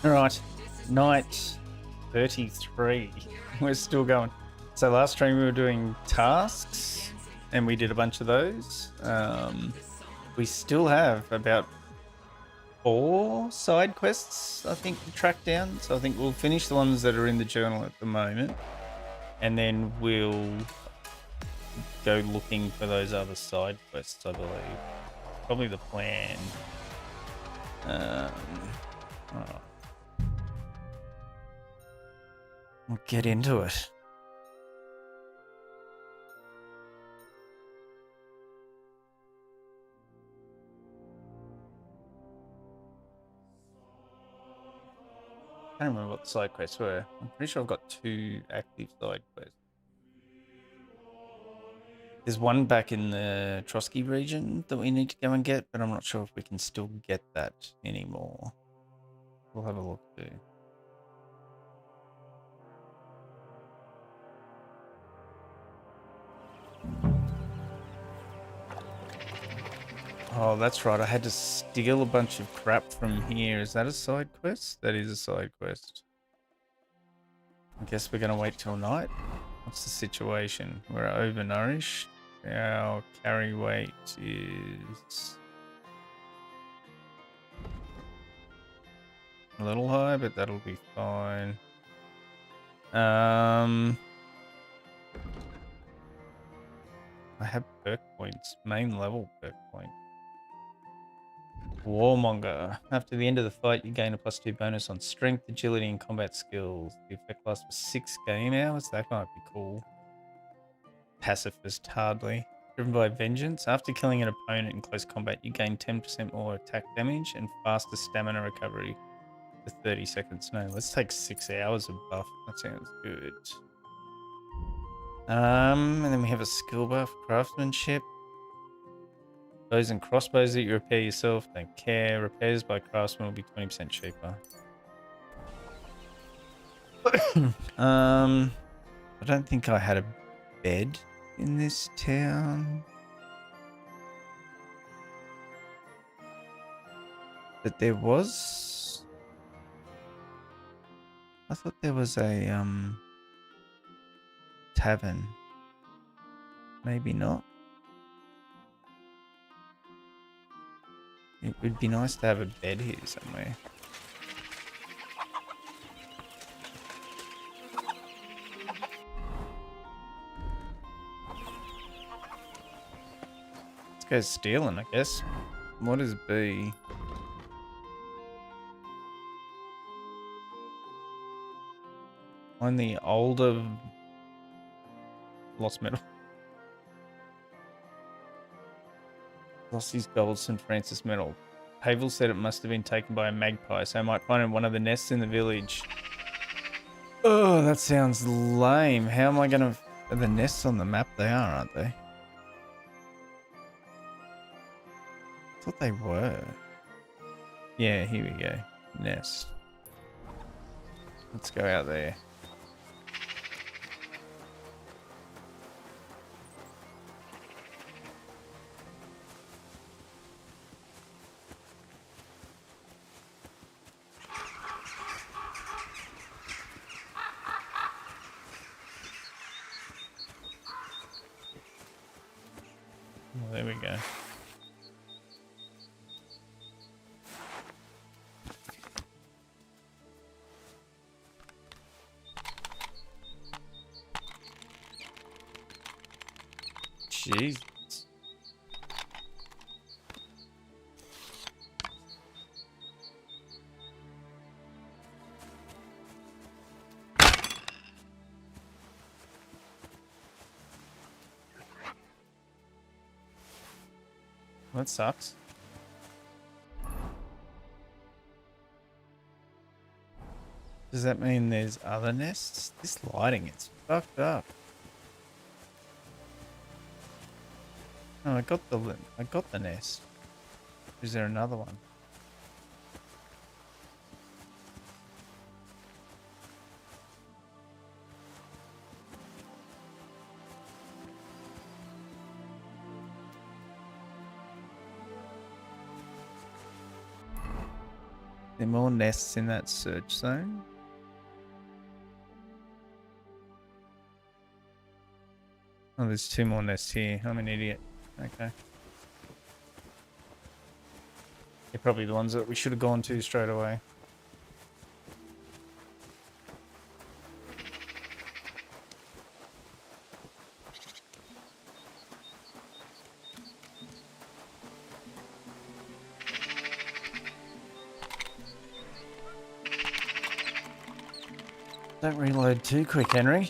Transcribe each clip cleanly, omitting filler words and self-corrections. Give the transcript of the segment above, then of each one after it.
All right, night 33. We're still going. So last stream we were doing tasks, and we did a bunch of those. We still have about 4 side quests, I think, to track down. So I think we'll finish the ones that are in the journal at the moment, and then we'll go looking for those other side quests, I believe. Probably the plan. We'll get into it. I don't remember what the side quests were. I'm pretty sure I've got 2 active side quests. There's one back in the Trotsky region that we need to go and get, but I'm not sure if we can still get that anymore. We'll have a look too. Oh, that's right. I had to steal a bunch of crap from here. Is that a side quest? That is a side quest. I guess we're going to wait till night. What's the situation? We're overnourished. Our carry weight is a little high, but that'll be fine. I have perk points. Main level perk point. Warmonger. After the end of the fight, you gain a +2 bonus on strength, agility, and combat skills. The effect lasts for 6 game hours. That might be cool. Pacifist, hardly. Driven by vengeance. After killing an opponent in close combat, you gain 10% more attack damage and faster stamina recovery for 30 seconds. No, let's take 6 hours of buff. That sounds good. And then we have a skill buff, craftsmanship. Bows and crossbows that you repair yourself, don't care. Repairs by craftsmen will be 20% cheaper. I don't think I had a bed in this town. But there was... I thought there was a tavern. Maybe not. It would be nice to have a bed here somewhere. Let's go stealing, I guess. What is B? Find the older lost metal. Lost his gold St. Francis medal. Pavel said it must have been taken by a magpie, so I might find it in one of the nests in the village. Oh, that sounds lame. How am I gonna... Are the nests on the map? They are, aren't they? I thought they were. Yeah, here we go. Nest. Let's go out there. Well, there we go. Jeez. That sucks. Does that mean there's other nests? This lighting is fucked up. Oh, I got the nest. Is there another one? there more nests in that search zone? Oh, there's 2 more nests here. I'm an idiot. Okay. They're probably the ones that we should have gone to straight away. Don't reload too quick, Henry.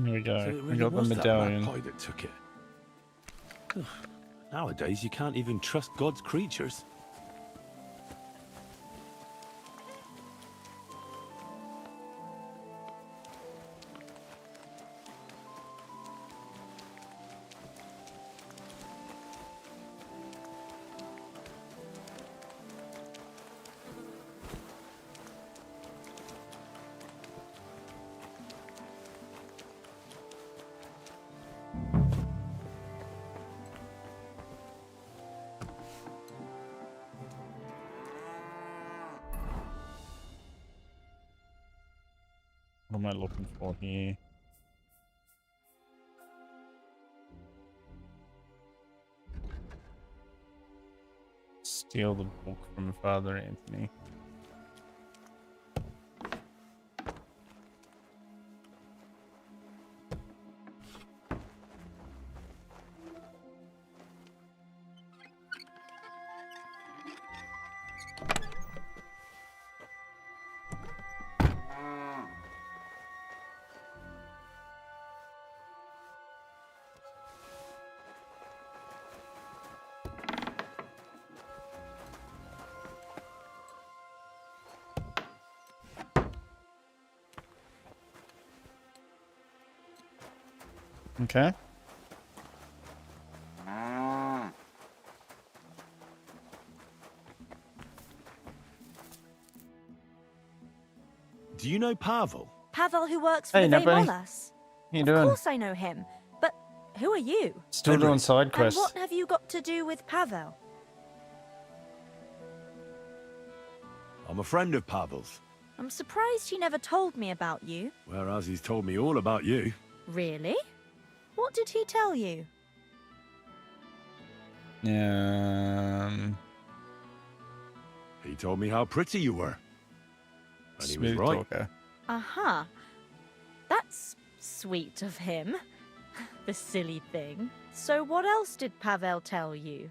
Here we go. So it We really got the was that medallion. magpie that took it. Nowadays, you can't even trust God's creatures. What am I looking for here? Steal the book from Father Anthony. Okay. Do you know Pavel? Pavel who works for Hey, the Nobody. Vaymolas. How you Of doing? course I know him. But who are you? Still Henry. doing side And quests. what have you got to do with Pavel? I'm a friend of Pavel's, I'm surprised he never told me about you. whereas he's told me all about you. Really? What did he tell you? He told me how pretty you were. And he was Smooth right. talker. Aha. That's sweet of him. The silly thing. So what else did Pavel tell you?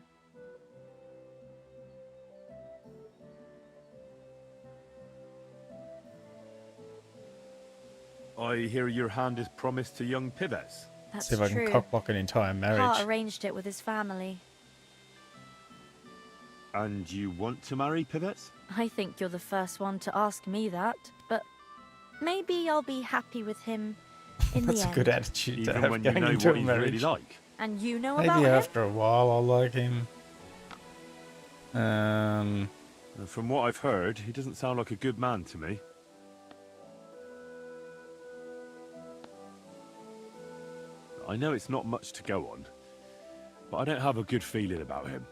I hear your hand is promised to young Pivets. That's See if I true. can cockblock an entire Pa marriage. arranged it with his family. And you want to marry Pivets? I think you're the first one to ask me that, but maybe I'll be happy with him in That's the a end. good attitude to Even have when you going know into what a he's marriage. really like. And you know Maybe about him? after a while I'll like him. From what I've heard, he doesn't sound like a good man to me. I know it's not much to go on, but I don't have a good feeling about him.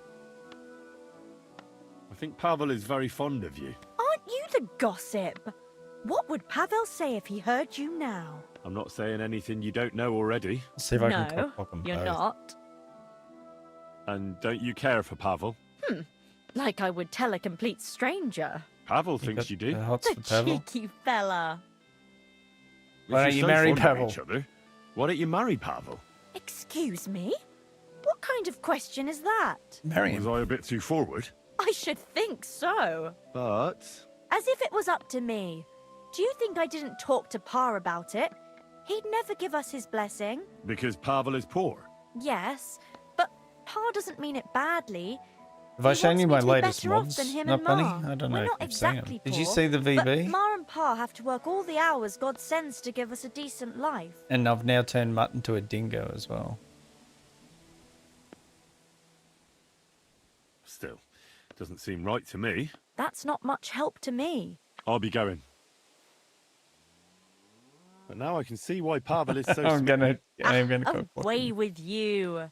I think Pavel is very fond of you. Aren't you the gossip? What would Pavel say if he heard you now? I'm not saying anything you don't know already. See if I can No, cockblock them you're both. not. And don't you care for Pavel? Like I would tell a complete stranger. Pavel You thinks got you do. the hots The for Pavel. cheeky fella. Why If don't you're you marry fond of Pavel? each other, why don't you marry Pavel? Excuse me? What kind of question is that? Marry Was him. I a bit too forward? I should think so. But As if it was up to me. Do you think I didn't talk to Pa about it? He'd never give us his blessing. because Pavel is poor. Yes, but Pa doesn't mean it badly. Have I He shown wants you me my to be latest better off mods, than him Not and Bunny? Ma. I don't know We're if not you've seen them. exactly Did you poor, see the but VB? Ma and Pa have to work all the hours God sends to give us a decent life. And I've now turned Mutton to a dingo as well. Still, doesn't seem right to me. That's not much help to me. I'll be going. But now I can see why Pavel is so I'm gonna Ah, go for away him. with you.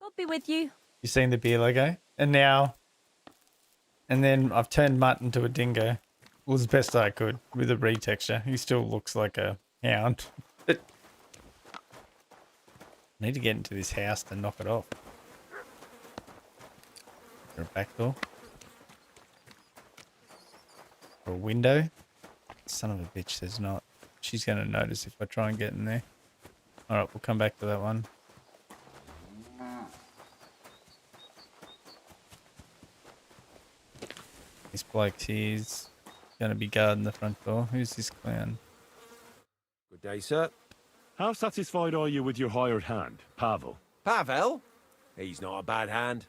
God be with you. You seen the beer logo? And then I've turned Mutton to a dingo. Was the best I could with a retexture. He still looks like a hound. But I need to get into this house to knock it off. Is there a back door? Or a window? Son of a bitch, there's not. She's going to notice if I try and get in there. Alright, we'll come back to that one. This bloke here's going to be guarding the front door. Who's this clown? Good day, sir. How satisfied are you with your hired hand, Pavel? Pavel? He's not a bad hand.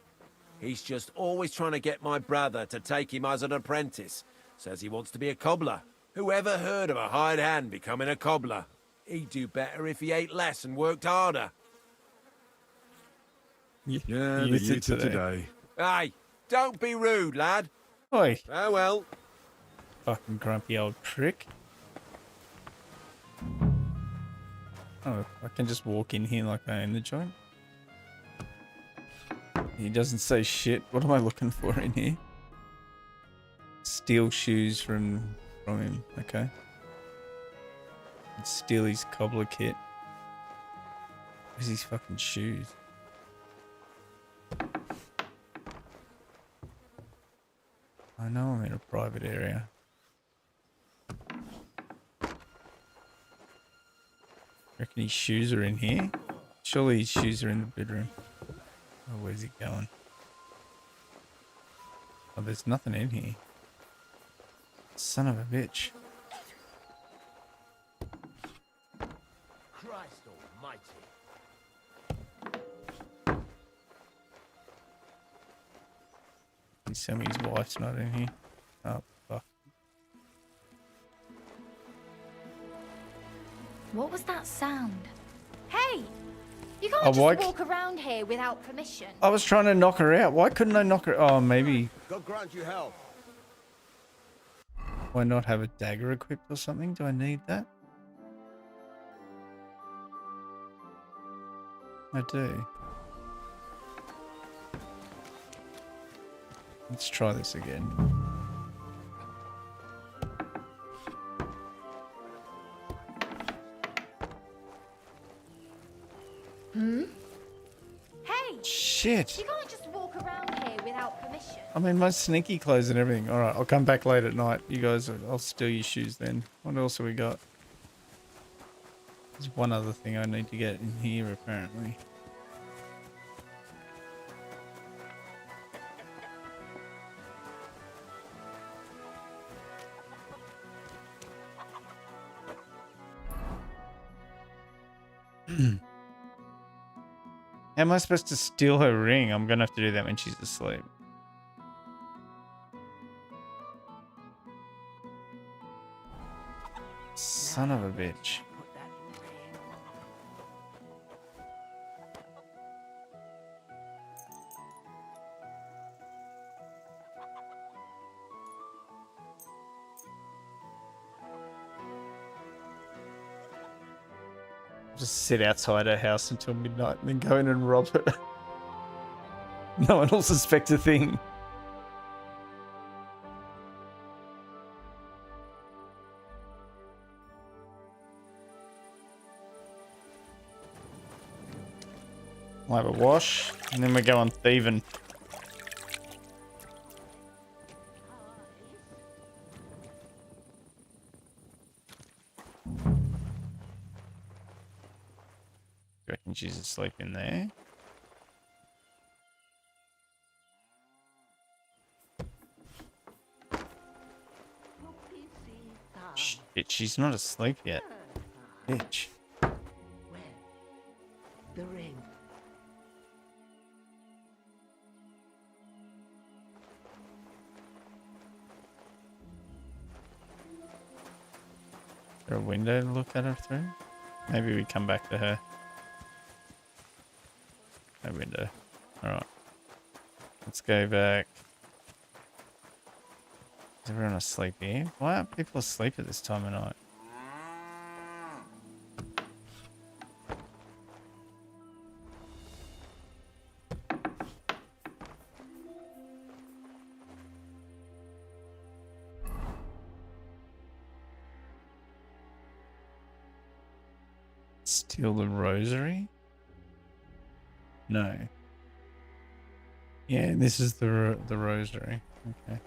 He's just always trying to get my brother to take him as an apprentice. Says he wants to be a cobbler. Who ever heard of a hired hand becoming a cobbler? He'd do better if he ate less and worked harder. Yeah, You the said youth of today. Hey, don't be rude, lad. Oi, Farewell. fucking grumpy old prick. Oh, I can just walk in here like I own the joint. He doesn't say shit. What am I looking for in here? Steal shoes from him. Okay. Let's steal his cobbler kit. Where's his fucking shoes? I know I'm in a private area. Reckon his shoes are in here? Surely his shoes are in the bedroom. Oh, where's he going? Oh, there's nothing in here. Son of a bitch. Christ almighty. Please tell me his wife's not in here. Oh, fuck. What was that sound? Hey! You can't Oh, just why walk around here without permission. I was trying to knock her out. Why couldn't I knock her? Oh, maybe. God grant you help. Why not have a dagger equipped or something? Do I need that? I do. Let's try this again. Hey! Shit. You can't just walk around here without permission. I'm in my sneaky clothes and everything. All right, I'll come back late at night. You guys, I'll steal your shoes then. What else have we got? There's one other thing I need to get in here, apparently. How am I supposed to steal her ring? I'm gonna have to do that when she's asleep. Son of a bitch. Just sit outside her house until midnight and then go in and rob her. No one will suspect a thing. We'll have a wash and then we go on thieving. Reckon she's asleep in there. Shit, she's not asleep yet. Bitch. The ring. there a window to look at her through? Maybe we come back to her. No window. Alright. Let's go back. Is everyone asleep here? Why aren't people asleep at this time of night? Steal the rosary? No. Yeah, this is the rosary. Okay.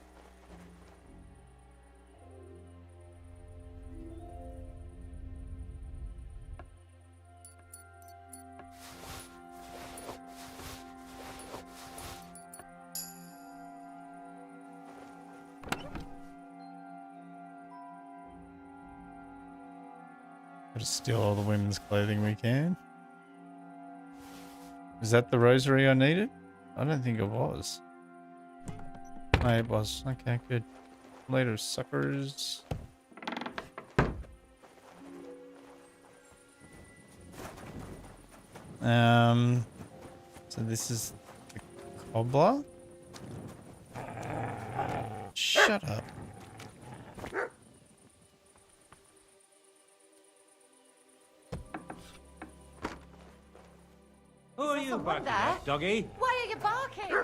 Gotta steal all the women's clothing we can. Is that the rosary I needed? I don't think it was. Oh, it was. Okay, good. Later, suckers. So this is the cobbler? Shut up. Who are you someone barking there? at, doggy? Why are you barking?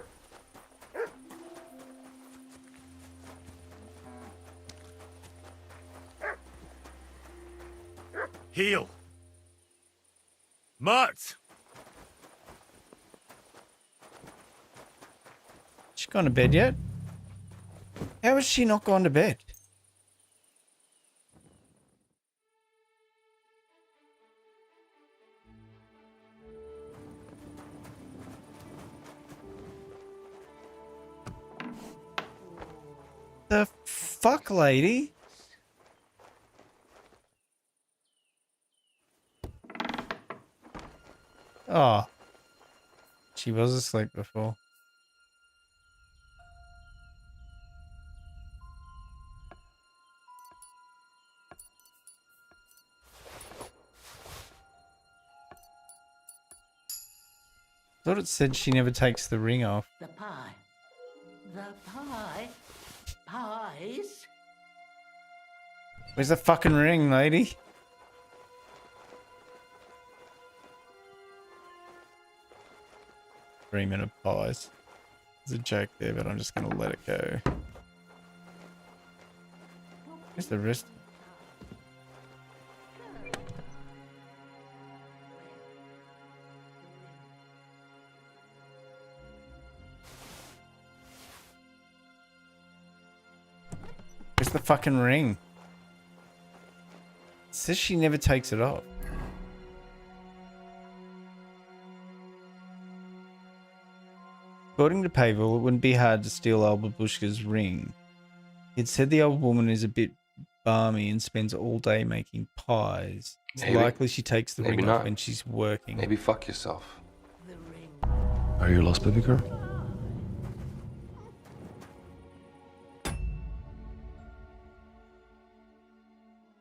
Heel! Mutt! She gone to bed yet? How has she not gone to bed? The fuck, lady? Oh. She was asleep before. Thought it said she never takes the ring off. The pie. The pie. Pies. Where's the fucking ring, lady? Agreement of pies. There's a joke there, but I'm just gonna let it go. Where's the rest? Where's the fucking ring? It says she never takes it off. According to Pavel, it wouldn't be hard to steal old Babushka's ring. It said the old woman is a bit balmy and spends all day making pies. It's Maybe. likely she takes the Maybe ring not. off when she's working. Maybe fuck yourself. The ring. Are you lost, baby girl?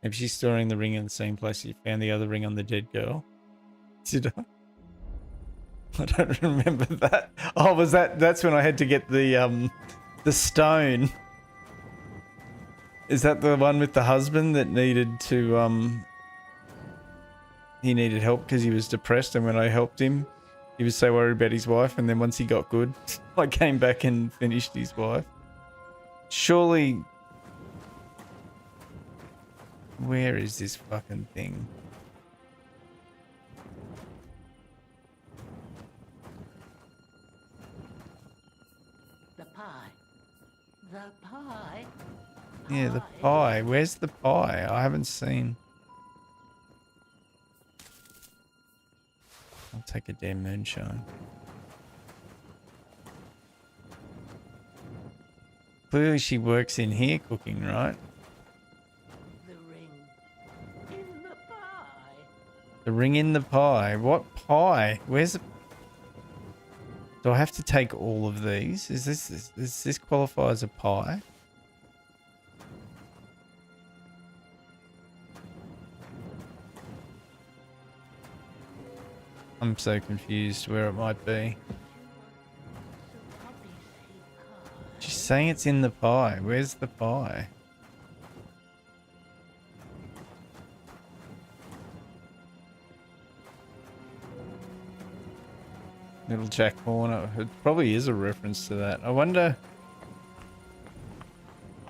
Maybe she's storing the ring in the same place you found the other ring on the dead girl. Did I? I don't remember that. Oh, was that's when I had to get the stone. Is that the one with the husband that needed to he needed help because he was depressed, and when I helped him, he was so worried about his wife, and then once he got good, I came back and finished his wife. Surely, where is this fucking thing? The pie. The pie. Yeah, the pie. Where's the pie? I haven't seen. I'll take a damn moonshine. Clearly she works in here cooking, right? The ring. In the pie. The ring in the pie. What pie? Where's the... Do I have to take all of these? Does this qualify as a pie? I'm so confused where it might be. She's saying it's in the pie. Where's the pie? Little Jack Horner. It probably is a reference to that. I wonder...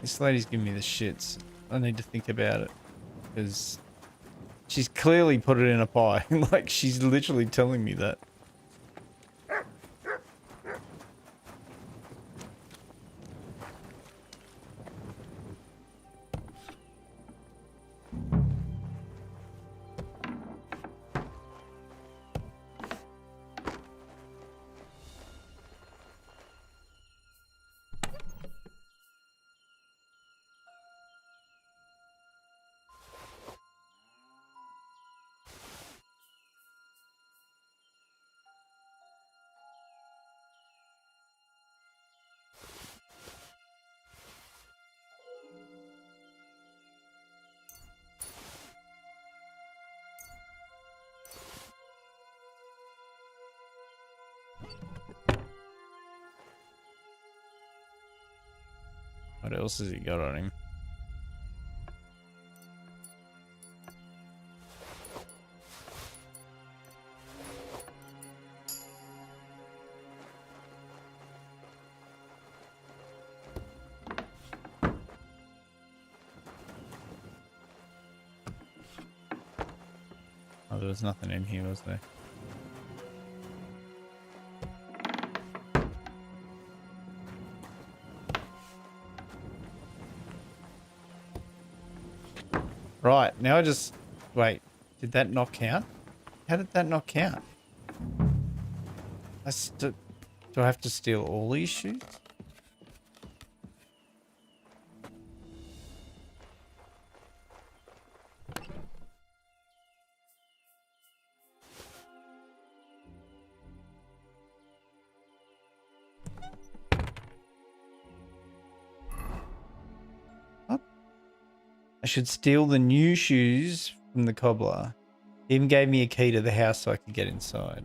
This lady's giving me the shits. I need to think about it. Because she's clearly put it in a pie. Like, she's literally telling me that. What else has he got on him? Oh, there was nothing in here, was there? Right, now I just... Wait, did that not count? How did that not count? Do I have to steal all these shoes? What? I should steal the new shoes from the cobbler. He even gave me a key to the house so I could get inside.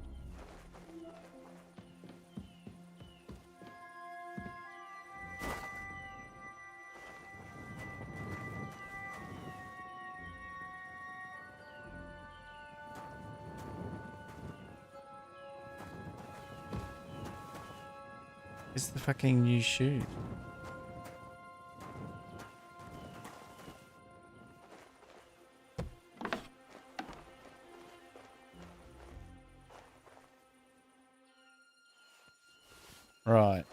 It's the fucking new shoe. Right.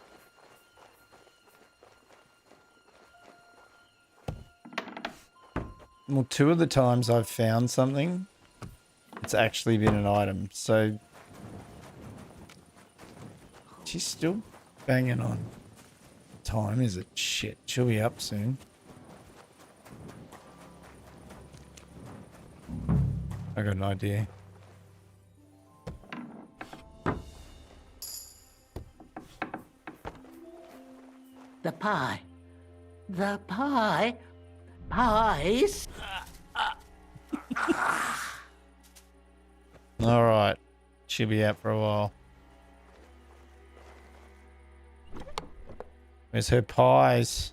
Well, two of the times I've found something, it's actually been an item. So she's still banging on. What time is it? Shit, she'll be up soon. I got an idea. The pie. The pie. Pies. All right, she'll be out for a while. Where's her pies?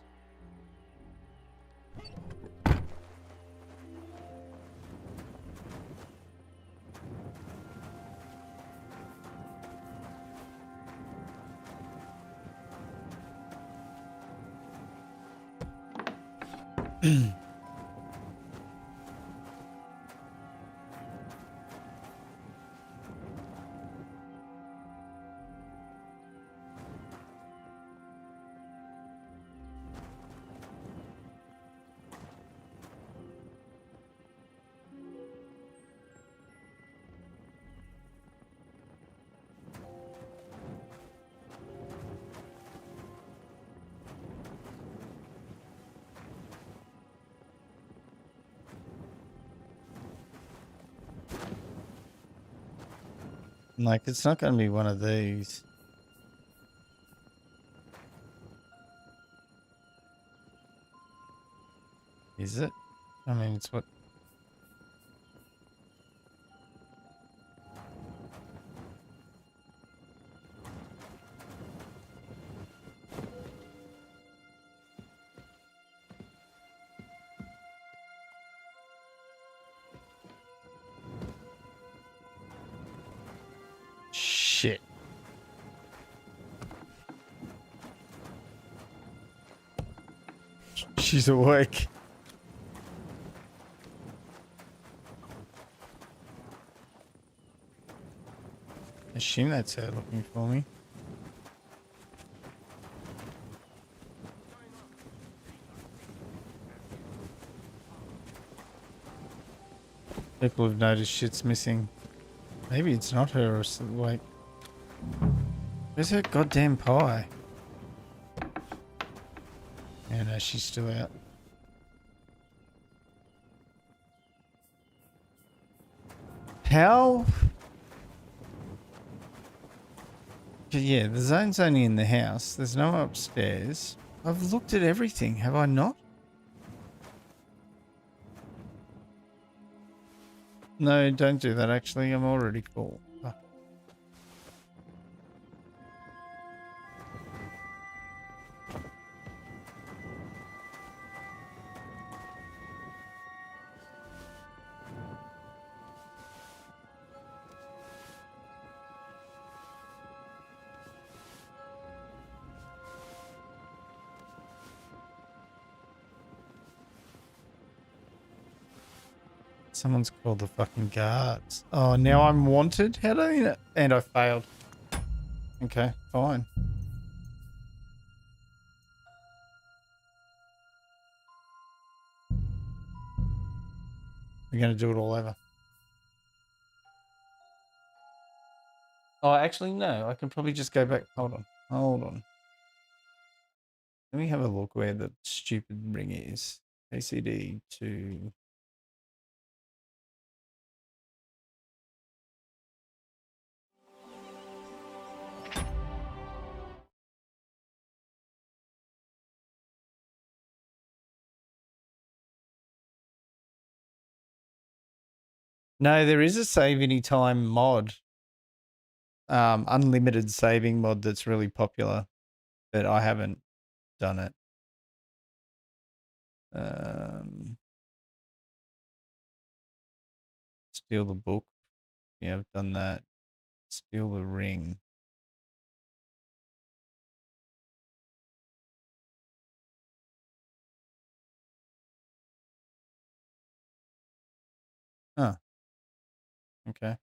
Like, it's not going to be one of these. Is it? I mean, it's what... She's awake. I assume that's her looking for me. People have noticed shit's missing. Maybe it's not her or something. Wait. Where's her goddamn pie? Yeah, no, she's still out. How? Yeah, the zone's only in the house. There's no upstairs. I've looked at everything, have I not? No, don't do that actually. I'm already full. Fuck. Someone's called the fucking guards. Oh, now I'm wanted? How do I... And I failed. Okay, fine. We're going to do it all over. Oh, actually, no. I can probably just go back. Hold on. Hold on. Let me have a look where the stupid ring is. ACD to... No, there is a save anytime mod. Unlimited saving mod that's really popular, but I haven't done it. Steal the book. Yeah, I've done that. Steal the ring. Huh. Okay.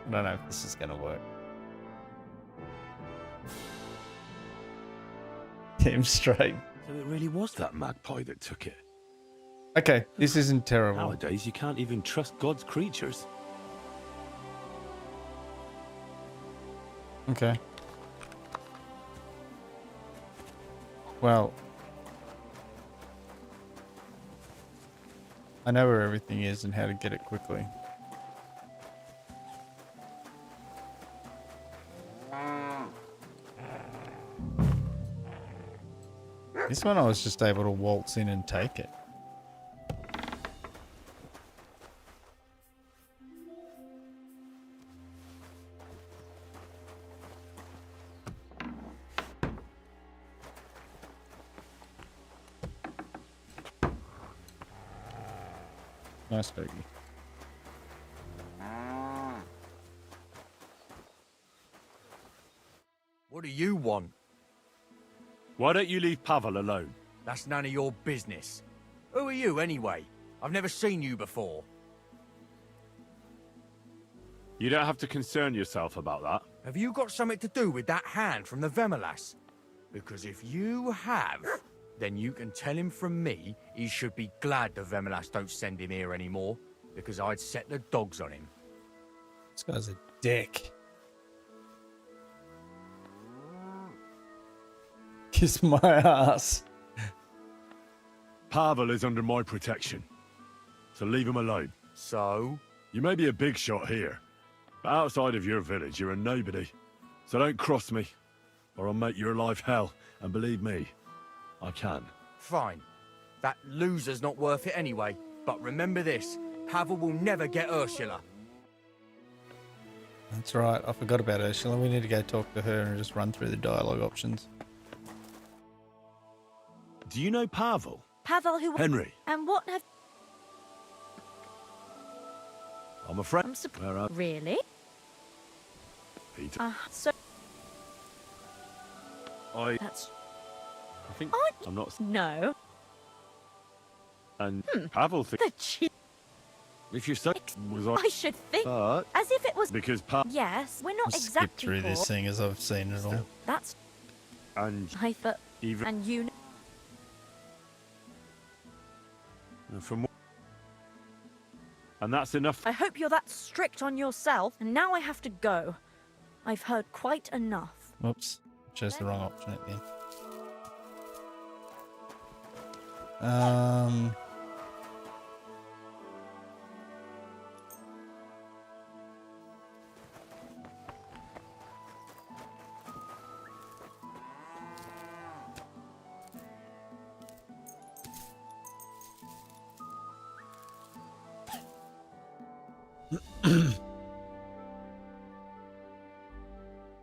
I don't know if this is going to work. Damn straight. So it really was that magpie that took it. Okay, this isn't terrible. Nowadays, you can't even trust God's creatures. Okay. Well, I know where everything is and how to get it quickly. This one I was just able to waltz in and take it. Nice doggy. What do you want? Why don't you leave Pavel alone? That's none of your business. Who are you, anyway? I've never seen you before. You don't have to concern yourself about that. Have you got something to do with that hand from the Vemelas? Because if you have, then you can tell him from me he should be glad the Vemelas don't send him here anymore, because I'd set the dogs on him. This guy's a dick. Kiss my ass. Pavel is under my protection, so leave him alone. So? You may be a big shot here, but outside of your village, you're a nobody. So don't cross me, or I'll make your life hell. And believe me, I can. Fine. That loser's not worth it anyway. But remember this, Pavel will never get Ursula. That's right. I forgot about Ursula. We need to go talk to her and just run through the dialogue options. Do you know Pavel? Pavel who... Henry. And what have... I'm a friend. Really? Eat. So I that's think I'm not. no. And Pavel thinks The cheek. if your son was on, I should think but as if it was. because Pavel Yes, we're I'll not skip exactly through this poor. thing as I've seen it all. That's and I thought. even And you. from and that's enough. I hope you're that strict on yourself. And now I have to go. I've heard quite enough. Whoops. Chose the wrong option at the end.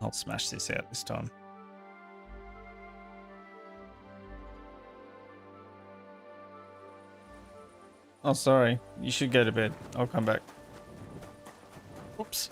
I'll smash this out this time. Oh, sorry. You should go to bed. I'll come back. Whoops.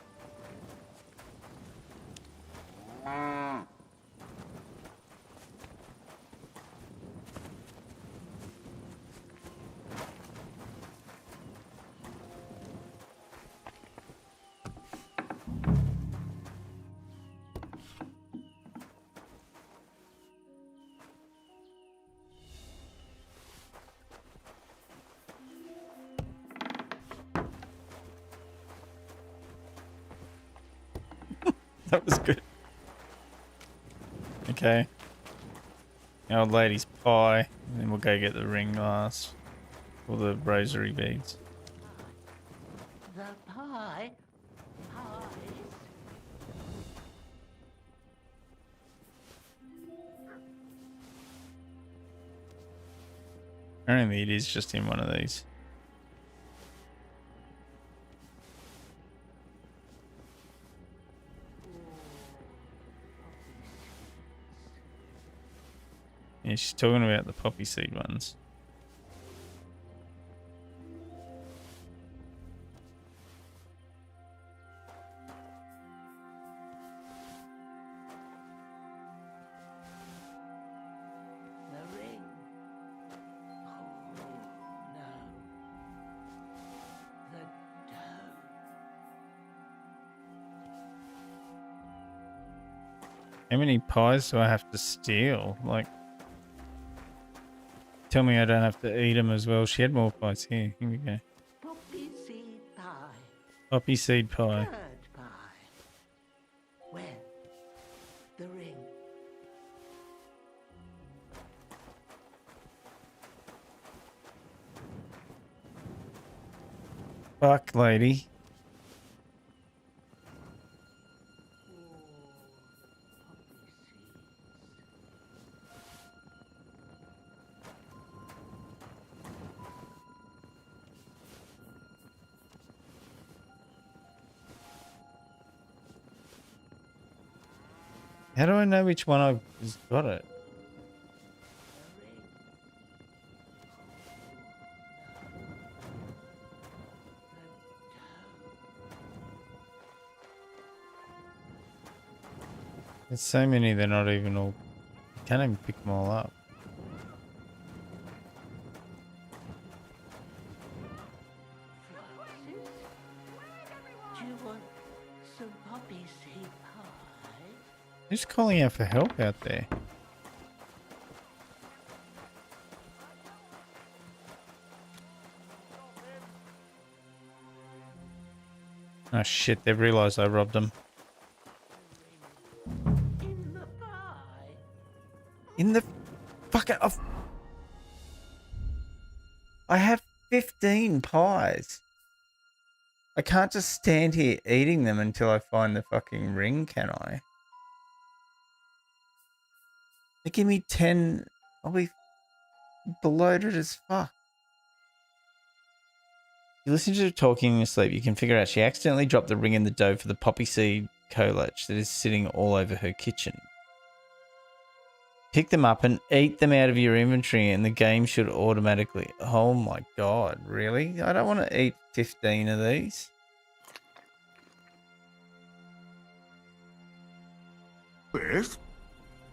That was good. Okay. The old lady's pie. And then we'll go get the ring last. Or the rosary beads. The pie. Pies. Apparently it is just in one of these. Yeah, she's talking about the poppy seed ones. The ring. Oh, no. The dough. How many pies do I have to steal? Like, tell me I don't have to eat them as well. She had more pies here. Here we go. Poppy seed pie. Poppy seed pie. Bird pie. When? The ring. Fuck, lady. How do I know which one I've got it? There's so many they're not even all... Can't even pick them all up. Do you want some poppy seed pie? Who's calling out for help out there? Oh shit, they've realised I robbed them. In the pie. In the fucking... I have 15 pies. I can't just stand here eating them until I find the fucking ring, can I? They give me 10. I'll be bloated as fuck. You listen to her talking in your sleep, you can figure out she accidentally dropped the ring in the dough for the poppy seed collage that is sitting all over her kitchen. Pick them up and eat them out of your inventory and the game should automatically... Oh my god, really? I don't want to eat 15 of these. Strawberries?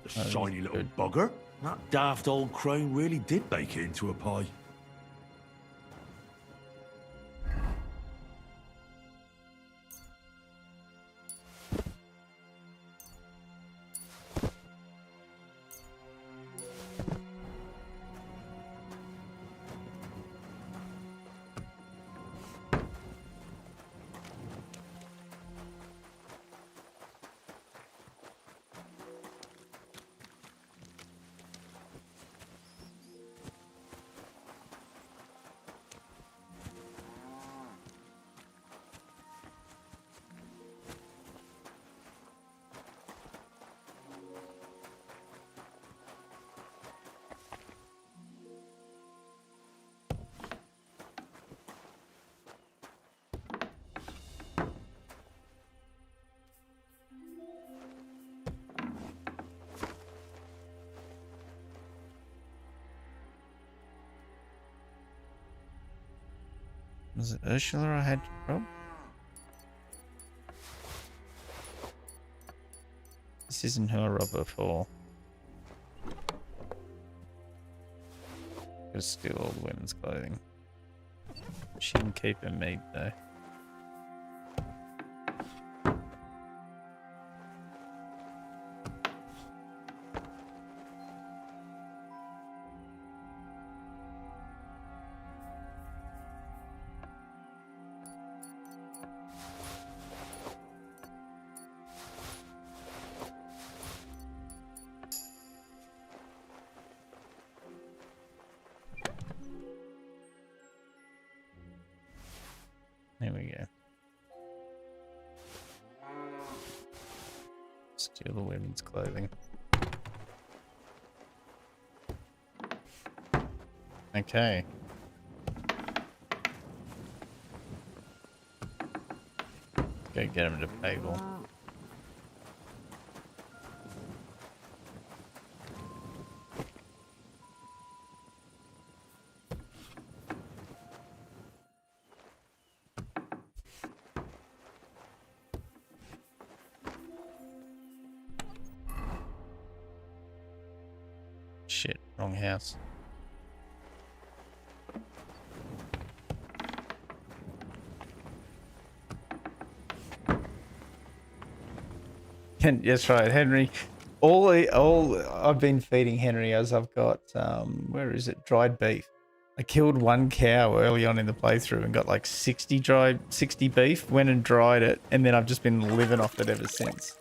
The Oh, shiny little good. bugger. That daft old crone really did bake it into a pie. Was it Ursula I had to rob? This isn't who I robbed before. Gotta steal all the women's clothing. She can keep her meat though. There we go. Steal the women's clothing. Okay. Go get him to Pavel. Shit, wrong house. Yes, right, Henry. All I've been feeding Henry as I've got where is it? Dried beef. I killed one cow early on in the playthrough and got like 60 beef, went and dried it, and then I've just been living off it ever since.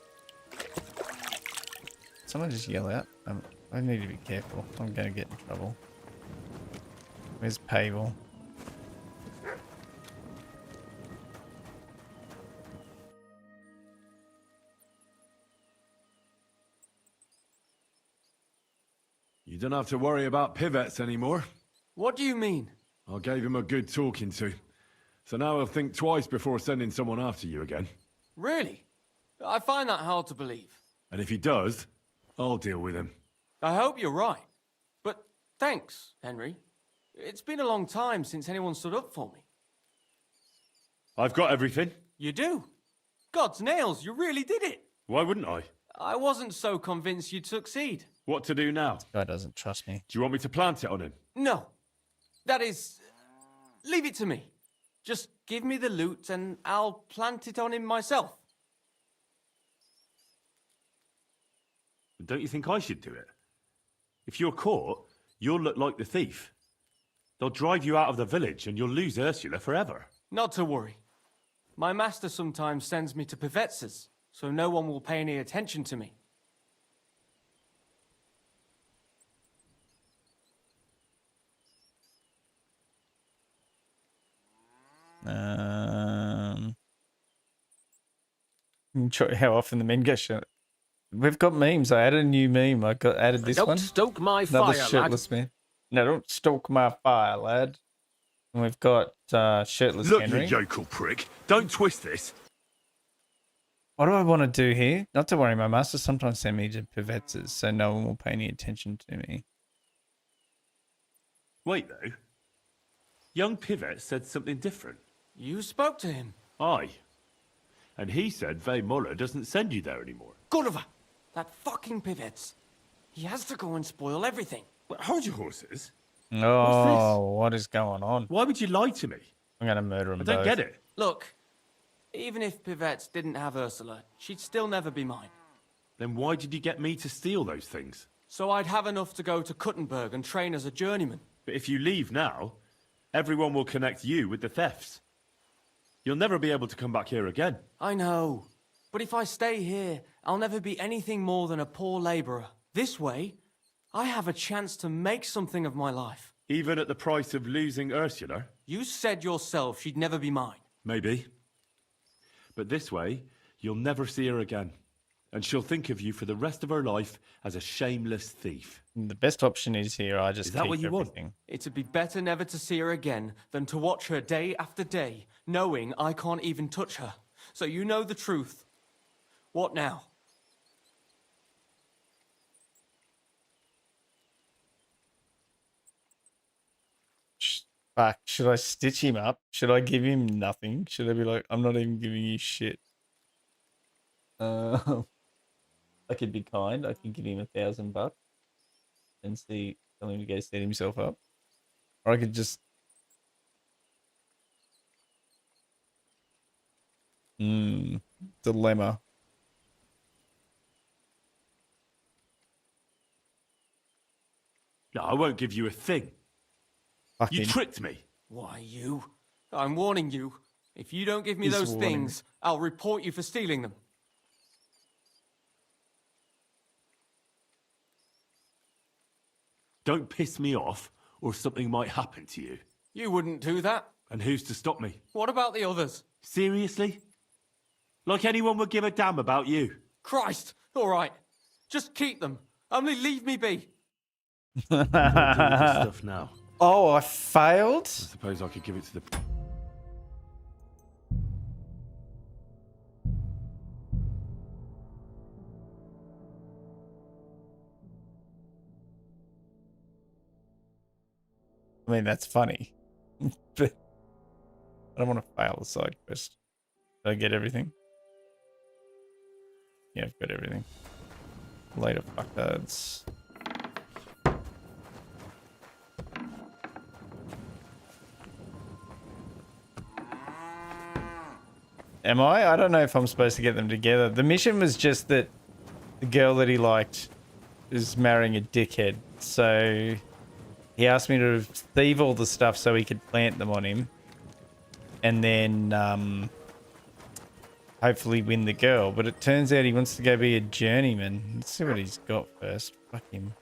Someone just yell out. I need to be careful. I'm going to get in trouble. Where's Pavel? You don't have to worry about pivettes anymore. What do you mean? I gave him a good talking to. So now he'll think twice before sending someone after you again. Really? I find that hard to believe. And if he does, I'll deal with him. I hope you're right. But thanks, Henry. It's been a long time since anyone stood up for me. I've got everything. You do? God's nails, you really did it. Why wouldn't I? I wasn't so convinced you'd succeed. What to do now? Guy doesn't trust me. Do you want me to plant it on him? No. That is... leave it to me. Just give me the loot and I'll plant it on him myself. Don't you think I should do it? If you're caught, you'll look like the thief. They'll drive you out of the village and you'll lose Ursula forever. Not to worry. My master sometimes sends me to Pevets's, so no one will pay any attention to me. How often the men get shot? We've got memes. I added a new meme. I added this don't one. stoke my Another fire, shirtless man. No, don't stoke my fire, lad. And we've got shirtless Look, Henry. you yokel prick. Don't twist this. What do I want to do here? Not to worry, my master sometimes send me to Pevets's, so no one will pay any attention to me. Wait, though. Young Pivet said something different. You spoke to him. Aye. And he said Vey Muller doesn't send you there anymore. Gulliver! That fucking pivots. He has to go and spoil everything. Well, hold your horses. Oh, what is going on? Why would you lie to me? I'm gonna murder them I don't both. get it. Look, even if Pivets didn't have Ursula, she'd still never be mine. Then why did you get me to steal those things? So I'd have enough to go to Kuttenberg and train as a journeyman. But if you leave now, everyone will connect you with the thefts. You'll never be able to come back here again. I know. But if I stay here, I'll never be anything more than a poor labourer. This way, I have a chance to make something of my life. Even at the price of losing Ursula? You said yourself she'd never be mine. Maybe. But this way, you'll never see her again. And she'll think of you for the rest of her life as a shameless thief. The best option is here. I just Is that keep what you want? everything. It'd be better never to see her again than to watch her day after day, knowing I can't even touch her. So you know the truth. What now? Fuck, should I stitch him up? Should I give him nothing? Should I be like, I'm not even giving you shit? I could be kind. I could give him $1,000 and tell him to go set himself up. Or I could just... Dilemma. No, I won't give you a thing. Fucking... You tricked me. Why, you? I'm warning you. If you don't give me He's those warning. things, I'll report you for stealing them. Don't piss me off, or something might happen to you. You wouldn't do that. And who's to stop me? What about the others? Seriously? Like anyone would give a damn about you? Christ! All right. Just keep them. Only leave me be. What do I do with this stuff now? Oh, I failed? I suppose I could give it to the... I mean, that's funny. But I don't want to fail the side quest. Did I get everything? Yeah, I've got everything. Later, fucktards. Am I? I don't know if I'm supposed to get them together. The mission was just that the girl that he liked is marrying a dickhead. So he asked me to thieve all the stuff so he could plant them on him. And then hopefully win the girl. But it turns out he wants to go be a journeyman. Let's see what he's got first. Fuck him.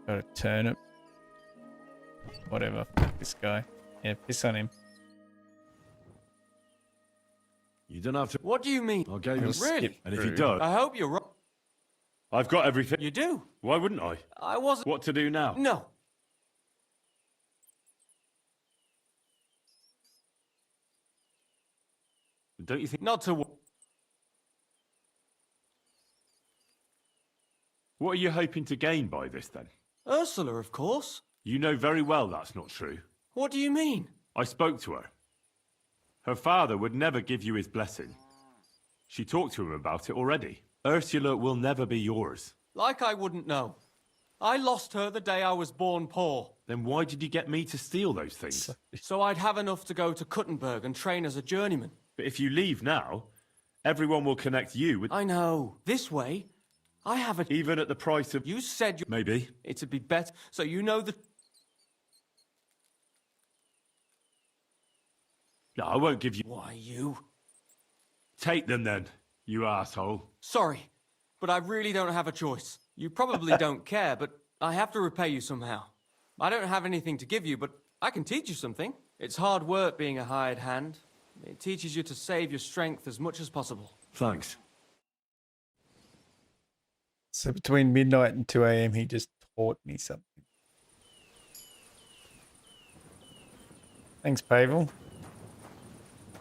Got a turnip. Whatever. Fuck this guy. Yeah, piss on him. You don't have to... What do you mean? I'll go you... Really? And if you through. don't, I hope you're right. I've got everything. You do? Why wouldn't I? I wasn't... What to do now? No. Don't you think... Not to... What are you hoping to gain by this, then? Ursula, of course. You know very well that's not true. What do you mean? I spoke to her. Her father would never give you his blessing. She talked to him about it already. Ursula will never be yours. Like I wouldn't know. I lost her the day I was born poor. Then why did you get me to steal those things? So I'd have enough to go to Kuttenberg and train as a journeyman. But if you leave now, everyone will connect you with... I know. This way, I have a... Even at the price of... You said you... Maybe. It'd be better, so you know the... No, I won't give you... Why, you? Take them then, you asshole. Sorry, but I really don't have a choice. You probably don't care, but I have to repay you somehow. I don't have anything to give you, but I can teach you something. It's hard work being a hired hand. It teaches you to save your strength as much as possible. Thanks. So between midnight and 2 a.m. he just taught me something. Thanks, Pavel.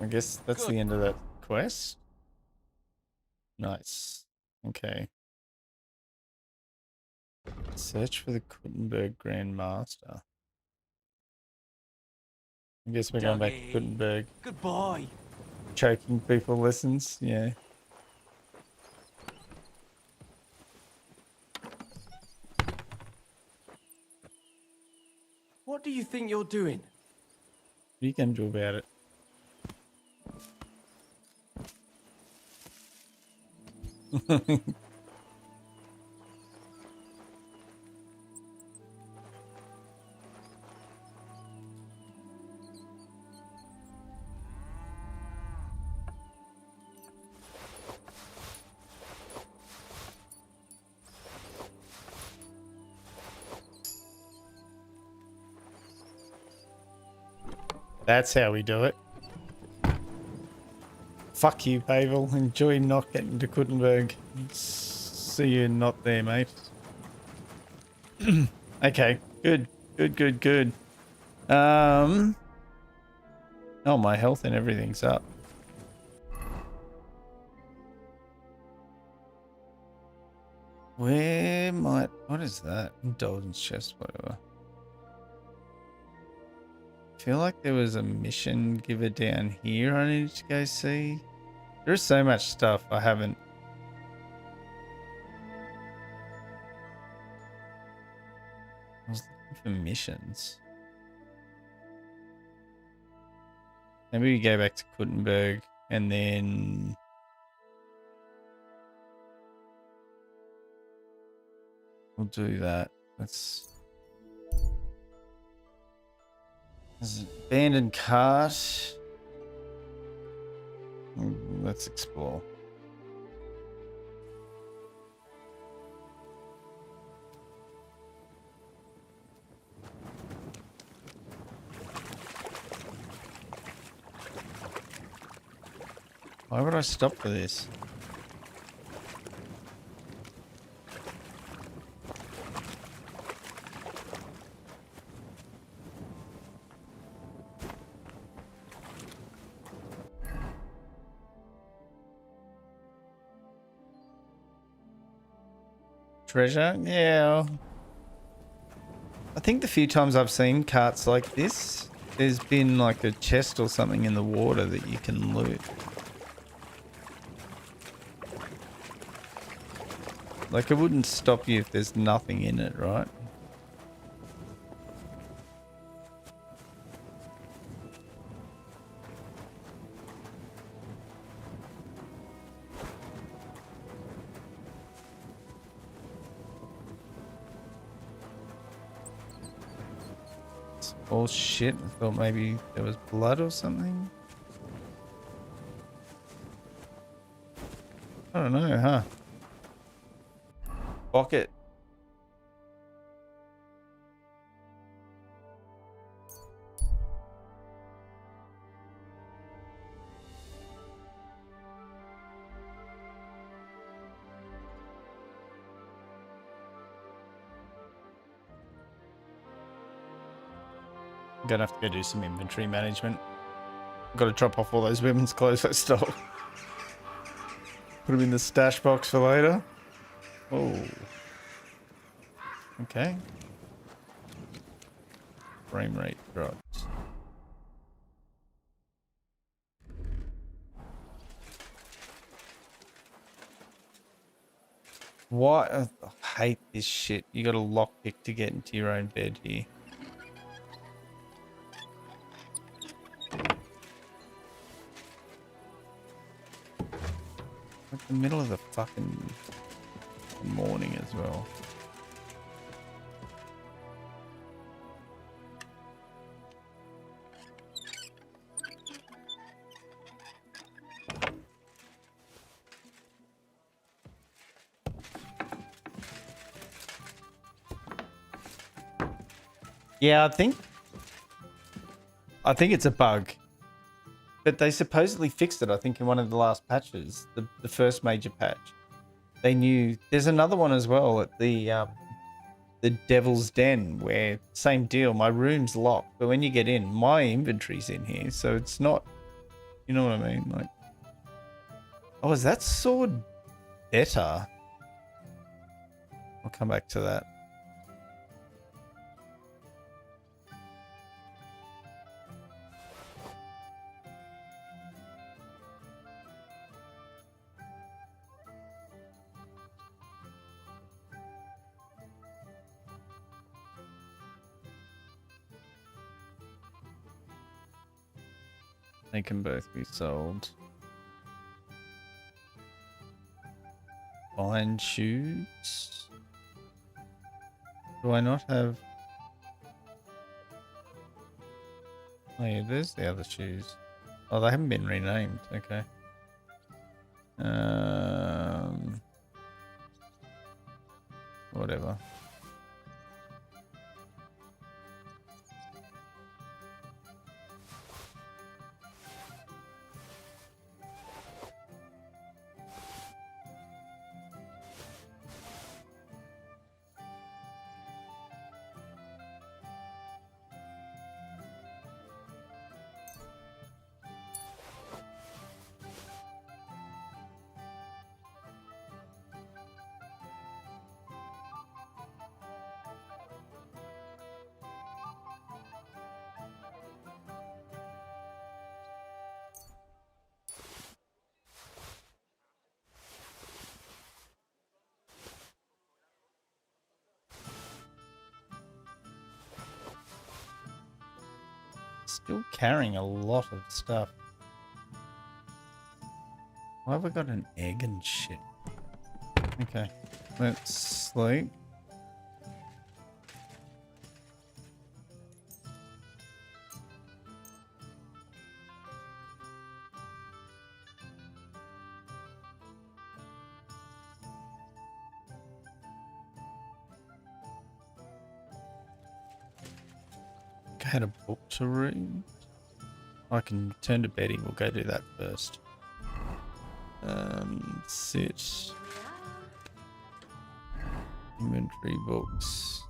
I guess that's the end of that quest. Nice. Okay. Search for the Kuttenberg Grand Master. I guess we're going back to Kuttenberg. Good boy. choking people listens. Yeah. What do you think you're doing? What are you going to do about it? That's how we do it. Fuck you, Pavel. Enjoy not getting to Kuttenberg. See you not there, mate. Okay, good. Good. Oh, my health and everything's up. Where might... What is that? Indulgence chest, whatever. I feel like there was a mission giver down here I needed to go see. There's so much stuff I haven't... I was looking for missions. Maybe we go back to Kuttenberg and then... We'll do that. There's an abandoned cart. Let's explore. Why would I stop for this? Treasure? Yeah. I think the few times I've seen carts like this, there's been like a chest or something in the water that you can loot. Like, it wouldn't stop you if there's nothing in it, right? Oh shit, I thought maybe there was blood or something. I don't know, huh? Pocket. I'm gonna have to go do some inventory management. Got to drop off all those women's clothes I stole. Put them in the stash box for later. Oh. Okay. Frame rate dropped. What? I hate this shit. You got a lockpick to get into your own bed here. Like the middle of the fucking morning as well. Yeah, I think it's a bug. But they supposedly fixed it, I think, in one of the last patches, the first major patch. They knew there's another one as well at the Devil's Den where same deal, my room's locked, but when you get in, my inventory's in here, so it's not, you know what I mean? Like, oh, is that sword better? I'll come back to that. They can both be sold. Fine shoes. Do I not have? Oh yeah, there's the other shoes. Oh, they haven't been renamed. Okay. Whatever. Still carrying a lot of stuff. Why have I got an egg and shit? Okay, let's sleep. I had a book to read. I can turn to Betty. We'll go do that first. Sit. Inventory books.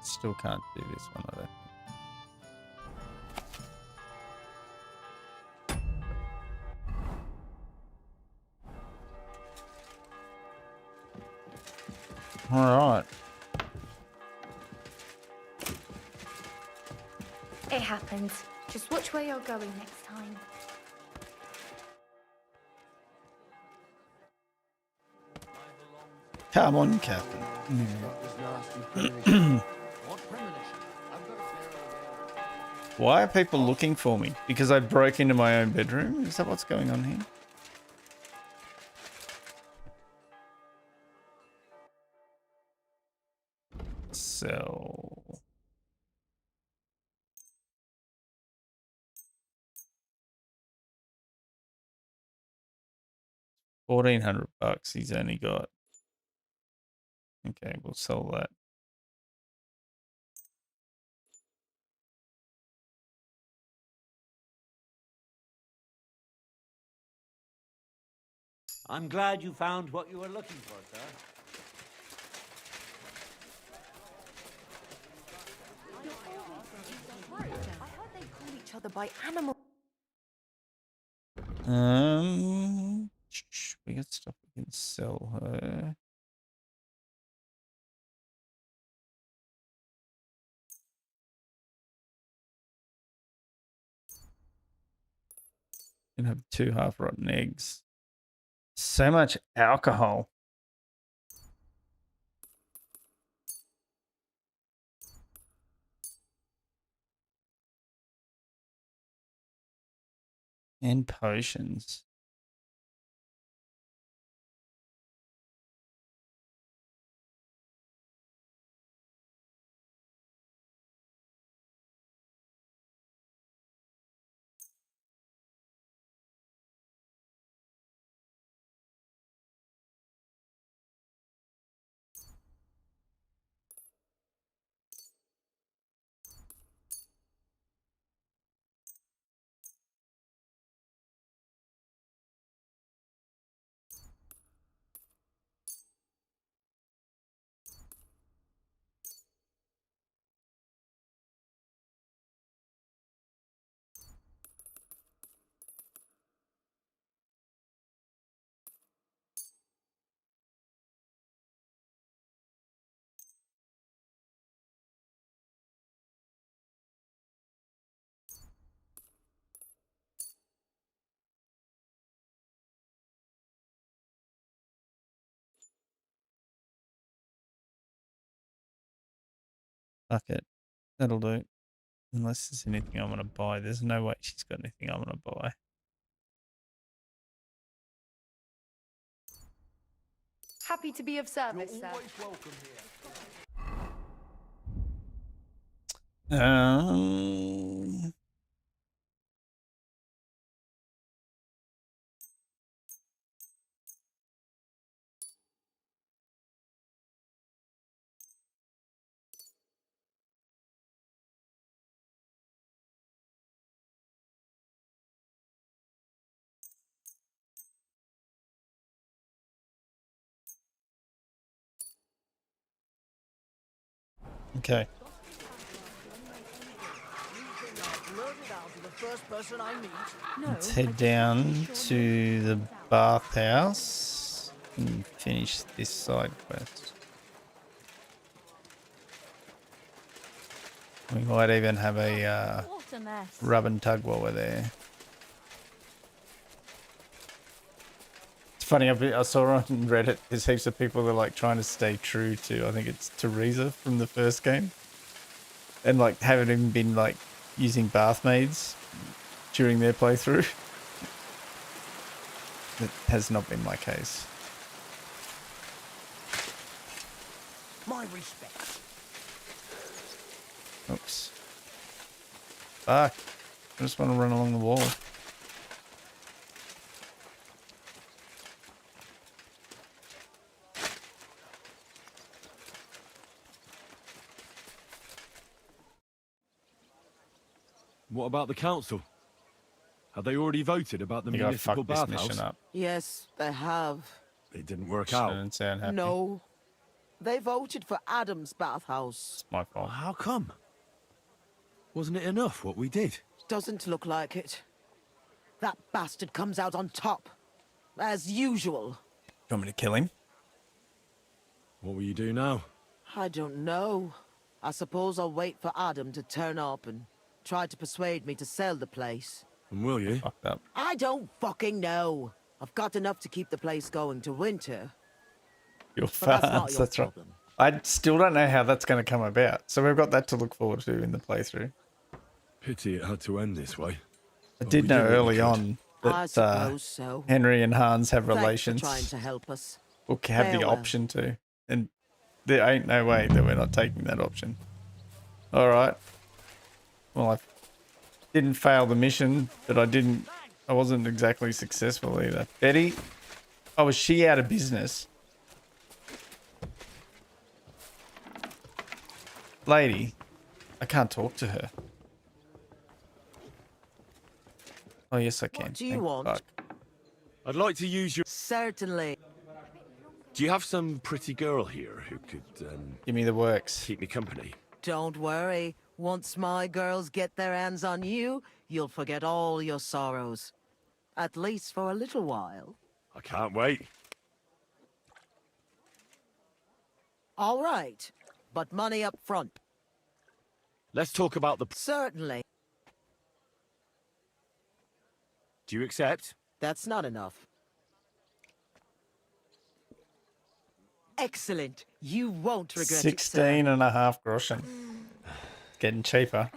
Still can't do this one, I don't think. All right. It happens. Just watch where you're going next time. Come on, Captain. Why are people looking for me? Because I broke into my own bedroom? Is that what's going on here? So... $1,400 he's only got. Okay, we'll sell that. I'm glad you found what you were looking for, sir. I heard they call each other by animal. We got stuff we can sell her. Can have 2 half-rotten eggs. So much alcohol. And potions. Fuck it. That'll do. Unless there's anything I want to buy. There's no way she's got anything I want to buy. Happy to be of service, sir. Um, okay. Let's head down to the bathhouse and finish this side quest. We might even have a What a mess. rub and tug while we're there. It's funny, I saw on Reddit there's heaps of people that are like trying to stay true to, I think it's Teresa from the first game. And like haven't even been like using bath maids during their playthrough. That has not been my case. My respects. Oops. Fuck. I just want to run along the wall. What about the council? Have they already voted about the I think I municipal fucked this bathhouse? mission up. Yes, they have. It didn't work She out. didn't sound happy. No. They voted for Adam's bathhouse. It's my fault. How come? Wasn't it enough what we did? Doesn't look like it. That bastard comes out on top. As usual. You want me to kill him? What will you do now? I don't know. I suppose I'll wait for Adam to turn up and try to persuade me to sell the place. And will you? Fucked up. I don't fucking know. I've got enough to keep the place going to winter. You're But that's not fast. your That's right. problem. I still don't know how that's going to come about. So we've got that to look forward to in the playthrough. Pity it had to end this way. I But did we know did what we early could. on I that suppose so. Henry and Hans have Thanks relations. for trying to help us. We'll have the Farewell. option to. And there ain't no way that we're not taking that option. All right. Well, I didn't fail the mission, but I wasn't exactly successful either. Betty? Oh, was she out of business? Lady, I can't talk to her. Oh, yes, I can. What do you Thank want? fuck. I'd like to use your... Certainly. Do you have some pretty girl here who could Give me the works. keep me company? Don't worry. Once my girls get their hands on you, you'll forget all your sorrows. At least for a little while. I can't wait. All right. But money up front. Let's talk about the... Certainly. Do you accept? That's not enough. Excellent. You won't regret it, sir. 16.5 groschen. Getting cheaper.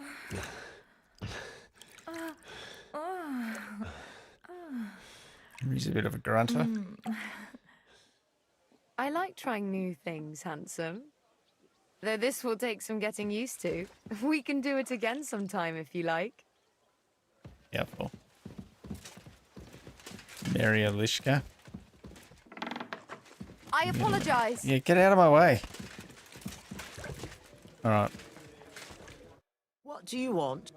He's a bit of a grunter. I like trying new things, handsome. Though this will take some getting used to. We can do it again sometime if you like. Yeah, full. Mary Alishka. I apologize. Yeah, get out of my way. All right. What do you want?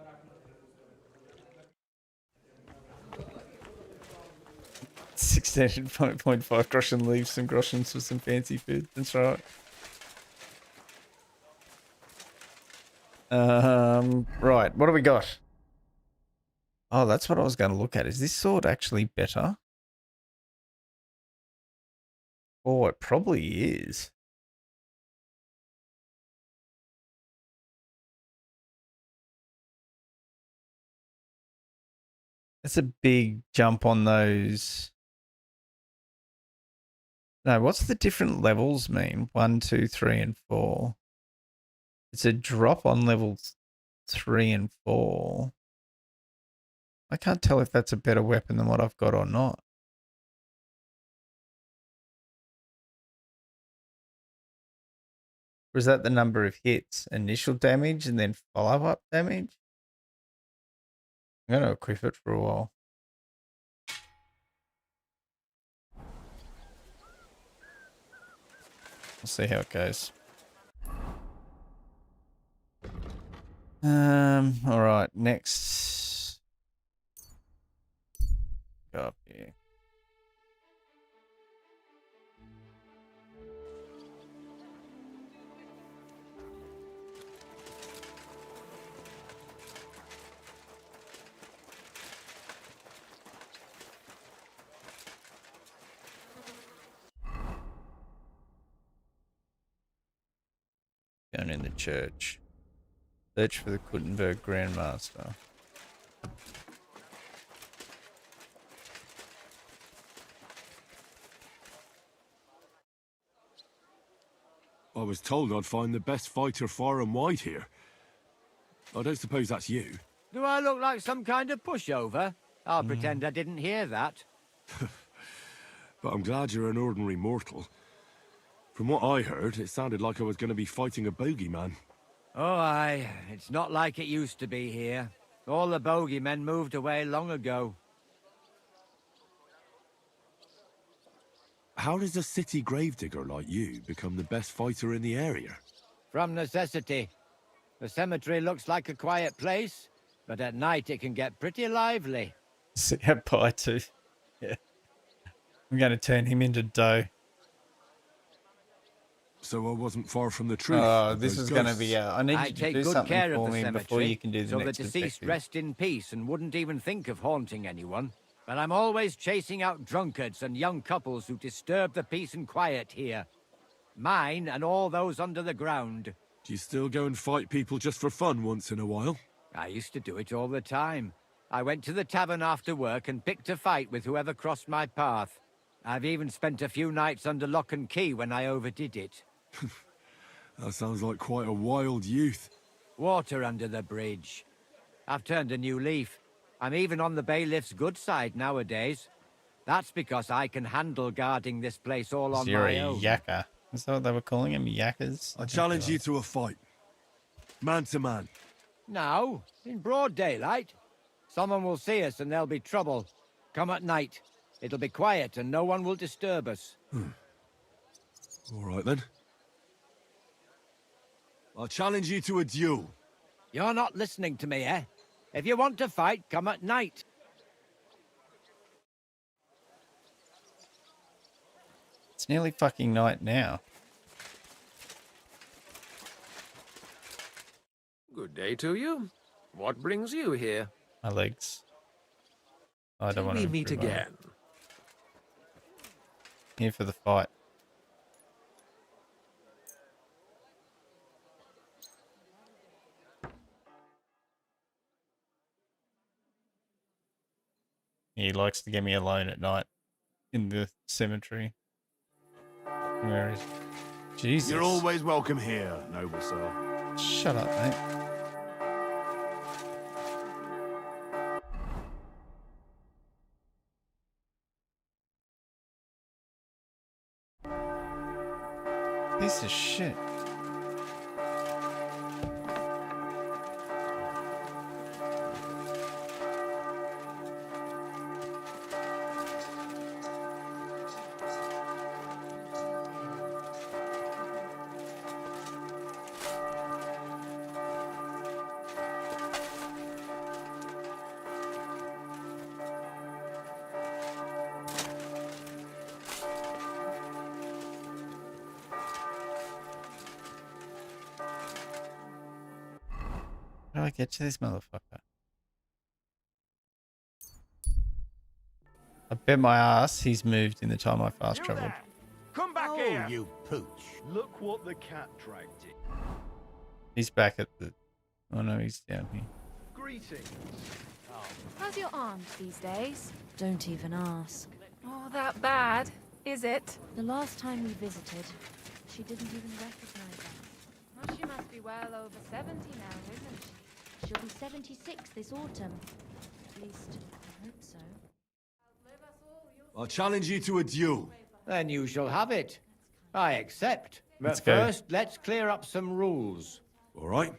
$16.5 groschen, leave some groschens for some fancy food. That's right. Right, what do we got? Oh, that's what I was going to look at. Is this sword actually better? Oh, it probably is. That's a big jump on those. No, what's the different levels mean? 1, 2, 3, and 4. It's a drop on levels 3 and 4. I can't tell if that's a better weapon than what I've got or not. Or is that the number of hits? Initial damage and then follow-up damage? I'm going to equip it for a while. We'll see how it goes. All right, next. Go up here. Down in the church. Search for the Khuntza Grandmaster. I was told I'd find the best fighter far and wide here. I don't suppose that's you. Do I look like some kind of pushover? I'll pretend I didn't hear that. But I'm glad you're an ordinary mortal. From what I heard, it sounded like I was going to be fighting a bogeyman. Oh, aye. It's not like it used to be here. All the bogeymen moved away long ago. How does a city gravedigger like you become the best fighter in the area? From necessity. The cemetery looks like a quiet place, but at night it can get pretty lively. See how pie too. Yeah. I'm going to turn him into dough. So I wasn't far from the truth. Oh, this is going to be... I need I you to take do good something care for of the me cemetery, before you can do the so next the deceased objective. rest in peace and wouldn't even think of haunting anyone. But I'm always chasing out drunkards and young couples who disturb the peace and quiet here. Mine and all those under the ground. Do you still go and fight people just for fun once in a while? I used to do it all the time. I went to the tavern after work and picked a fight with whoever crossed my path. I've even spent a few nights under lock and key when I overdid it. That sounds like quite a wild youth. Water under the bridge. I've turned a new leaf. I'm even on the bailiff's good side nowadays. That's because I can handle guarding this place all on You're my a own. yakka. Is that what they were calling him? Yakkers? I challenge you to a fight. Man to man. Now, in broad daylight. Someone will see us and there'll be trouble. Come at night. It'll be quiet and no one will disturb us. All right then. I'll challenge you to a duel. You're not listening to me, eh? If you want to fight, come at night. It's nearly fucking night now. Good day to you. What brings you here? My legs. I don't Till want we to meet improve on it. again. Here for the fight. He likes to get me alone at night in the cemetery. Where is Jesus? You're always welcome here, noble sir. Shut up, mate. Piece of shit. How do I get to this motherfucker? I bet my ass he's moved in the time I fast traveled. Come back here. you pooch. Look what the cat dragged in. He's back at the... Oh no, he's down here. Greetings. How's your aunt these days? Don't even ask. Oh, that bad, is it? The last time we visited, she didn't even recognize us. Well, she must be be well over 70 now, isn't she? She'll be 76 this autumn. At least, I hope so. I'll challenge you to a duel. Then you shall have it. I accept. But Let's go. first, let's clear up some rules. All right?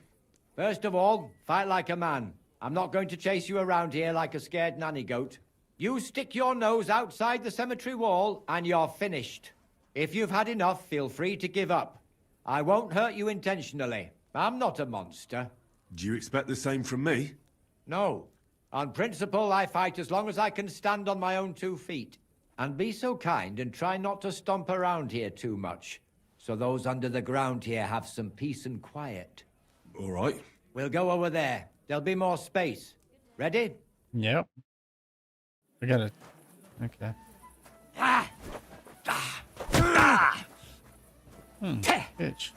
First of all, fight like a man. I'm not going to chase you around here like a scared nanny goat. You stick your nose outside the cemetery wall, and you're finished. If you've had enough, feel free to give up. I won't hurt you intentionally. I'm not a monster. Do you expect the same from me? No. On principle, I fight as long as I can stand on my own 2 feet. And be so kind and try not to stomp around here too much, so those under the ground here have some peace and quiet. All right. We'll go over there. There'll be more space. Ready? Yep. I got it. Okay. Bitch.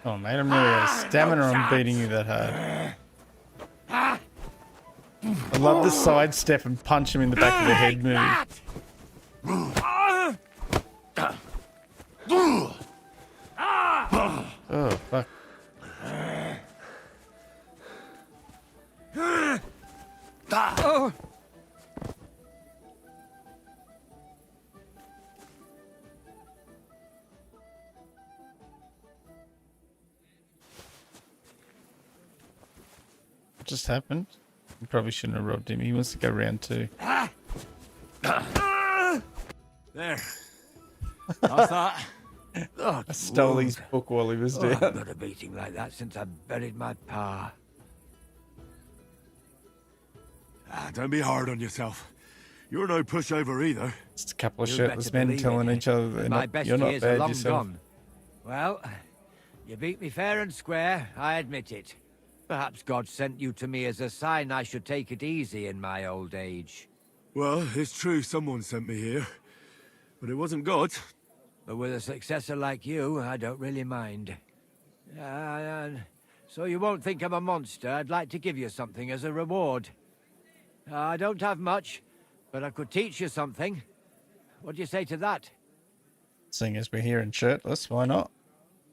Oh, mate, I'm really out of stamina on beating you that hard. I love the sidestep and punch him in the back of the head move. Oh, fuck. What just happened? You probably shouldn't have robbed him. He wants to go round 2. There. How's that? Oh, I stole his book while he was I've down. got a beating like that since I buried my pa. Don't be hard on yourself. You're no pushover either. Just a couple of You shirtless better men believe telling it. each other they're My not, best you're not years are bad long yourself. gone. Well, you beat me fair and square, I admit it. Perhaps God sent you to me as a sign I should take it easy in my old age. Well, it's true someone sent me here. But it wasn't God. But with a successor like you, I don't really mind. So you won't think I'm a monster. I'd like to give you something as a reward. I don't have much, but I could teach you something. What do you say to that? Seeing as we're here in shirtless, why not?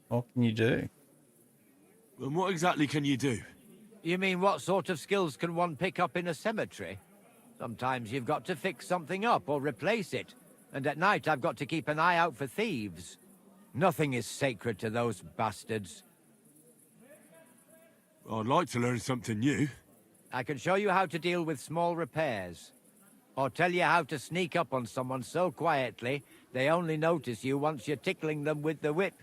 What can you do? And what exactly can you do? You mean what sort of skills can one pick up in a cemetery? Sometimes you've got to fix something up or replace it. And at night I've got to keep an eye out for thieves. Nothing is sacred to those bastards. I'd like to learn something new. I can show you how to deal with small repairs. Or tell you how to sneak up on someone so quietly, they only notice you once you're tickling them with the whip.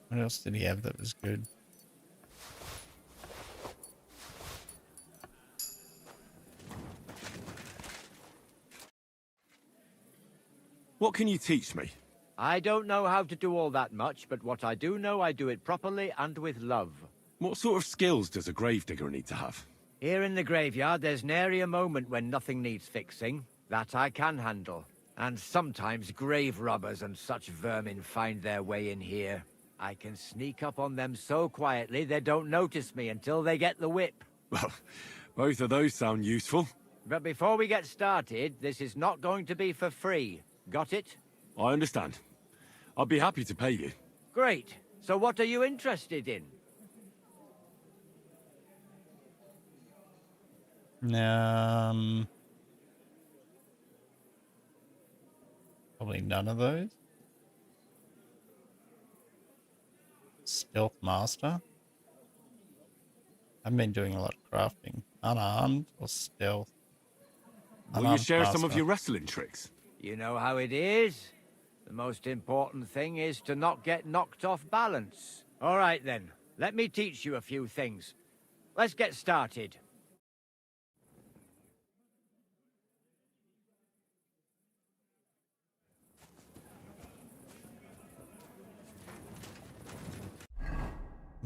What else did he have that was good? What can you teach me? I don't know how to do all that much, but what I do know, I do it properly and with love. What sort of skills does a gravedigger need to have? Here in the graveyard, there's nary a moment when nothing needs fixing. That I can handle. And sometimes grave robbers and such vermin find their way in here. I can sneak up on them so quietly they don't notice me until they get the whip. Well, both of those sound useful. But before we get started, this is not going to be for free. Got it? I understand. I'd be happy to pay you. Great. So what are you interested in? Probably none of those. Stealth master. I've been doing a lot of crafting. Unarmed or stealth. Will you Unarmed share some of master. your wrestling tricks? You know how it is. The most important thing is to not get knocked off balance. All right then, let me teach you a few things. Let's get started.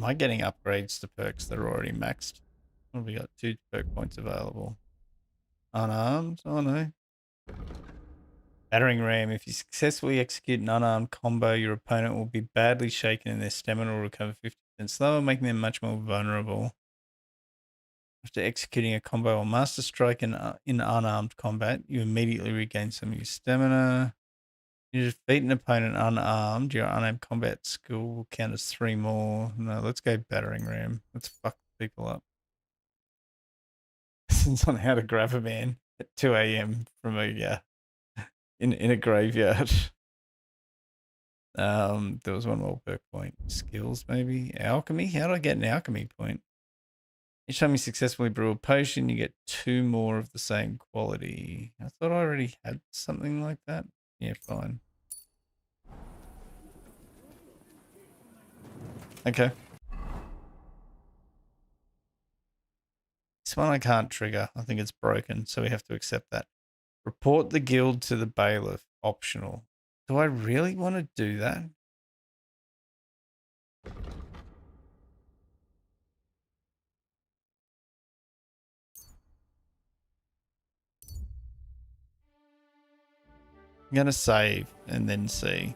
Am I getting upgrades to perks that are already maxed? What have we got? 2 perk points available. Unarmed? Oh no. Battering ram. If you successfully execute an unarmed combo, your opponent will be badly shaken and their stamina will recover 50% slower, making them much more vulnerable. After executing a combo or master strike in unarmed combat, you immediately regain some of your stamina. You defeat an opponent unarmed, your unarmed combat skill will count as 3 more. No, let's go battering ram. Let's fuck people up. Lessons on how to grab a man at 2 a.m. from a in a graveyard. There was one more perk point. Skills maybe? Alchemy? How do I get an alchemy point? Each time you successfully brew a potion, you get 2 more of the same quality. I thought I already had something like that. Yeah, fine. Okay. This one I can't trigger. I think it's broken, so we have to accept that. Report the guild to the bailiff. Optional. Do I really want to do that? I'm going to save and then see.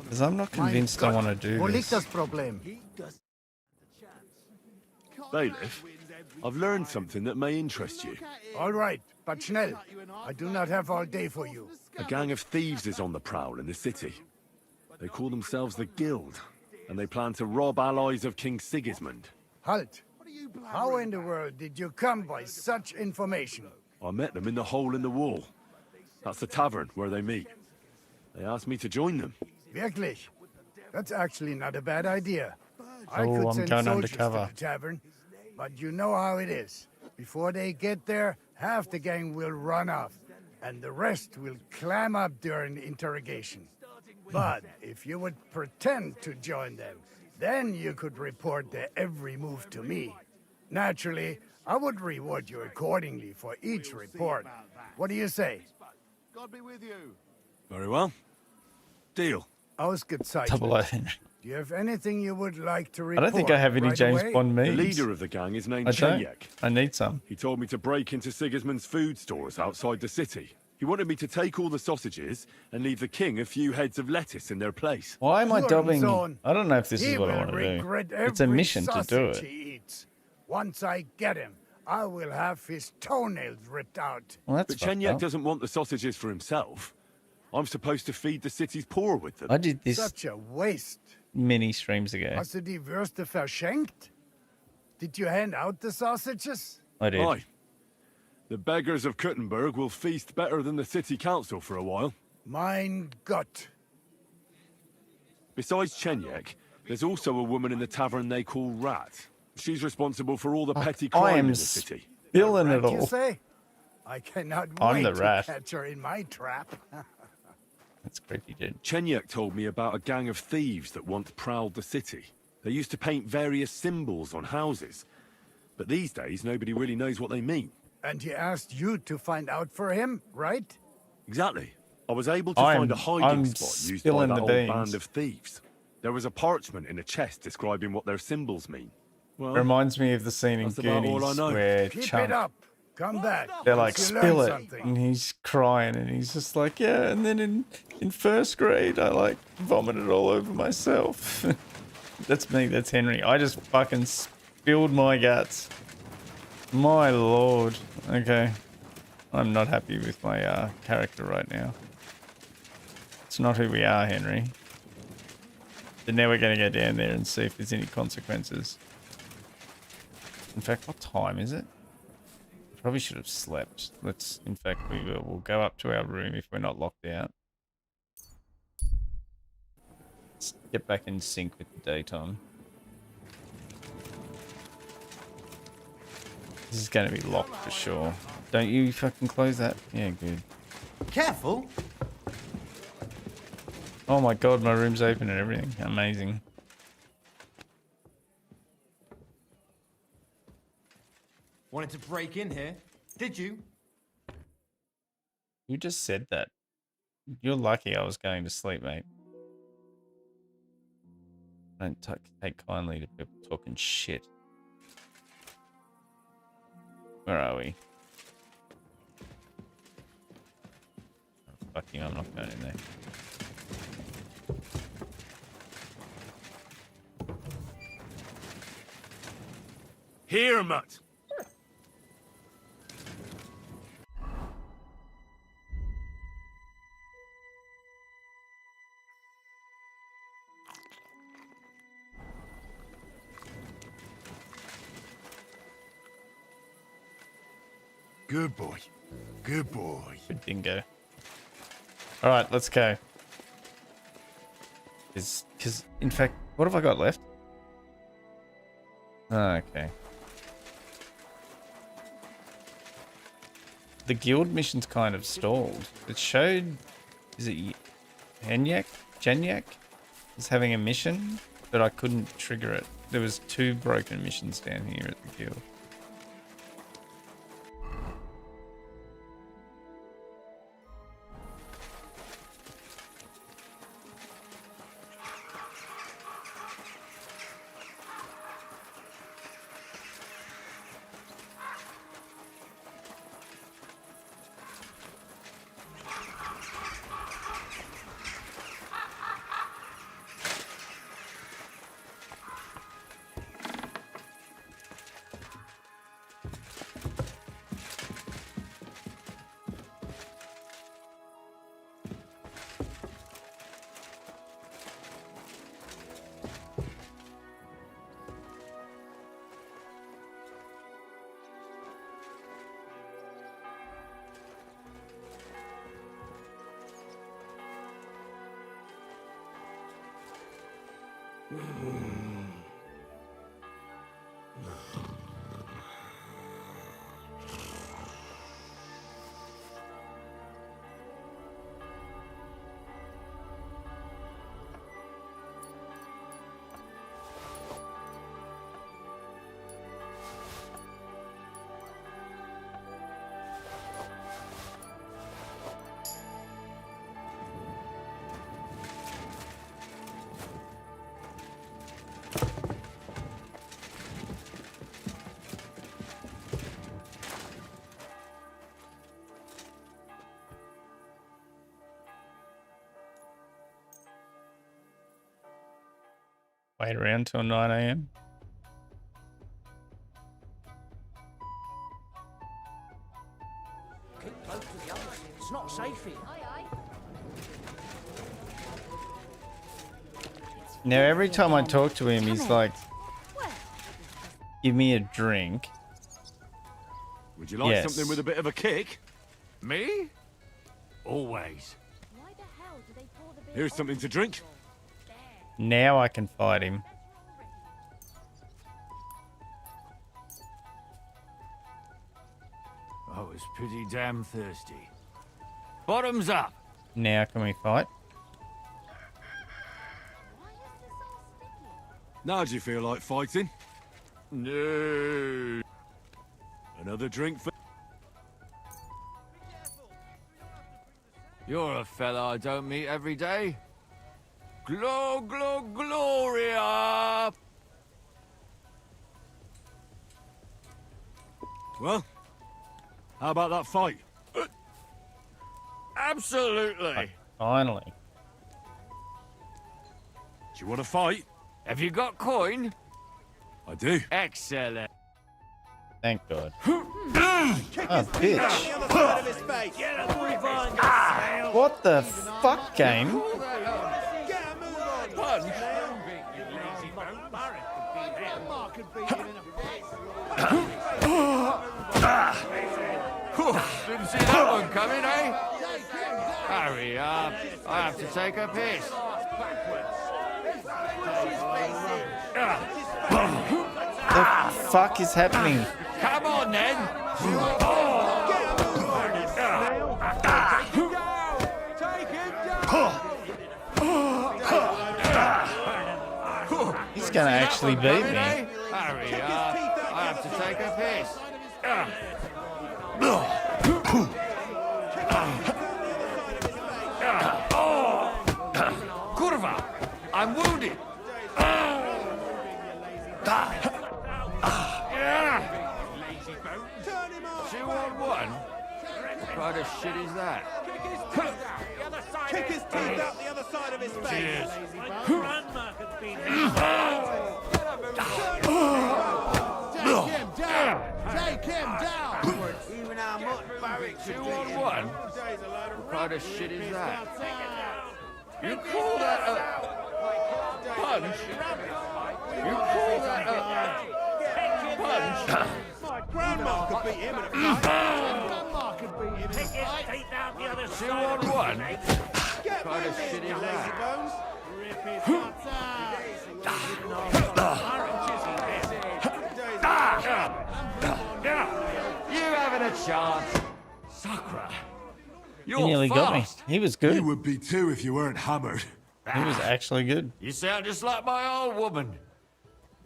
Because I'm not convinced I want to do this. Bailiff, I've learned something that may interest you. All right, but schnell. I do not have all day for you. A gang of thieves is on the prowl in the city. They call themselves the Guild, and they plan to rob allies of King Sigismund. Halt. How in the world did you come by such information? I met them in the hole in the wall. That's the tavern where they meet. They asked me to join them. Wirklich? That's actually not a bad idea. I Oh, could I'm send going soldiers undercover. to the tavern, but you know how it is. Before they get there, half the gang will run off, and the rest will clam up during the interrogation. But if you would pretend to join them, then you could report their every move to me. Naturally, I would reward you accordingly for each report. What do you say? God be with you. Very well. Deal. Ausgezeichnet. Double O Henry. Do you have anything you would like to I report? don't think I have any right James away? Bond The memes. leader of the gang is named I don't. Chenyek. I need some. He told me to break into Sigismund's food stores outside the city. He wanted me to take all the sausages and leave the king a few heads of lettuce in their place. Why am I dubbing? Hurensohn. I don't know if this He is what I will want to regret do. It's a every mission to do sausage it. he eats. Once I get him, I will have his toenails ripped out. Well, that's But fucked Chenyek up. doesn't want the sausages for himself. I'm supposed to feed the city's poor with them. I did this Such a waste. many streams ago. Hast du die Würste verschenkt? Did you hand out the sausages? I did. Aye. The beggars of Kuttenberg will feast better than the city council for a while. Mein Gott. Besides Chenyek, there's also a woman in the tavern they call Rat. She's responsible for all the petty I crime am in the city. spilling it Rat, you all. say? I cannot I'm wait the to rat. catch her in my trap. That's creepy, dude. Chenyek told me about a gang of thieves that once prowled the city. They used to paint various symbols on houses. But these days, nobody really knows what they mean. And he asked you to find out for him, right? Exactly. I was able to I'm- find a hiding I'm spot used by spilling that the old beans. band of thieves. There was a parchment in a chest describing what their symbols mean. Well, Reminds me of the scene in That's about all I Goonies know. where Keep Chunk, it up. Come back. they're like, once you spill learn it. something. And he's crying and he's just like, yeah. And then in first grade, I like vomited all over myself. That's me. That's Henry. I just fucking spilled my guts. My lord. Okay. I'm not happy with my character right now. It's not who we are, Henry. But now we're going to go down there and see if there's any consequences. In fact, what time is it? Probably should have slept. Let's, in fact, we will. We'll go up to our room if we're not locked out. Let's get back in sync with the daytime. This is going to be locked for sure. Don't you fucking close that? Yeah, good. Careful. Oh my god, my room's open and everything. Amazing. Wanted to break in here, did you? You just said that. You're lucky I was going to sleep, mate. Don't take kindly to people talking shit. Where are we? Oh, fuck you, I'm not going in there. Here, mutt. Good boy. Good boy. Good dingo. All right, let's go. Because, in fact, what have I got left? Oh, okay. The guild mission's kind of stalled. It showed, is it Janyak is having a mission, but I couldn't trigger it. There was 2 broken missions down here at the guild. Wait around till 9 AM. Keep close to the others. It's not safe here. Now, every time I talk to him, he's like, give me a drink. Would you like Yes. something with a bit of a kick? Me? Always. Here's something to drink. Now I can fight him. I was pretty damn thirsty. Bottoms up. Now can we fight? Now do you feel like fighting? No. Another drink for... You're a fella I don't meet every day. Gloria! Well, how about that fight? Absolutely. Finally. Do you want to fight? Have you got coin? I do. Excellent. Thank God. Oh, bitch. What the fuck, game? Didn't see that one coming, eh? Hurry up. I have to take a piss. The fuck is happening? Come on, then. He's gonna actually beat me. Hurry up. I have to take a piss. Kurva! I'm wounded! Two on one? What kind of shit is that? Kick his teeth out the other side of his face. Cheers. My grandma has been Take him down! Take him down! Even our mutt barracks. Two on one? What kind of shit is that? You call that a punch? You call that a punch? My grandma could beat him in a fight. Grandma could beat him in a Kick his fight. teeth out the other Two side. on one? Get What kind of rid of shit him, is you lazy that? bones. Rip his guts out. You having a chance? Sakra. You're He nearly got me. fast. He was good. You would be too if you weren't hammered. He was actually good. You sound just like my old woman.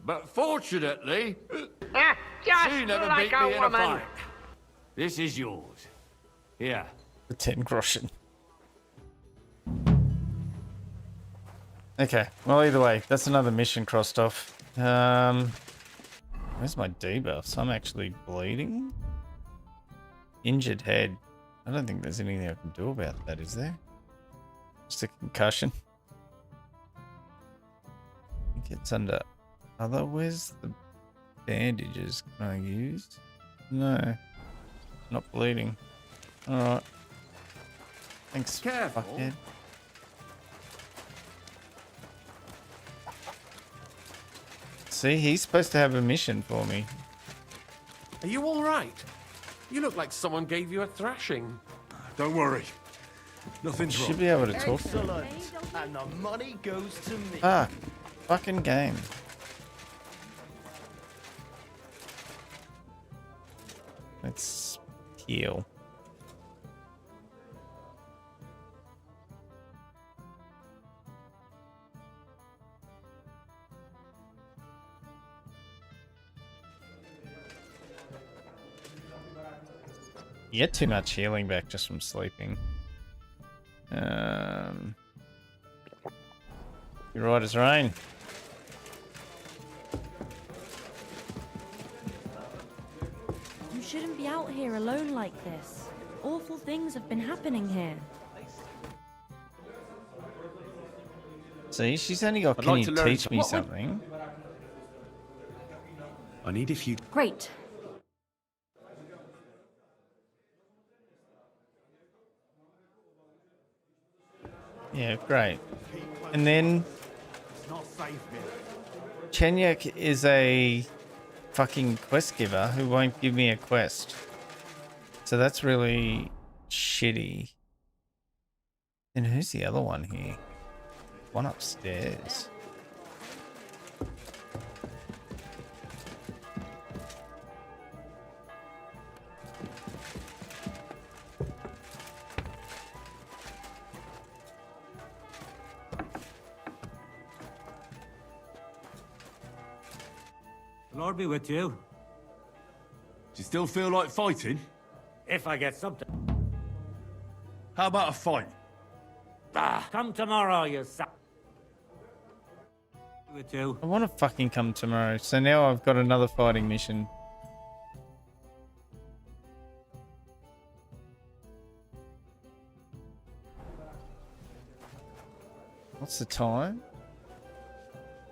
But fortunately, she never beat me in a fight. This is yours. Here. The 10 groschen. Okay. Well, either way, that's another mission crossed off. Where's my debuffs? I'm actually bleeding. Injured head. I don't think there's anything I can do about that, is there? Just a concussion. I think it's under other. Where's the bandages? Can I use? No. Not bleeding. Alright. Thanks, Careful. fuckhead. See, he's supposed to have a mission for me. Are you all right? You look like someone gave you a thrashing. Don't worry. Nothing's Should wrong. be able to talk to him. Excellent. And the money goes to me. Fuck. Fucking game. Let's heal. You get too much healing back just from sleeping. You're right as rain. You shouldn't be out here alone like this. Awful things have been happening here. See, she's only got, I'd can like you to learn teach me what would- something? I need a few. Great. Yeah, great. And then Chenyak is a fucking quest giver who won't give me a quest. So that's really shitty. And who's the other one here? One upstairs. The Lord be with you. Do you still feel like fighting? If I get something. How about a fight? Come tomorrow, you son. With you. I want to fucking come tomorrow. So now I've got another fighting mission. What's the time?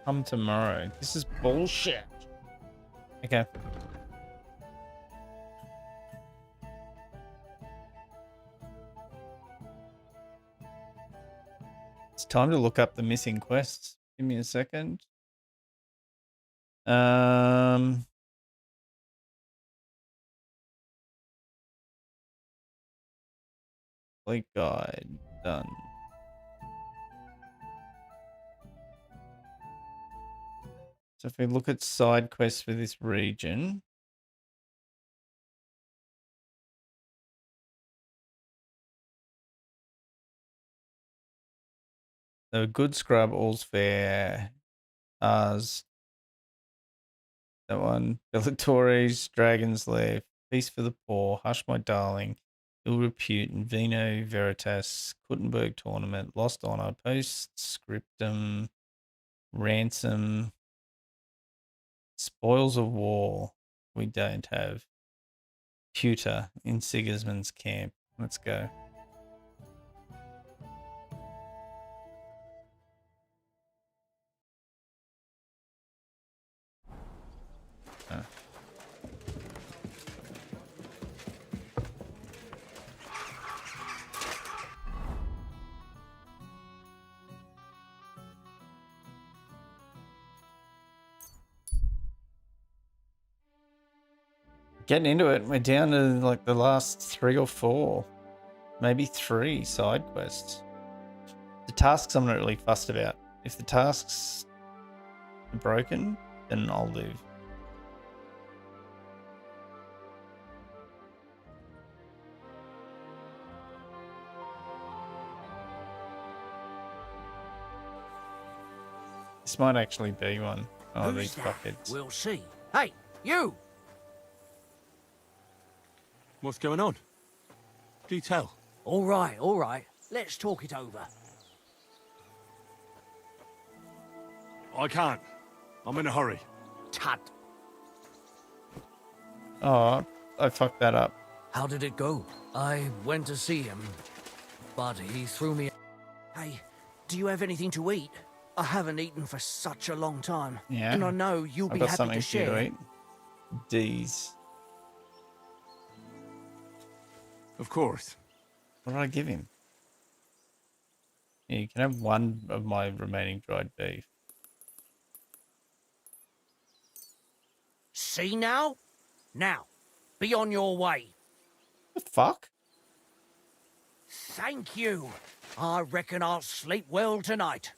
Come tomorrow. This is bullshit. Okay. It's time to look up the missing quests. Give me a second. Complete guide done. So if we look at side quests for this region, so good scrub, all's fair. Ours. That one. Bellatores, Dragon's Lair, Feast for the Poor, Hush My Darling, Ill Repute, and Vino Veritas, Kuttenberg Tournament, Lost Honor, Postscriptum, Ransom, Spoils of War. We don't have. Pewter in Sigismund's camp. Let's go. Getting into it, we're down to like the last 3 or 4, maybe 3 side quests. The tasks I'm not really fussed about. If the tasks are broken, then I'll leave. This might actually be one. Oh, Who's these that? fuckheads. We'll see. Hey, you! What's going on? Do tell. All right. Let's talk it over. I can't. I'm in a hurry. Tut. Oh, I fucked that up. How did it go? I went to see him, but he threw me... Hey, do you have anything to eat? I haven't eaten for such a long time. Yeah. And I know you'll I've be got happy something to for you share. to eat. D's. Of course. What did I give him? Yeah, you can have one of my remaining dried beef. See now? Now, be on your way. The fuck? Thank you. I reckon I'll sleep well tonight.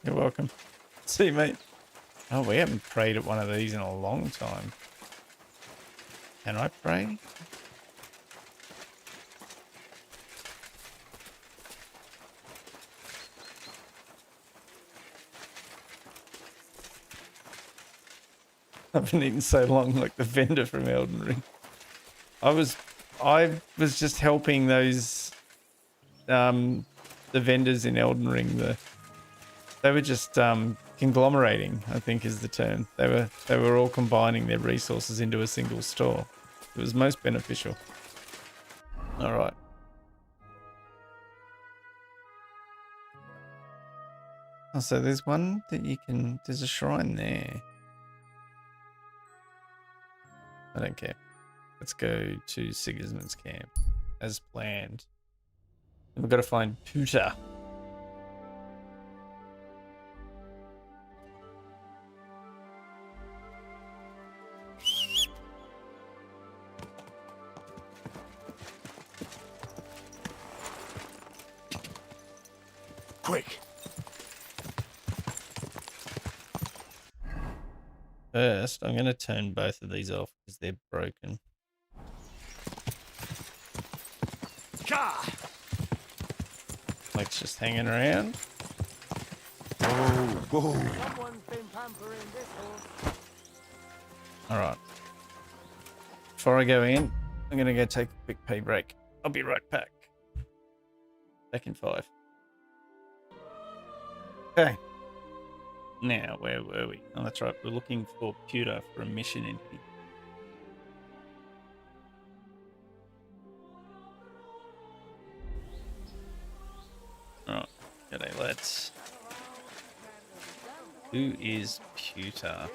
You're welcome. See you, mate. Oh, we haven't prayed at one of these in a long time. Can I pray? I've been eating so long, like the vendor from Elden Ring. I was just helping those, the vendors in Elden Ring. They were just conglomerating, I think is the term. They were all combining their resources into a single store. It was most beneficial. All right. Oh, so there's one that you can. There's a shrine there. I don't care. Let's go to Sigismund's camp as planned. And we've got to find Pewter. Quick. First, I'm going to turn both of these off because they're broken. Like just hanging around. Whoa. All right. Before I go in, I'm going to go take a quick pee break. I'll be right back. Back in 5. Okay. Now, where were we? Oh, that's right. We're looking for Pewter for a mission in here. Alright. G'day, lads. Who is Pewter?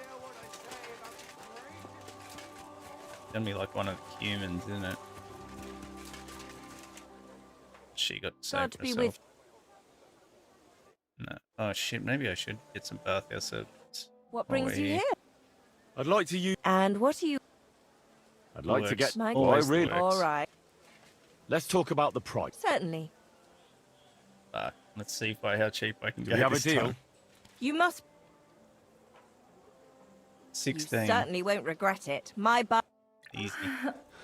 Gonna be like one of the humans, isn't it? She got Glad saved to be herself. with. No. Oh shit, maybe I should get some bathhouse servants. What brings you here? I'd like to use... And what are you? I'd like to get... My Oh, I really... All right. Let's talk about the price. Certainly. Let's see how cheap I can Do go we have a this deal? time. You must. 16. You certainly won't regret it. My Easy.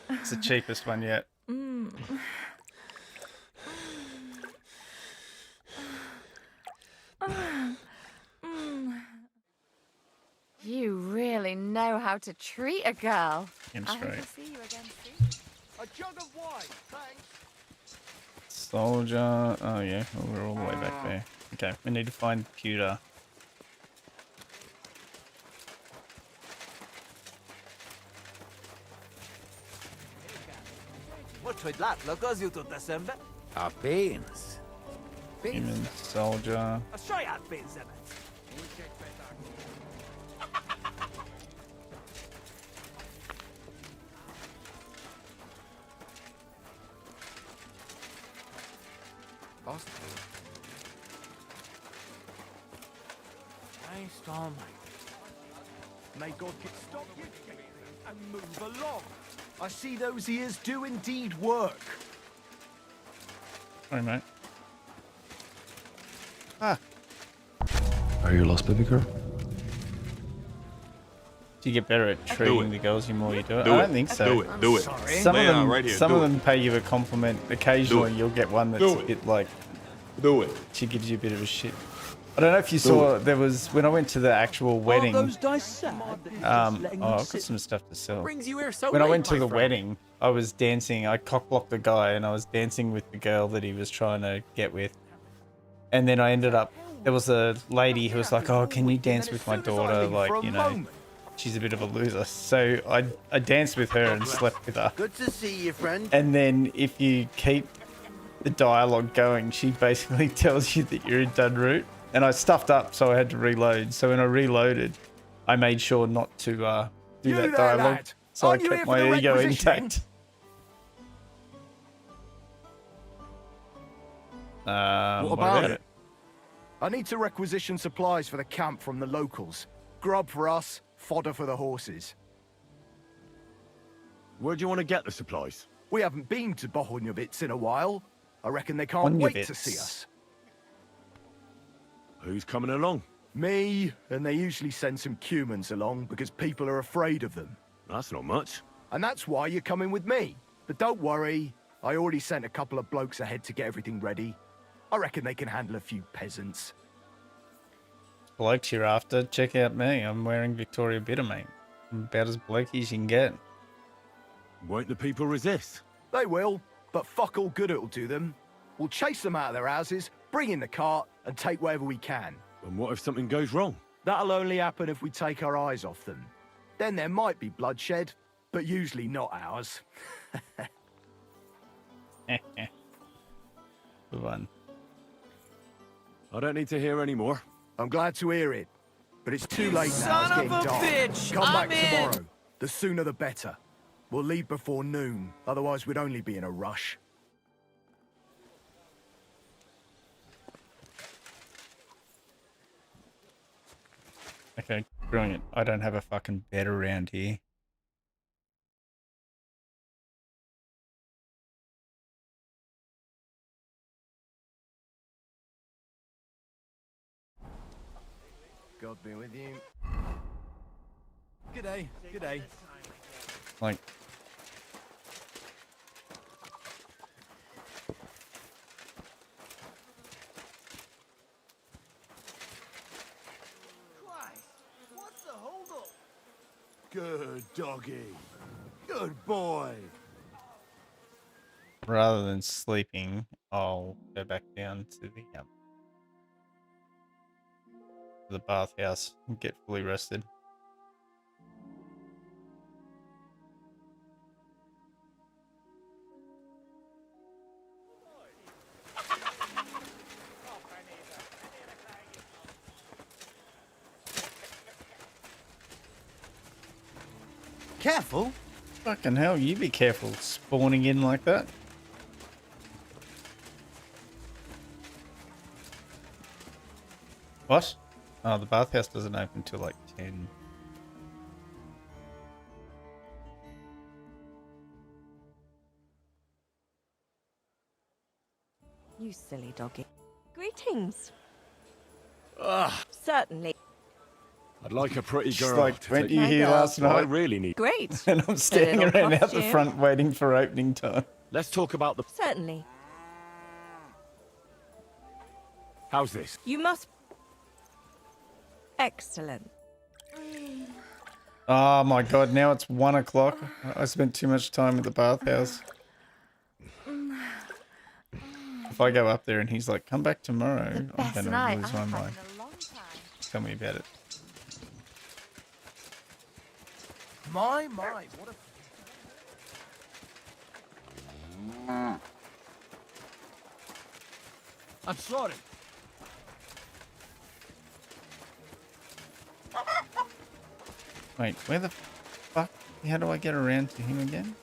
It's the cheapest one yet. You really know how to treat a girl. Damn I hope straight. to see you again soon. A jug of wine, thanks. Soldier. Oh yeah, well, we're all the way back there. Okay, we need to find Pewter. Apenas. Human soldier. May God get stop you and move along. I see those ears do indeed work. Sorry, mate. Ah. Are you lost, baby girl? Do you get better at treating the girls the more you do it? Do I it. don't think so. Do it. Do it. Some of them, right here. some Do of it. them pay you a compliment. Occasionally, you'll get one that's Do a it. bit like. Do it. She gives you a bit of a shit. I don't know if you saw. There was when I went to the actual wedding. Those dice sad. Oh, I've got some stuff to sell. Brings you here so When I late, went to my the friend. wedding, I was dancing. I cockblocked the guy, and I was dancing with the girl that he was trying to get with. And then I ended up. There was a lady who was like, "Oh, can you dance with my daughter? Like, you know, she's a bit of a loser." So I danced with her and slept with her. Good to see you, friend. And then if you keep the dialogue going, she basically tells you that you're a dud root. And I stuffed up, so I had to reload. So when I reloaded, I made sure not to do You that there, dialogue. lad? So I Aren't you kept here for my the ego requisitioning? intact. What about it? I need to requisition supplies for the camp from the locals. Grub for us, fodder for the horses. Where do you want to get the supplies? We haven't been to Bohunjovitz in a while. I reckon they can't wait to Bohunjovitz. see us. Who's coming along? Me, and they usually send some Cumans along because people are afraid of them. That's not much. And that's why you're coming with me. But don't worry, I already sent a couple of blokes ahead to get everything ready. I reckon they can handle a few peasants. Blokes you're after, check out me. I'm wearing Victoria Bitter, mate. I'm about as blokey as you can get. Won't the people resist? They will, but fuck all good it'll do them. We'll chase them out of their houses, bring in the cart, and take whatever we can. And what if something goes wrong? That'll only happen if we take our eyes off them. Then there might be bloodshed, but usually not ours. Good one. I don't need to hear any more. I'm glad to hear it, but it's too late now. It's son getting of a dark. bitch! Come I'm back in. tomorrow. The sooner the better. We'll leave before noon, otherwise we'd only be in a rush. Okay, brilliant. I don't have a fucking bed around here. God be with you. G'day, g'day. Like, What's the holdup? Good doggy. Good boy. rather than sleeping, I'll go back down to the bathhouse and get fully rested. Careful. Fucking hell, you be careful spawning in like that. What? Oh, the bathhouse doesn't open till like 10. You silly doggy. Greetings. Ugh. Certainly. I'd like a pretty She's girl. like, to weren't take you me. here last What I night? really need. Great. And I'm standing little around out the costume. front waiting for opening time. Let's talk about the. Certainly. How's this? You must... Excellent. Oh my god, now it's 1 o'clock. I spent too much time at the bathhouse. If I go up there and he's like, come back tomorrow, I'm Best gonna night lose I've my had mind. in a long time. Tell me about it. My, what a... I'm sorry. Wait, where the fuck? How do I get around to him again?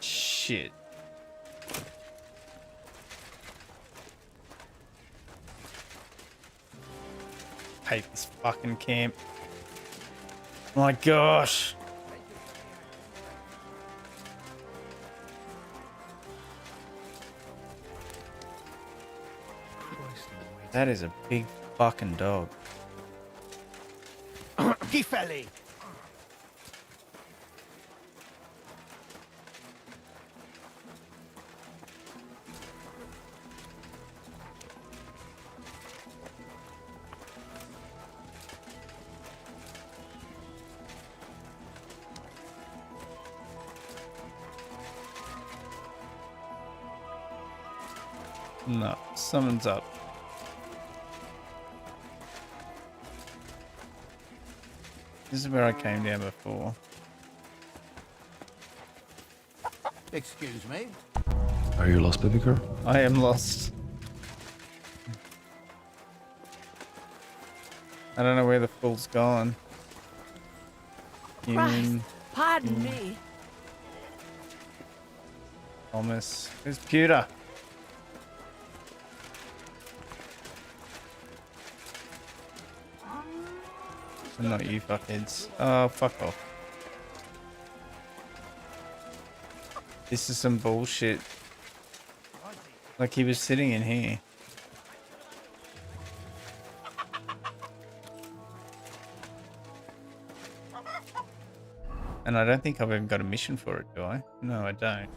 Shit. Hate this fucking camp. My gosh. That is a big fucking dog. Gifeli! No, summons up. This is where I came down before. Excuse me. Are you lost, baby girl? I am lost. I don't know where the fool's gone. Human, Pardon me. Thomas. Where's Pewter? Not you fuckheads. Oh, fuck off. This is some bullshit. Like he was sitting in here. And I don't think I've even got a mission for it, do I? No, I don't.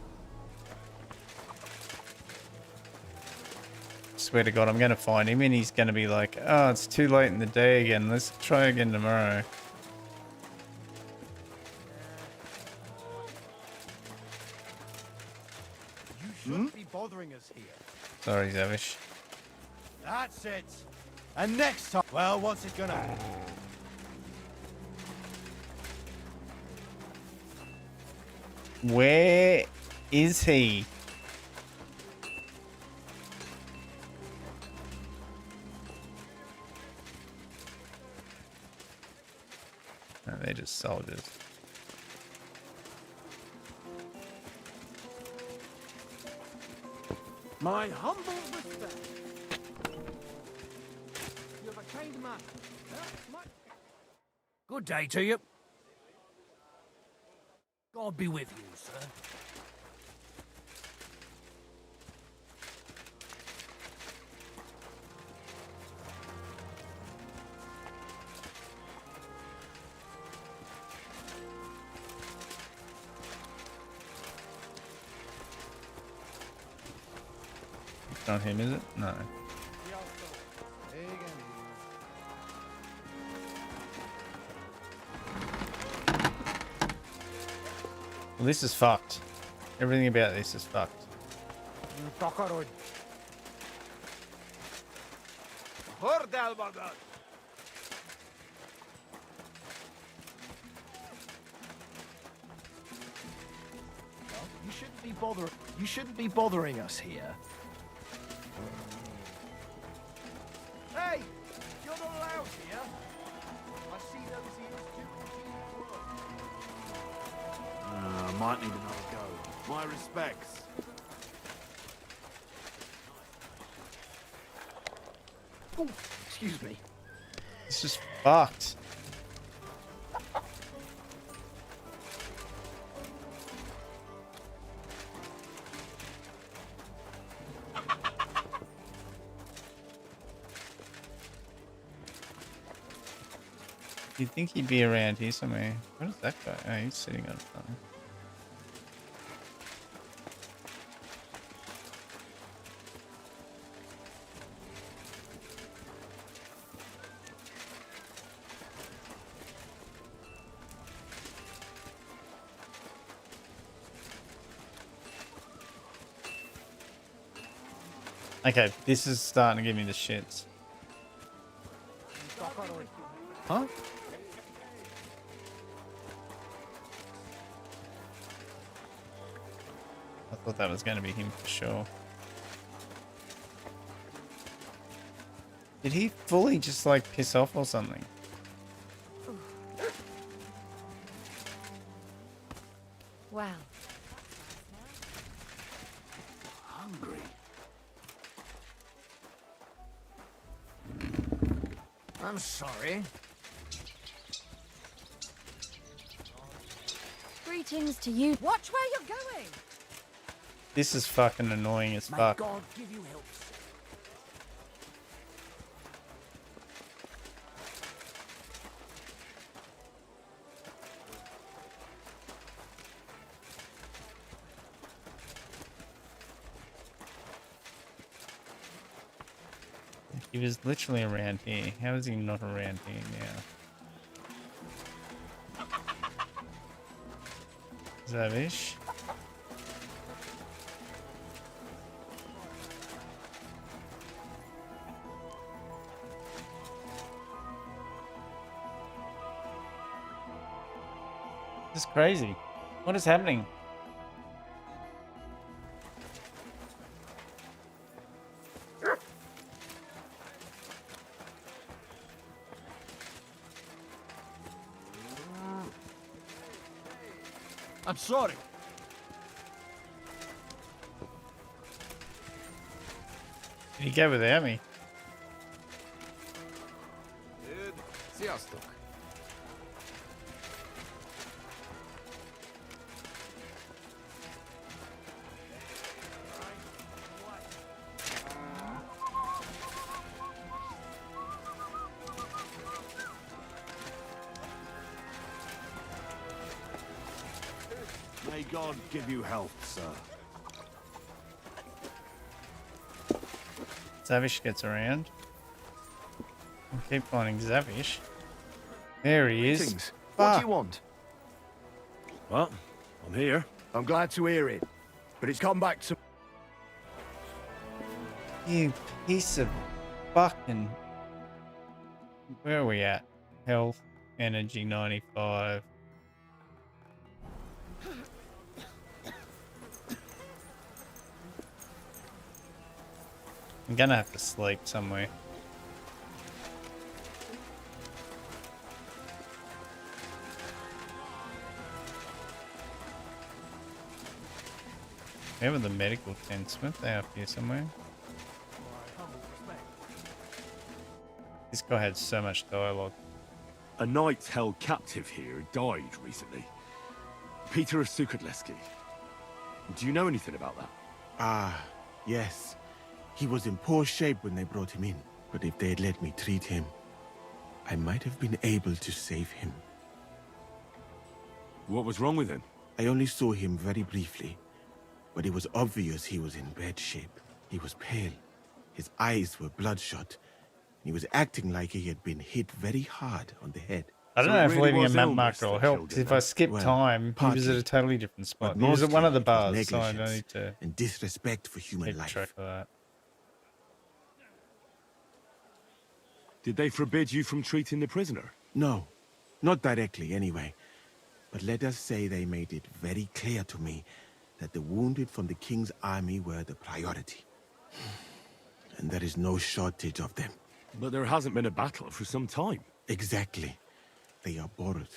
Swear to God, I'm going to find him and he's going to be like, oh, it's too late in the day again. Let's try again tomorrow. You shouldn't be bothering us here. Sorry, Zavish. That's it. And next time... Well, what's it gonna... Where is he? No, they're just soldiers. My humble respect. You're a kind man. Good day to you. God be with you, sir. It's not him, is it? No. Well, this is fucked. Everything about this is fucked. You shouldn't be bothering us here. Hey! You're not allowed here. I see those ears too. I might need another go. My respects. Oh, excuse me. It's just fucked. You'd think he'd be around here somewhere. Where is that guy? Oh, he's sitting on something. Okay, this is starting to give me the shits. Huh? I thought that was going to be him for sure. Did he fully just like piss off or something? Wow. Hungry. I'm sorry. Greetings to you. Watch where you're going! This is fucking annoying as May fuck. God give you help. He was literally around here. How is he not around here now? Zavish. This is crazy. What is happening? I'm sorry. Did he go without me? Sziasztok. May God give you health, sir. Zavish gets around. I'll keep finding Zavish. There he is. Greetings. What do you want? Well, I'm here. I'm glad to hear it, but it's come back to... You piece of fucking... Where are we at? Health, energy 95. I'm gonna have to sleep somewhere. Where were the medical tents? Weren't they up here somewhere? This guy had so much dialogue. A knight held captive here died recently. Peter of Sukatleski. Do you know anything about that? Ah, yes. He was in poor shape when they brought him in, but if they had let me treat him, I might have been able to save him. What was wrong with him? I only saw him very briefly, but it was obvious he was in bad shape. He was pale, his eyes were bloodshot, and he was acting like he had been hit very hard on the head. I don't know if leaving a map marker will help, because if I skip time, he was at a totally different spot. He was at one of the bars, so I don't need to... and disrespect for human life. Track of that. Did they forbid you from treating the prisoner? No, not directly anyway. But let us say they made it very clear to me that the wounded from the king's army were the priority. And there is no shortage of them. But there hasn't been a battle for some time. Exactly. They are bored.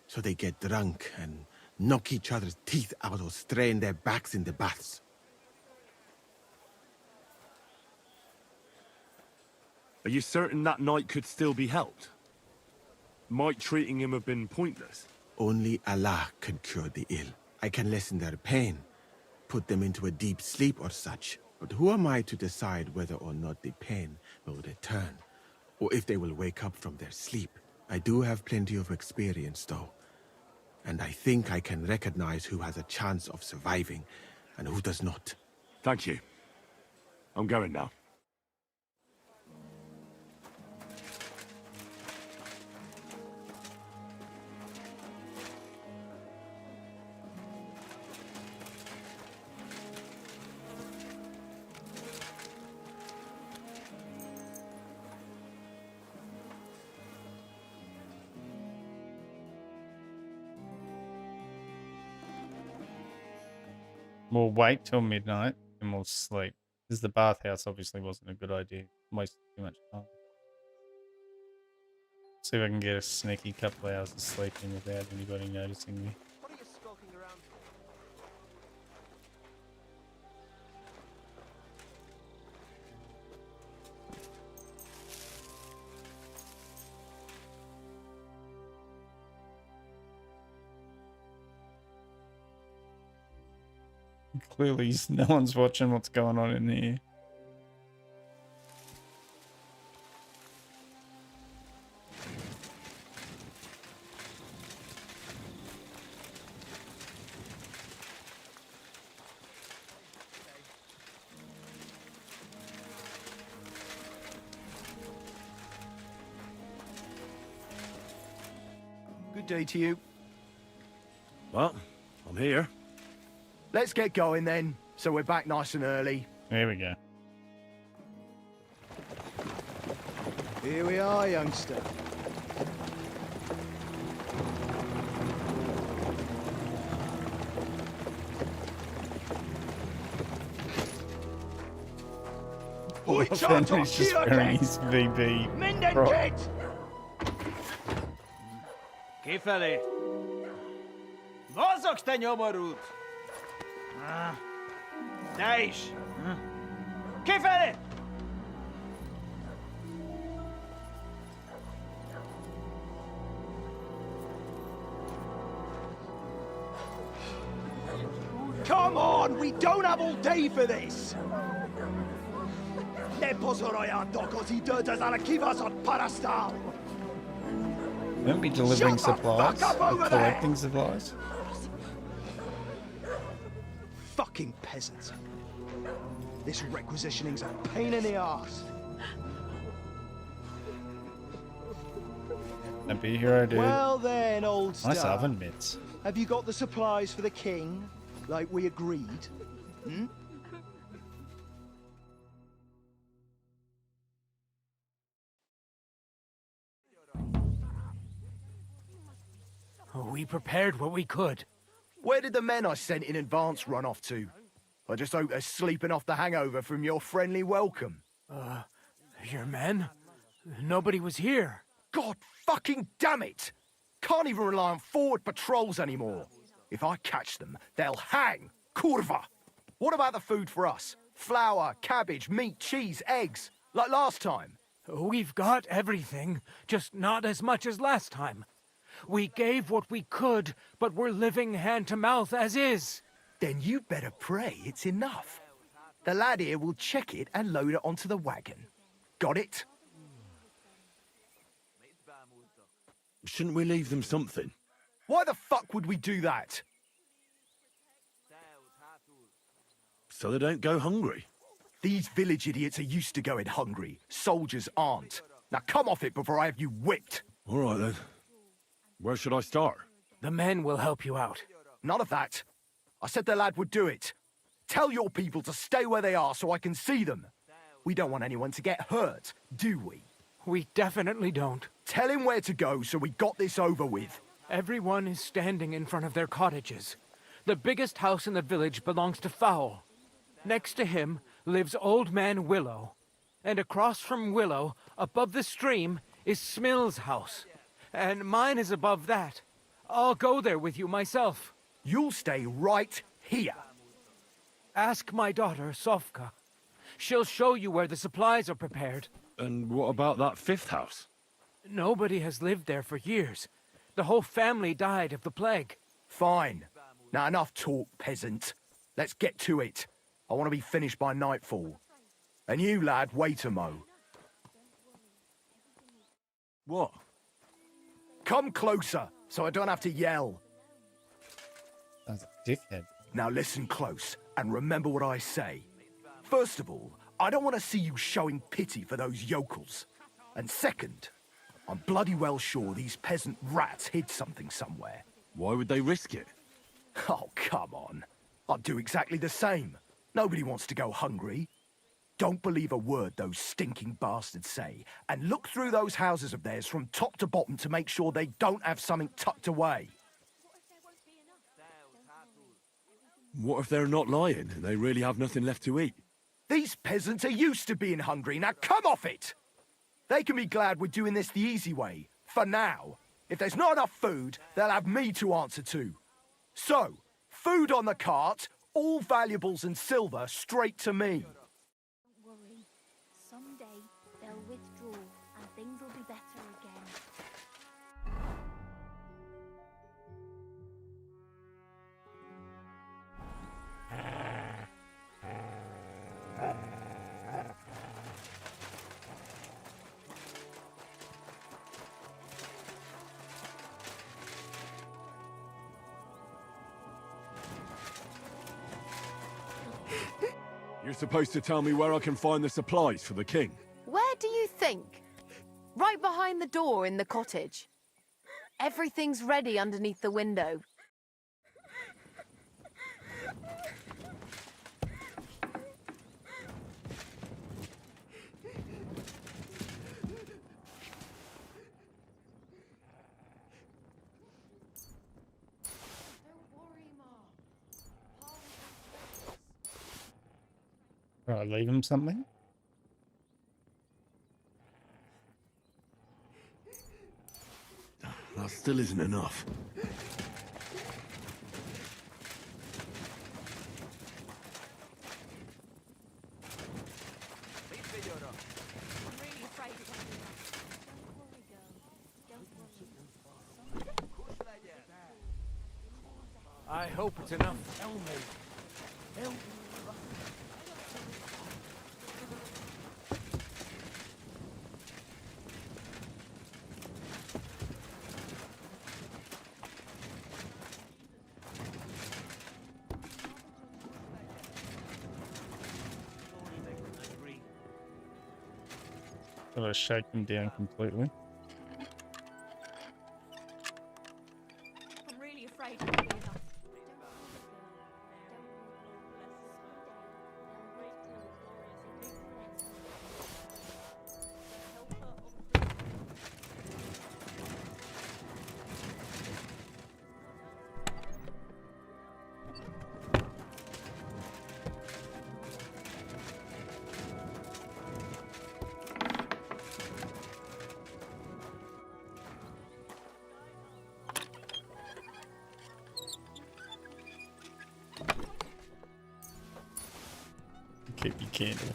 So they get drunk and knock each other's teeth out or strain their backs in the baths. Are you certain that knight could still be helped? Might treating him have been pointless? Only Allah can cure the ill. I can lessen their pain, put them into a deep sleep or such. But who am I to decide whether or not the pain will return, or if they will wake up from their sleep I do have plenty of experience, though. And I think I can recognize who has a chance of surviving and who does not. Thank you. I'm going now. We'll wait till midnight and we'll sleep. Because the bathhouse obviously wasn't a good idea. Wasted too much time. See if I can get a sneaky couple hours of sleep in without anybody noticing me. Clearly, no one's watching what's going on in here. Good day to you. Well, I'm here. Let's get going then, so we're back nice and early. There we go. Here we are, youngster. Poor Fenris just wearing his VB. Right. Kifeli. Mozogsz te nyomorult! Te is! Kifelé! Come on, we don't have all day for this! Ne pozorojando così dödas alla kivasot parastal! Won't be delivering supplies or collecting supplies. Fucking peasants. This requisitioning's a pain in the arse. Don't be a hero, dude. Well then, old Nice star. oven mitts. Have you got the supplies for the king, like we agreed? Hmm? We prepared what we could. Where did the men I sent in advance run off to? I just hope they're sleeping off the hangover from your friendly welcome. Your men? Nobody was here. God fucking damn it! Can't even rely on forward patrols anymore. If I catch them, they'll hang. Kurva! What about the food for us? Flour, cabbage, meat, cheese, eggs, like last time? We've got everything, just not as much as last time. We gave what we could, but we're living hand to mouth as is. Then you better pray it's enough. The lad here will check it and load it onto the wagon. Got it? Shouldn't we leave them something? Why the fuck would we do that? So they don't go hungry. These village idiots are used to going hungry. Soldiers aren't. Now come off it before I have you whipped. All right then. Where should I start? The men will help you out. None of that. I said the lad would do it. Tell your people to stay where they are so I can see them. We don't want anyone to get hurt, do we? We definitely don't. Tell him where to go so we got this over with. Everyone is standing in front of their cottages. The biggest house in the village belongs to Fowl. Next to him lives Old Man Willow. And across from Willow, above the stream, is Smill's house. And mine is above that. I'll go there with you myself. You'll stay right here. Ask my daughter, Sofka. She'll show you where the supplies are prepared. And what about that fifth house? Nobody has lived there for years. The whole family died of the plague. Fine. Now enough talk, peasant. Let's get to it. I want to be finished by nightfall. And you, lad, wait a mo. What? Come closer, so I don't have to yell. Sounds like a dickhead. Now listen close, and remember what I say. First of all, I don't want to see you showing pity for those yokels. And second, I'm bloody well sure these peasant rats hid something somewhere. Why would they risk it? Oh, come on. I'd do exactly the same. Nobody wants to go hungry. Don't believe a word those stinking bastards say, and look through those houses of theirs from top to bottom to make sure they don't have something tucked away. What if they're not lying and they really have nothing left to eat? These peasants are used to being hungry, now come off it! They can be glad we're doing this the easy way, for now. If there's not enough food, they'll have me to answer to. So, food on the cart, all valuables and silver straight to me. Don't worry. Someday they'll withdraw and things will be better again. You're supposed to tell me where I can find the supplies for the king. Where do you think? Right behind the door in the cottage. Everything's ready underneath the window. Right, leave him something. That still isn't enough. I hope it's enough. Tell me. Help. Gotta shake him down completely. I'm really afraid it won't be enough. Keep your candle.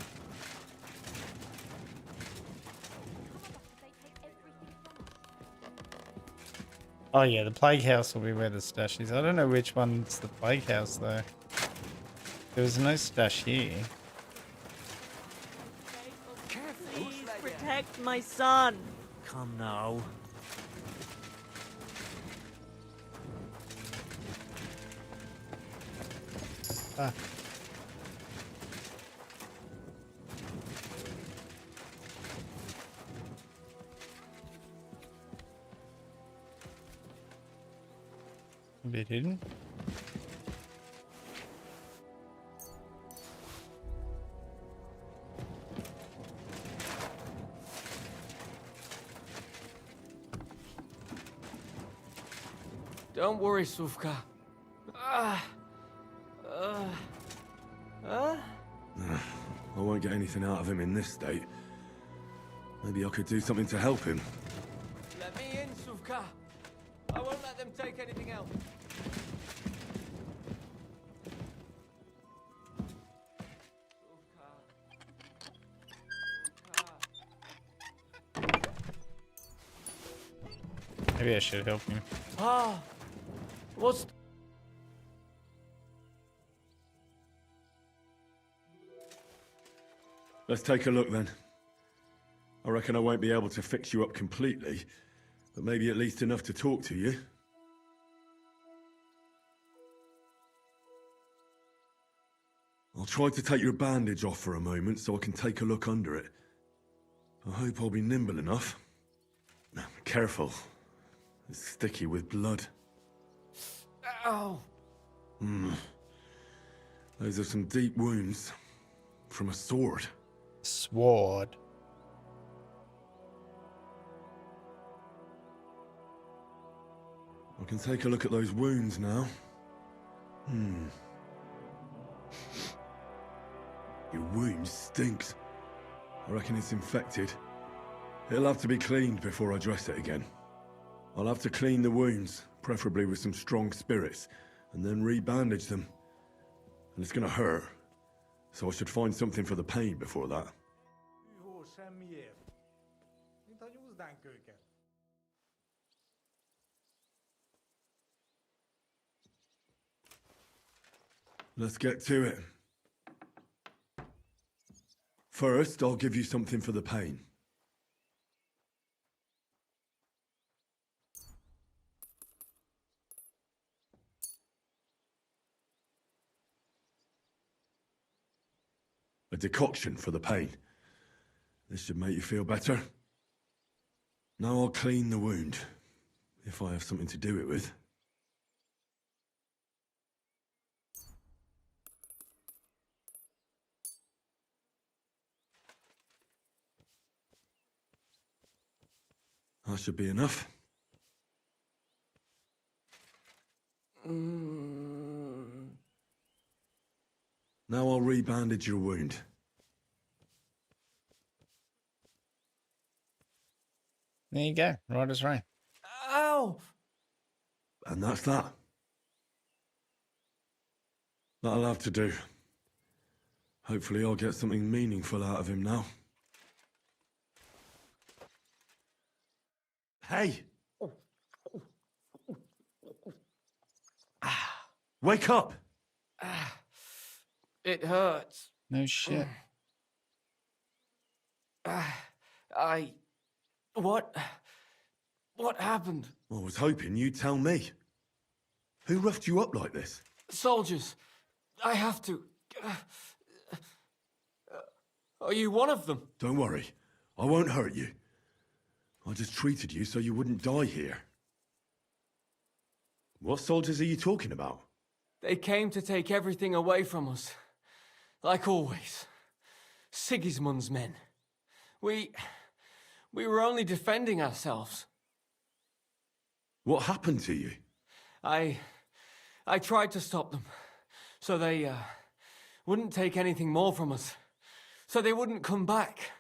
Oh yeah, the plague house will be where the stash is. I don't know which one's the plague house though. There was no stash here. Please protect my son. Come now. Ah. A bit hidden. Don't worry, Sufka. I won't get anything out of him in this state. Maybe I could do something to help him. Let me in, Sufka. I won't let them take anything else. Maybe I should help him. Ah, what's... Let's take a look then. I reckon I won't be able to fix you up completely, but maybe at least enough to talk to you. I'll try to take your bandage off for a moment so I can take a look under it. I hope I'll be nimble enough. Now, careful. It's sticky with blood. Ow! Those are some deep wounds. From a sword. Sword. I can take a look at those wounds now. Your wound stinks. I reckon it's infected. It'll have to be cleaned before I dress it again. I'll have to clean the wounds, preferably with some strong spirits, and then re-bandage them. And it's gonna hurt, so I should find something for the pain before that. Let's get to it. First, I'll give you something for the pain. A decoction for the pain. This should make you feel better. Now I'll clean the wound, if I have something to do it with. That should be enough. Now I'll re-bandage your wound. There you go. Right as rain. Ow! And that's that. That'll have to do. Hopefully I'll get something meaningful out of him now. Hey! Wake up! It hurts. No shit. What happened? I was hoping you'd tell me. Who roughed you up like this? Soldiers. I have to. Are you one of them? Don't worry. I won't hurt you. I just treated you so you wouldn't die here. What soldiers are you talking about? They came to take everything away from us. Like always. Sigismund's men. We were only defending ourselves. What happened to you? I tried to stop them. So they wouldn't take anything more from us. So they wouldn't come back.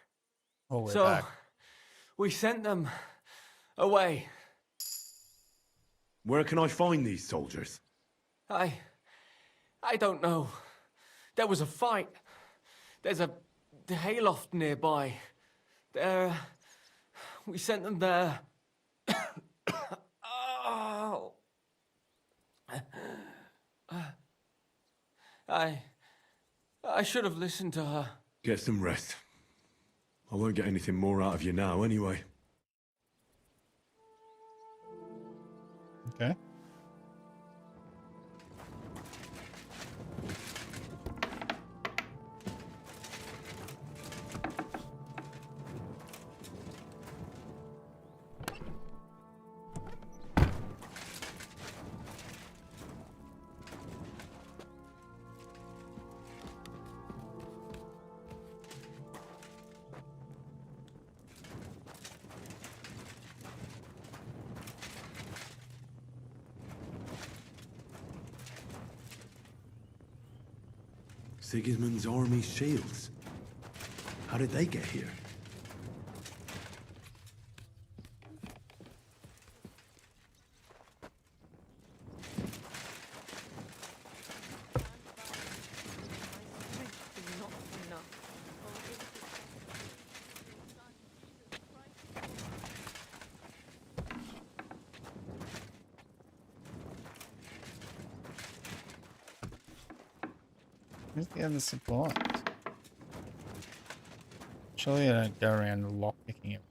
Oh, we're back. We sent them away. Where can I find these soldiers? I don't know. There was a fight. There's a hayloft nearby. We sent them there. Oh. I should have listened to her. Get some rest. I won't get anything more out of you now anyway. Okay. Sigismund's army shields. How did they get here? Where's the other supplies? Surely I don't go around lockpicking it.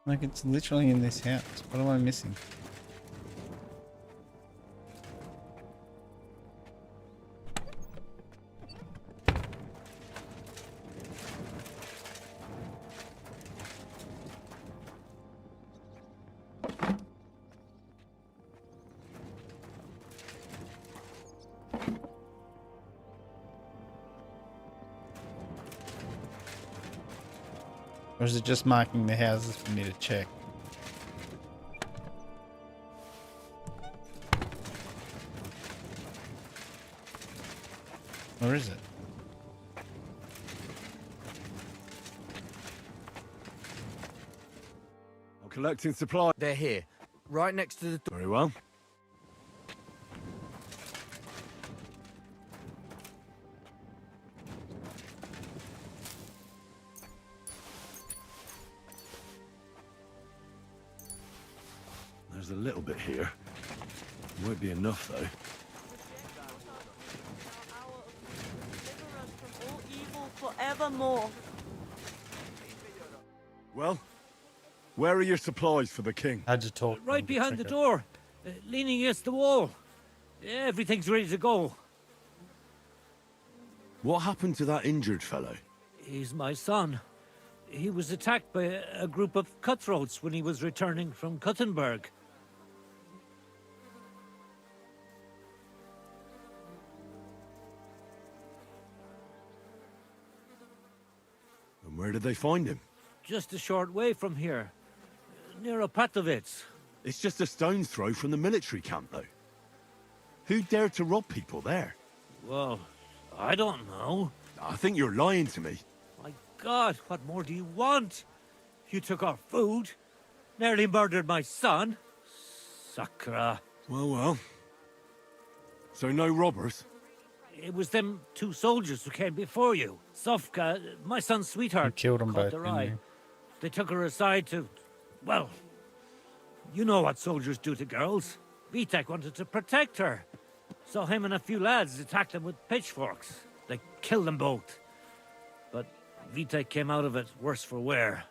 Like, it's literally in this house. What am I missing? Or is it just marking the houses for me to check? Or is it? I'm collecting supply. They're here, right next to the door. Very well. There's a little bit here. Won't be enough, though. All evil forevermore. Well, where are your supplies for the king? How'd you talk? Right behind the door, leaning against the wall. Everything's ready to go. What happened to that injured fellow? He's my son. He was attacked by a group of cutthroats when he was returning from Kuttenberg. And where did they find him? Just a short way from here, near Opatovitz. It's just a stone's throw from the military camp, though. Who dared to rob people there? Well, I don't know. I think you're lying to me. My God, what more do you want? You took our food, nearly murdered my son. Sakra. Well, well. So no robbers? It was them two soldiers who came before you. Sofka, my son's sweetheart, You killed them caught both, their didn't eye. you? They took her aside to, well, you know what soldiers do to girls. Vitek wanted to protect her. So him and a few lads attacked them with pitchforks. They killed them both. But Vitek came out of it worse for wear.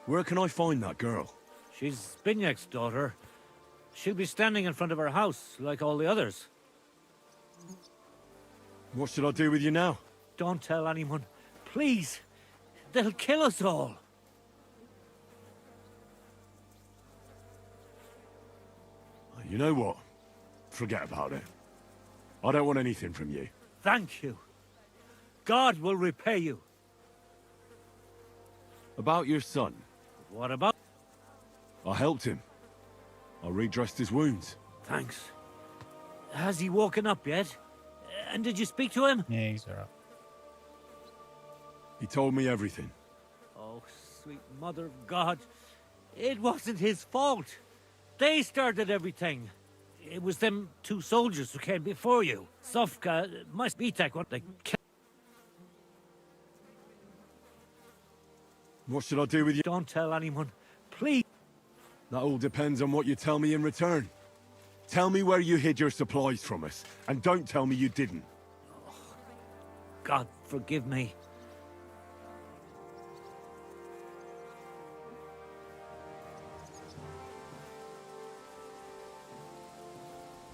Where can I find that girl? She's Binyek's daughter. She'll be standing in front of her house, like all the others. What should I do with you now? Don't tell anyone. Please. They'll kill us all. You know what? Forget about it. I don't want anything from you. Thank you. God will repay you. About your son. What about? I helped him. I redressed his wounds. Thanks. Has he woken up yet? And did you speak to him? Yeah, he's alright. He told me everything. Oh, sweet mother of God. It wasn't his fault. They started everything. It was them two soldiers who came before you. Sofka, my Vitek, what they killed. What should I do with you? Don't tell anyone. Please. That all depends on what you tell me in return. Tell me where you hid your supplies from us, and don't tell me you didn't. Oh, God, forgive me.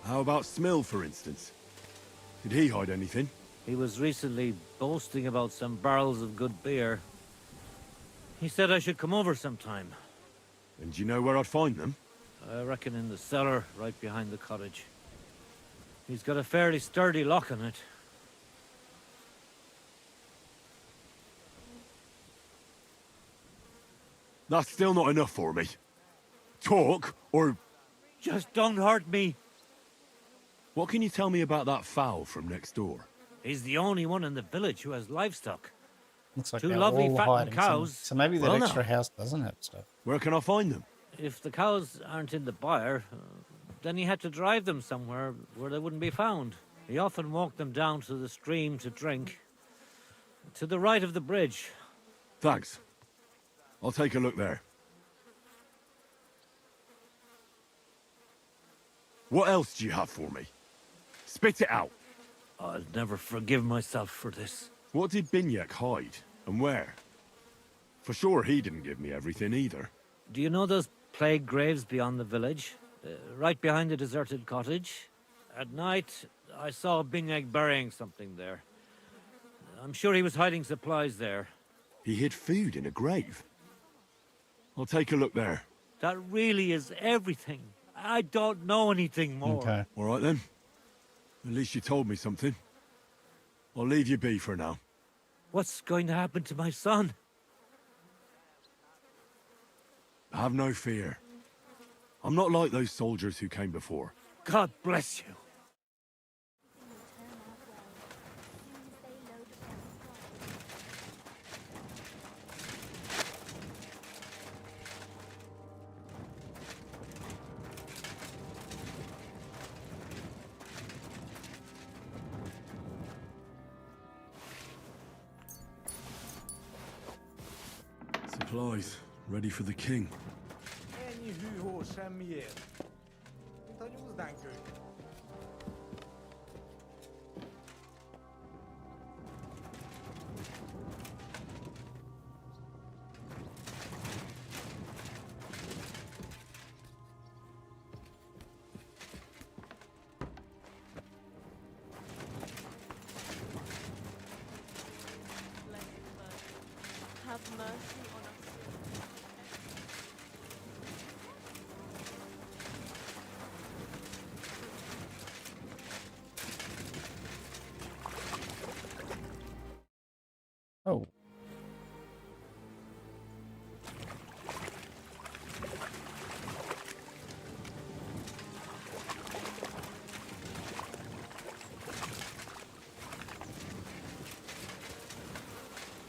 How about Smill, for instance? Did he hide anything? He was recently boasting about some barrels of good beer. He said I should come over sometime. And do you know where I'd find them? I reckon in the cellar right behind the cottage. He's got a fairly sturdy lock on it. That's still not enough for me. Talk, or... Just don't hurt me. What can you tell me about that fowl from next door? He's the only one in the village who has livestock. Looks like Two they're lovely all fattened hiding cows. So maybe that Well, extra no. house doesn't have stuff. Where can I find them? If the cows aren't in the byre, then he had to drive them somewhere where they wouldn't be found. He often walked them down to the stream to drink. To the right of the bridge. Thanks. I'll take a look there. What else do you have for me? Spit it out. I'll never forgive myself for this. What did Binyek hide, and where? For sure he didn't give me everything either. Do you know those plague graves beyond the village? Right behind the deserted cottage? At night, I saw Bingeg burying something there. I'm sure he was hiding supplies there. He hid food in a grave. I'll take a look there. That really is everything. I don't know anything more. Okay. All right then. At least you told me something. I'll leave you be for now. What's going to happen to my son? Have no fear. I'm not like those soldiers who came before. God bless you. Supplies, ready for the king. Have mercy on us. Oh.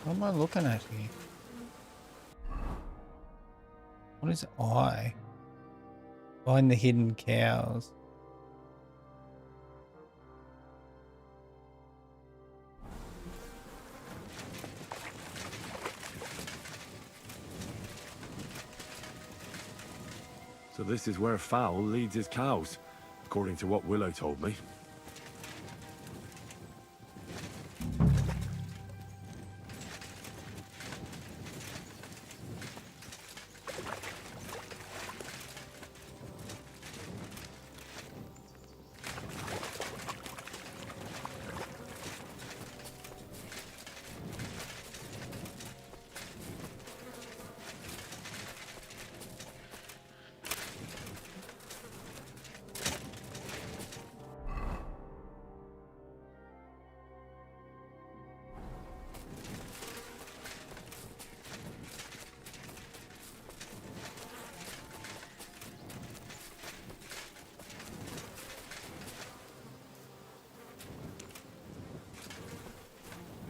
What am I looking at here? What is I? Find the hidden cows. So this is where Fowl leads his cows, according to what Willow told me.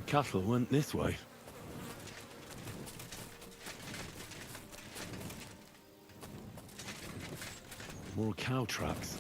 Cattle went this way. More cow tracks.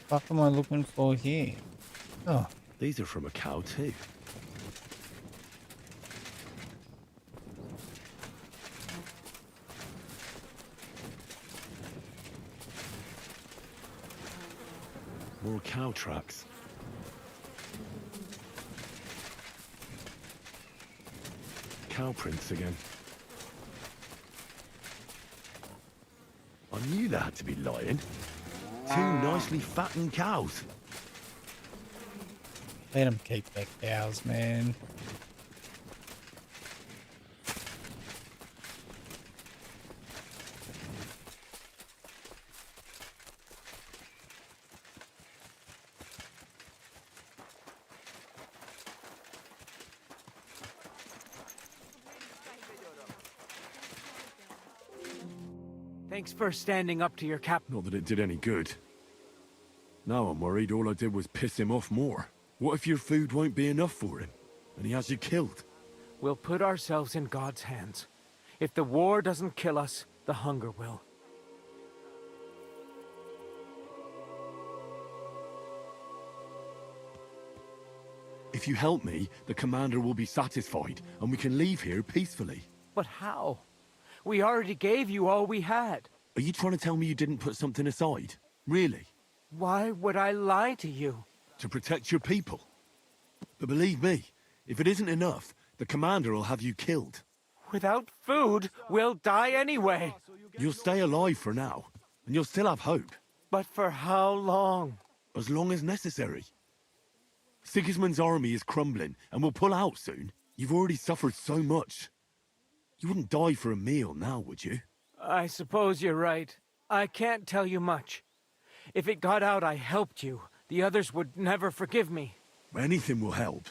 What am I looking for here? Oh, these are from a cow too. More cow tracks. Cow prints again. I knew there had to be lying. Two nicely fattened cows. let them keep their cows, man. Thanks for standing up to your cap. Not that it did any good. Now I'm worried all I did was piss him off more. What if your food won't be enough for him, and he has you killed? We'll put ourselves in God's hands. If the war doesn't kill us, the hunger will. If you help me, the commander will be satisfied, and we can leave here peacefully. But how? We already gave you all we had. Are you trying to tell me you didn't put something aside? Really? Why would I lie to you? To protect your people. But believe me, if it isn't enough, the commander will have you killed. Without food, we'll die anyway. You'll stay alive for now, and you'll still have hope. But for how long? As long as necessary. Sigismund's army is crumbling, and will pull out soon. You've already suffered so much. You wouldn't die for a meal now, would you? I suppose you're right. I can't tell you much. If it got out I helped you, the others would never forgive me. Anything will help.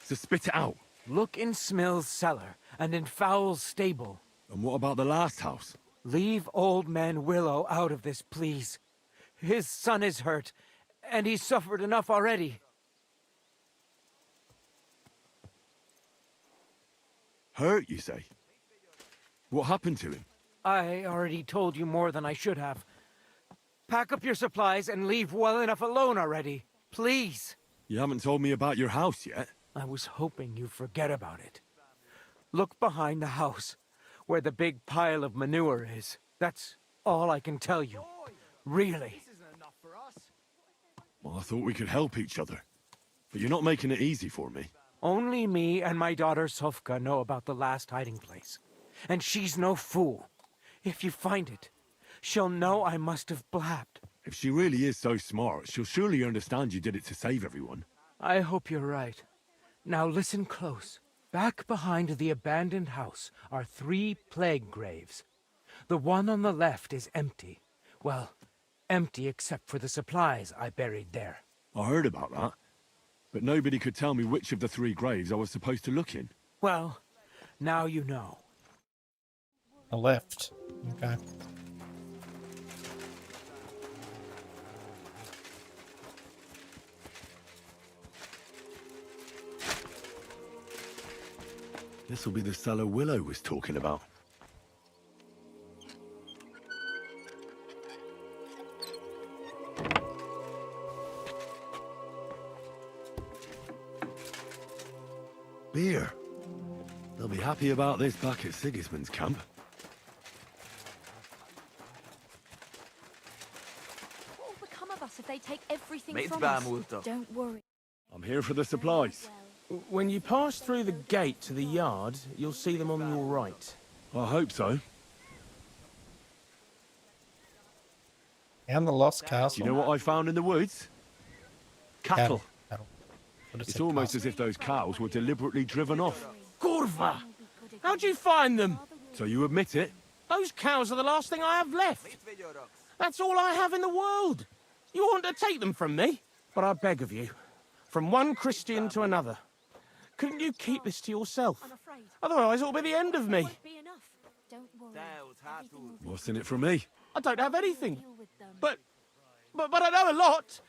So spit it out. Look in Smill's cellar, and in Fowl's stable. And what about the last house? Leave old man Willow out of this, please. His son is hurt, and he's suffered enough already. Hurt, you say? What happened to him? I already told you more than I should have. Pack up your supplies and leave well enough alone already. Please. You haven't told me about your house yet. I was hoping you'd forget about it. Look behind the house, where the big pile of manure is. That's all I can tell you. Really. Well, I thought we could help each other. But you're not making it easy for me. Only me and my daughter Sofka know about the last hiding place. And she's no fool. If you find it, she'll know I must have blabbed. If she really is so smart, she'll surely understand you did it to save everyone. I hope you're right. Now listen close. Back behind the abandoned house are 3 plague graves. The one on the left is empty. Well, empty except for the supplies I buried there. I heard about that. But nobody could tell me which of the 3 graves I was supposed to look in. Well, now you know. The left. Okay. This will be the cellar Willow was talking about. Beer. They'll be happy about this back at Sigismund's camp. What will become of us if they take everything Mate, from bad us? multa. Don't worry. I'm here for the supplies. When you pass through the gate to the yard, you'll see them on your right. I hope so. And the Lost Castle. Do you know what I found in the woods? Cattle. Cattle. It's almost as if those cows were deliberately driven off. Corva! How'd you find them? So you admit it? Those cows are the last thing I have left. That's all I have in the world. You want to take them from me? But I beg of you, from one Christian to another, couldn't you keep this to yourself? Otherwise it'll be the end of me. What's in it for me? I don't have anything. But I know a lot.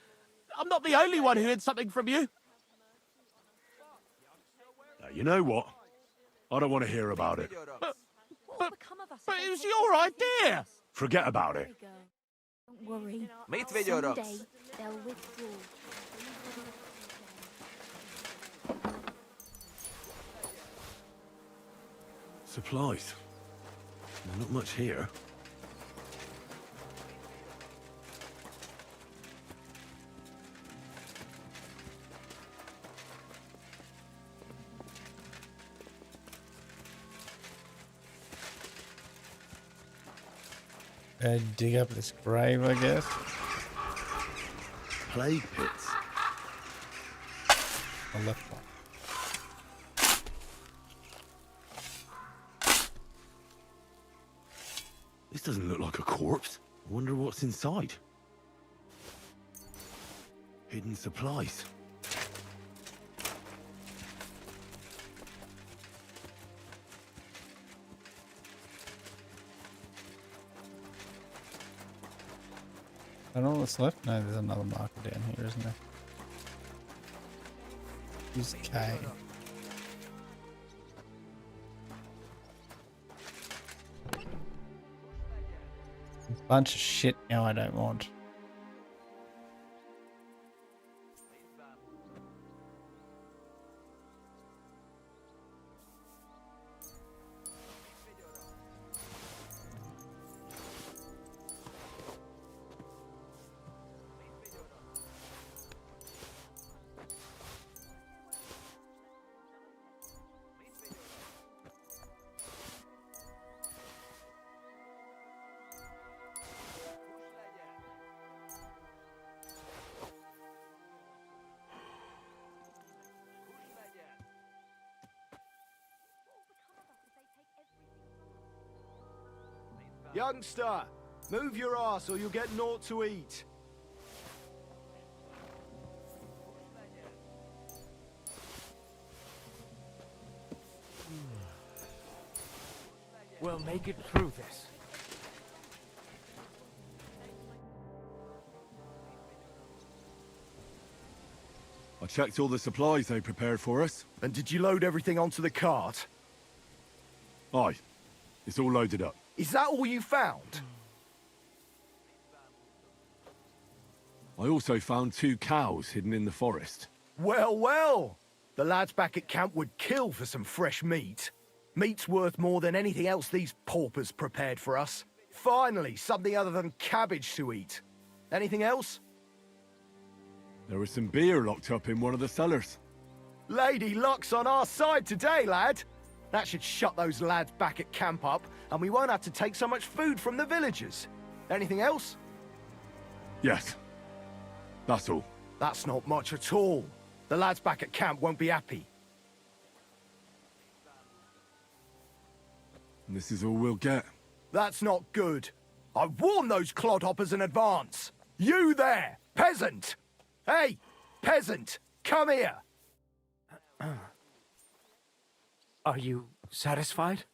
I'm not the only one who hid something from you. You know what? I don't want to hear about it. But it was your idea. Forget about it. Don't worry. Someday they'll withdraw. Supplies. Not much here. Dig up this grave, I guess. Plague pits. The left one. This doesn't look like a corpse. I wonder what's inside. Hidden supplies. I don't know what's left. No, there's another marker down here, isn't there? Use K. Bunch of shit now I don't want. Youngster, move your ass or you'll get naught to eat. We'll make it through this. I checked all the supplies they prepared for us. And did you load everything onto the cart? Aye. It's all loaded up. Is that all you found? I also found 2 cows hidden in the forest. Well, well. The lads back at camp would kill for some fresh meat. Meat's worth more than anything else these paupers prepared for us. Finally, something other than cabbage to eat. Anything else? There was some beer locked up in one of the cellars. Lady Luck's on our side today, lad. That should shut those lads back at camp up, and we won't have to take so much food from the villagers. Anything else? Yes. That's all. That's not much at all. The lads back at camp won't be happy. And this is all we'll get. That's not good. I warned those clodhoppers in advance. You there, peasant! Hey, peasant, come here! Are you satisfied?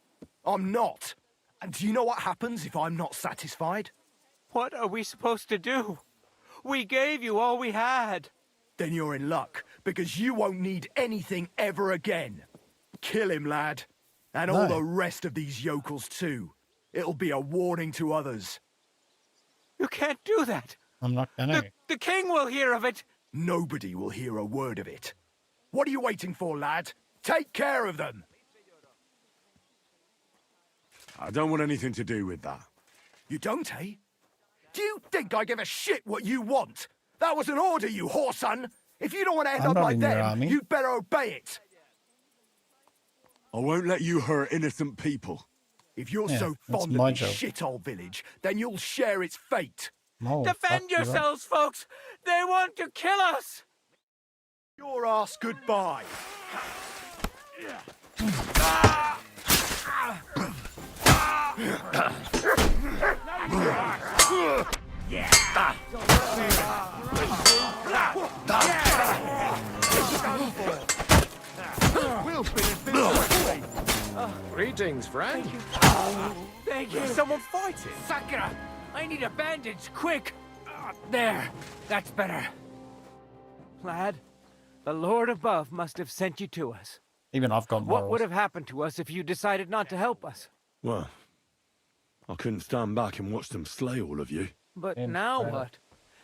I'm not. And do you know what happens if I'm not satisfied? What are we supposed to do? We gave you all we had. Then you're in luck, because you won't need anything ever again. Kill him, lad. And all the rest of these yokels too. It'll be a warning to others. You can't do that. I'm not gonna. The king will hear of it. Nobody will hear a word of it. What are you waiting for, lad? Take care of them. I don't want anything to do with that. You don't, eh? Do you think I give a shit what you want? That was an order, you whoreson. If you don't want to end I'm up not like in your them, army. you'd better obey it. I won't let you hurt innocent people. If you're Yeah, so that's fond my of this job. shithole village, then you'll share its fate. Oh, Defend fuck you up. yourselves, folks. They want to kill us. Your ass goodbye. Greetings, friend. Thank you. Someone fighting? Sakura, I need a bandage, quick. There, that's better. Lad, the Lord above must have sent you to us. Even I've got morals. What would have happened to us if you decided not to help us? Well, I couldn't stand back and watch them slay all of you. But now what?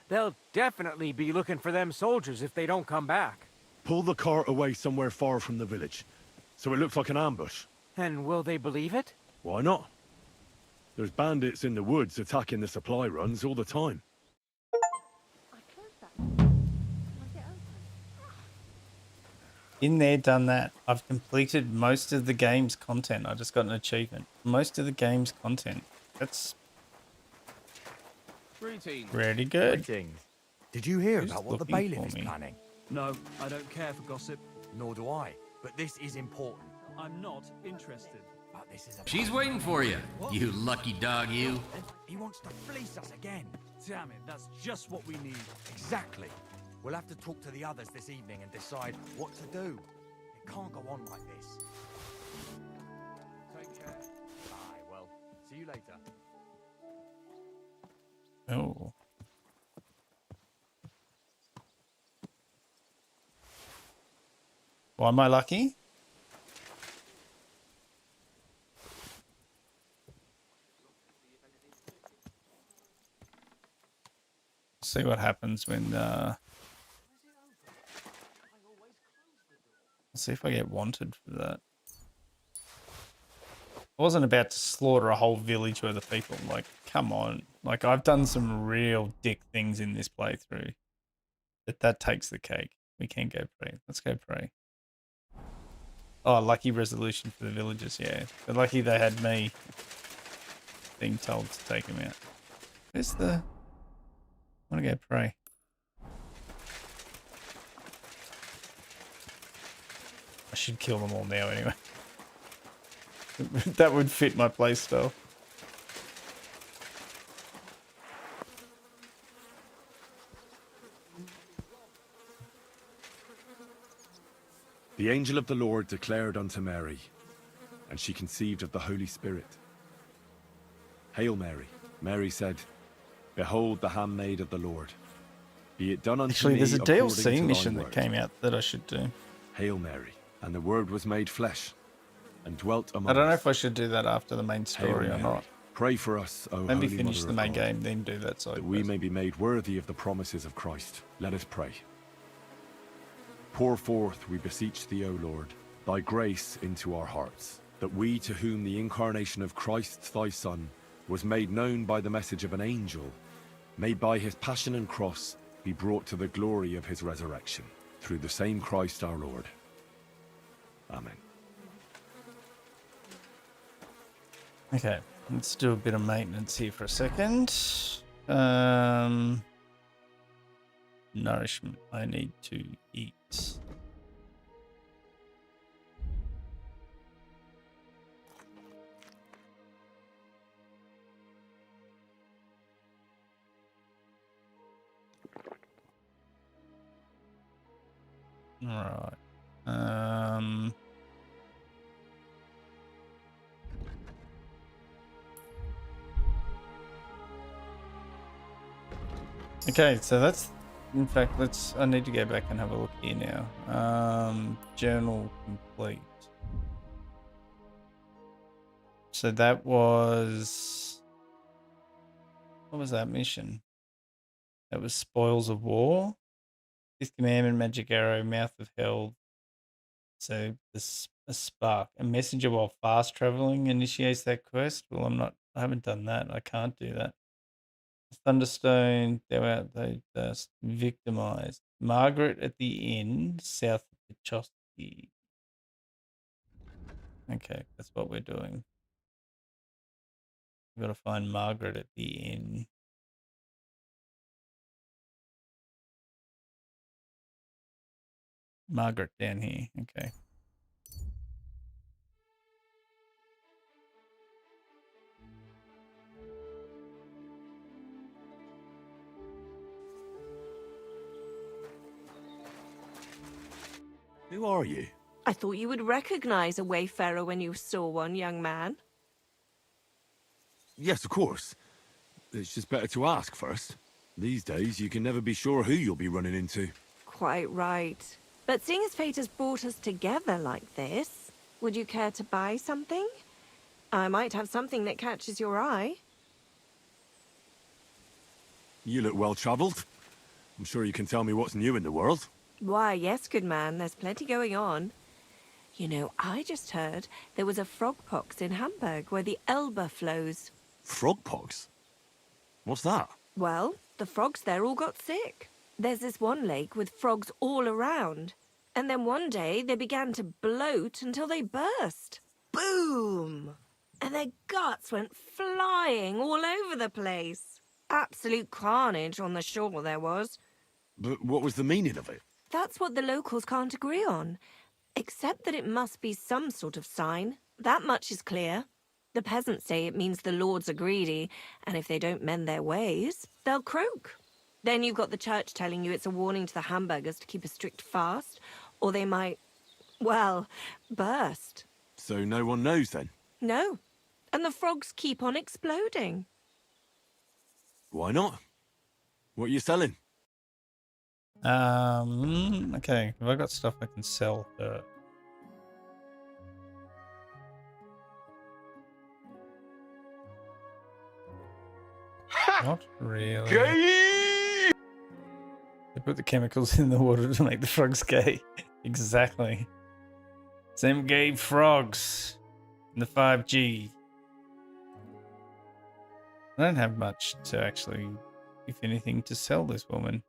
They'll definitely be looking for them soldiers if they don't come back. Pull the cart away somewhere far from the village, so it looks like an ambush. And will they believe it? Why not? There's bandits in the woods attacking the supply runs all the time. In there, done that. I've completed most of the game's content. I just got an achievement. Most of the game's content. That's Greetings. pretty good. Greetings. Did you hear Who's about what the looking bailiff for is me? planning? No, I don't care for gossip. Nor do I. But this is important. I'm not interested. But this is a... She's waiting for you, you lucky dog, you. He wants to fleece us again. Damn it, that's just what we need. Exactly. We'll have to talk to the others this evening and decide what to do. It can't go on like this. Take care. Bye. Well, see you later. Oh. Why am I lucky? See what happens when let's see if I get wanted for that. I wasn't about to slaughter a whole village worth of people. Like, come on. Like, I've done some real dick things in this playthrough. But that takes the cake. We can go pray. Let's go pray. Oh, lucky resolution for the villagers, yeah. They're lucky they had me being told to take them out. Where's the... I want to go pray. I should kill them all now anyway. That would fit my playstyle. The angel of the Lord declared unto Mary, and she conceived of the Holy Spirit. Hail Mary. Mary said, Behold the handmaid of the Lord. Be it done unto Actually, me there's a according DLC to mission thy that word. came out that I should do. Hail Mary. And the Word was made flesh, and dwelt among us. I don't know if I should do that after the main Hail story or Mary. not. Pray for us, O Maybe Holy finish Mother the of main God, game, then do that side that we quest. may be made worthy of the promises of Christ. Let us pray. Pour forth, we beseech thee, O Lord, thy grace into our hearts, that we, to whom the incarnation of Christ thy Son was made known by the message of an angel, may by his passion and cross be brought to the glory of his resurrection, through the same Christ our Lord. Amen. Okay, let's do a bit of maintenance here for a second. Nourishment. I need to eat. All right. Okay, so that's, in fact, I need to go back and have a look here now. Journal complete. So that was, what was that mission? That was Spoils of War. Fifth Commandment, Magic Arrow, Mouth of Hell. So a spark. A messenger while fast traveling initiates that quest. Well, I haven't done that. I can't do that. Thunderstone, they just victimized. Margaret at the inn, south of Pachowski. Okay, that's what we're doing. We've got to find Margaret at the inn. Margaret down here, okay. Who are you? I thought you would recognize a wayfarer when you saw one, young man. Yes, of course. It's just better to ask first. These days, you can never be sure who you'll be running into. Quite right. But seeing as fate has brought us together like this, would you care to buy something? I might have something that catches your eye. You look well-travelled. I'm sure you can tell me what's new in the world. Why, yes, good man, there's plenty going on. You know, I just heard there was a frogpox in Hamburg where the Elbe flows. Frogpox? What's that? Well, the frogs there all got sick. There's this one lake with frogs all around. And then one day they began to bloat until they burst. Boom! And their guts went flying all over the place. Absolute carnage on the shore there was. But what was the meaning of it? That's what the locals can't agree on. Except that it must be some sort of sign. That much is clear. The peasants say it means the lords are greedy, and if they don't mend their ways, they'll croak. Then you've got the church telling you it's a warning to the hamburgers to keep a strict fast, or they might, well, burst. So no one knows then? No. And the frogs keep on exploding. Why not? What are you selling? Okay, have I got stuff I can sell her? Not really. Gay! They put the chemicals in the water to make the frogs gay. Exactly. Them gay frogs in the 5G. I don't have much to actually, if anything, to sell this woman.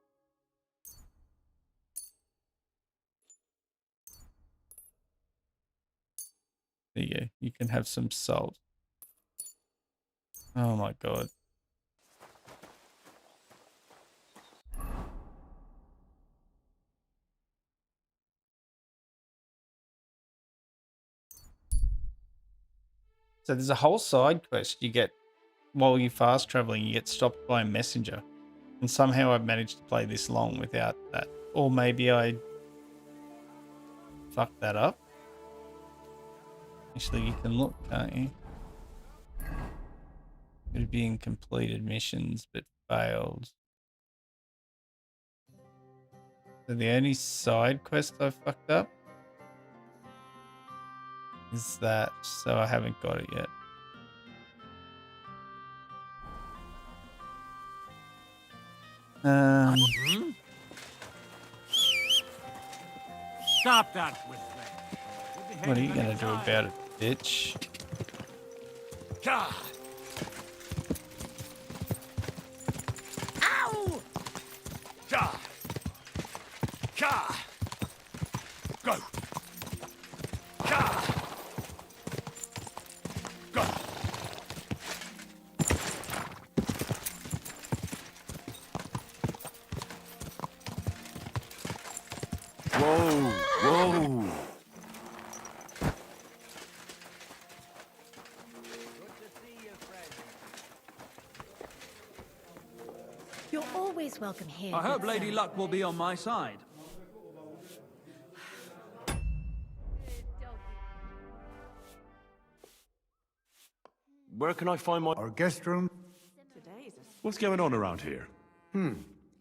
There you go. You can have some salt. Oh my god. So there's a whole side quest you get while you're fast traveling. You get stopped by a messenger. And somehow I've managed to play this long without that. Or maybe I fucked that up. Actually, you can look, can't you? It'd be in completed missions, but failed. So the only side quest I fucked up is that, so I haven't got it yet. Stop that whistling. What are you gonna do about it, bitch? God. Ow! God. God. Go. God. Go. Whoa, whoa. You're always welcome here. I hope good Lady sir. Luck will be on my side. Where can I find my... Our guest room? What's going on around here?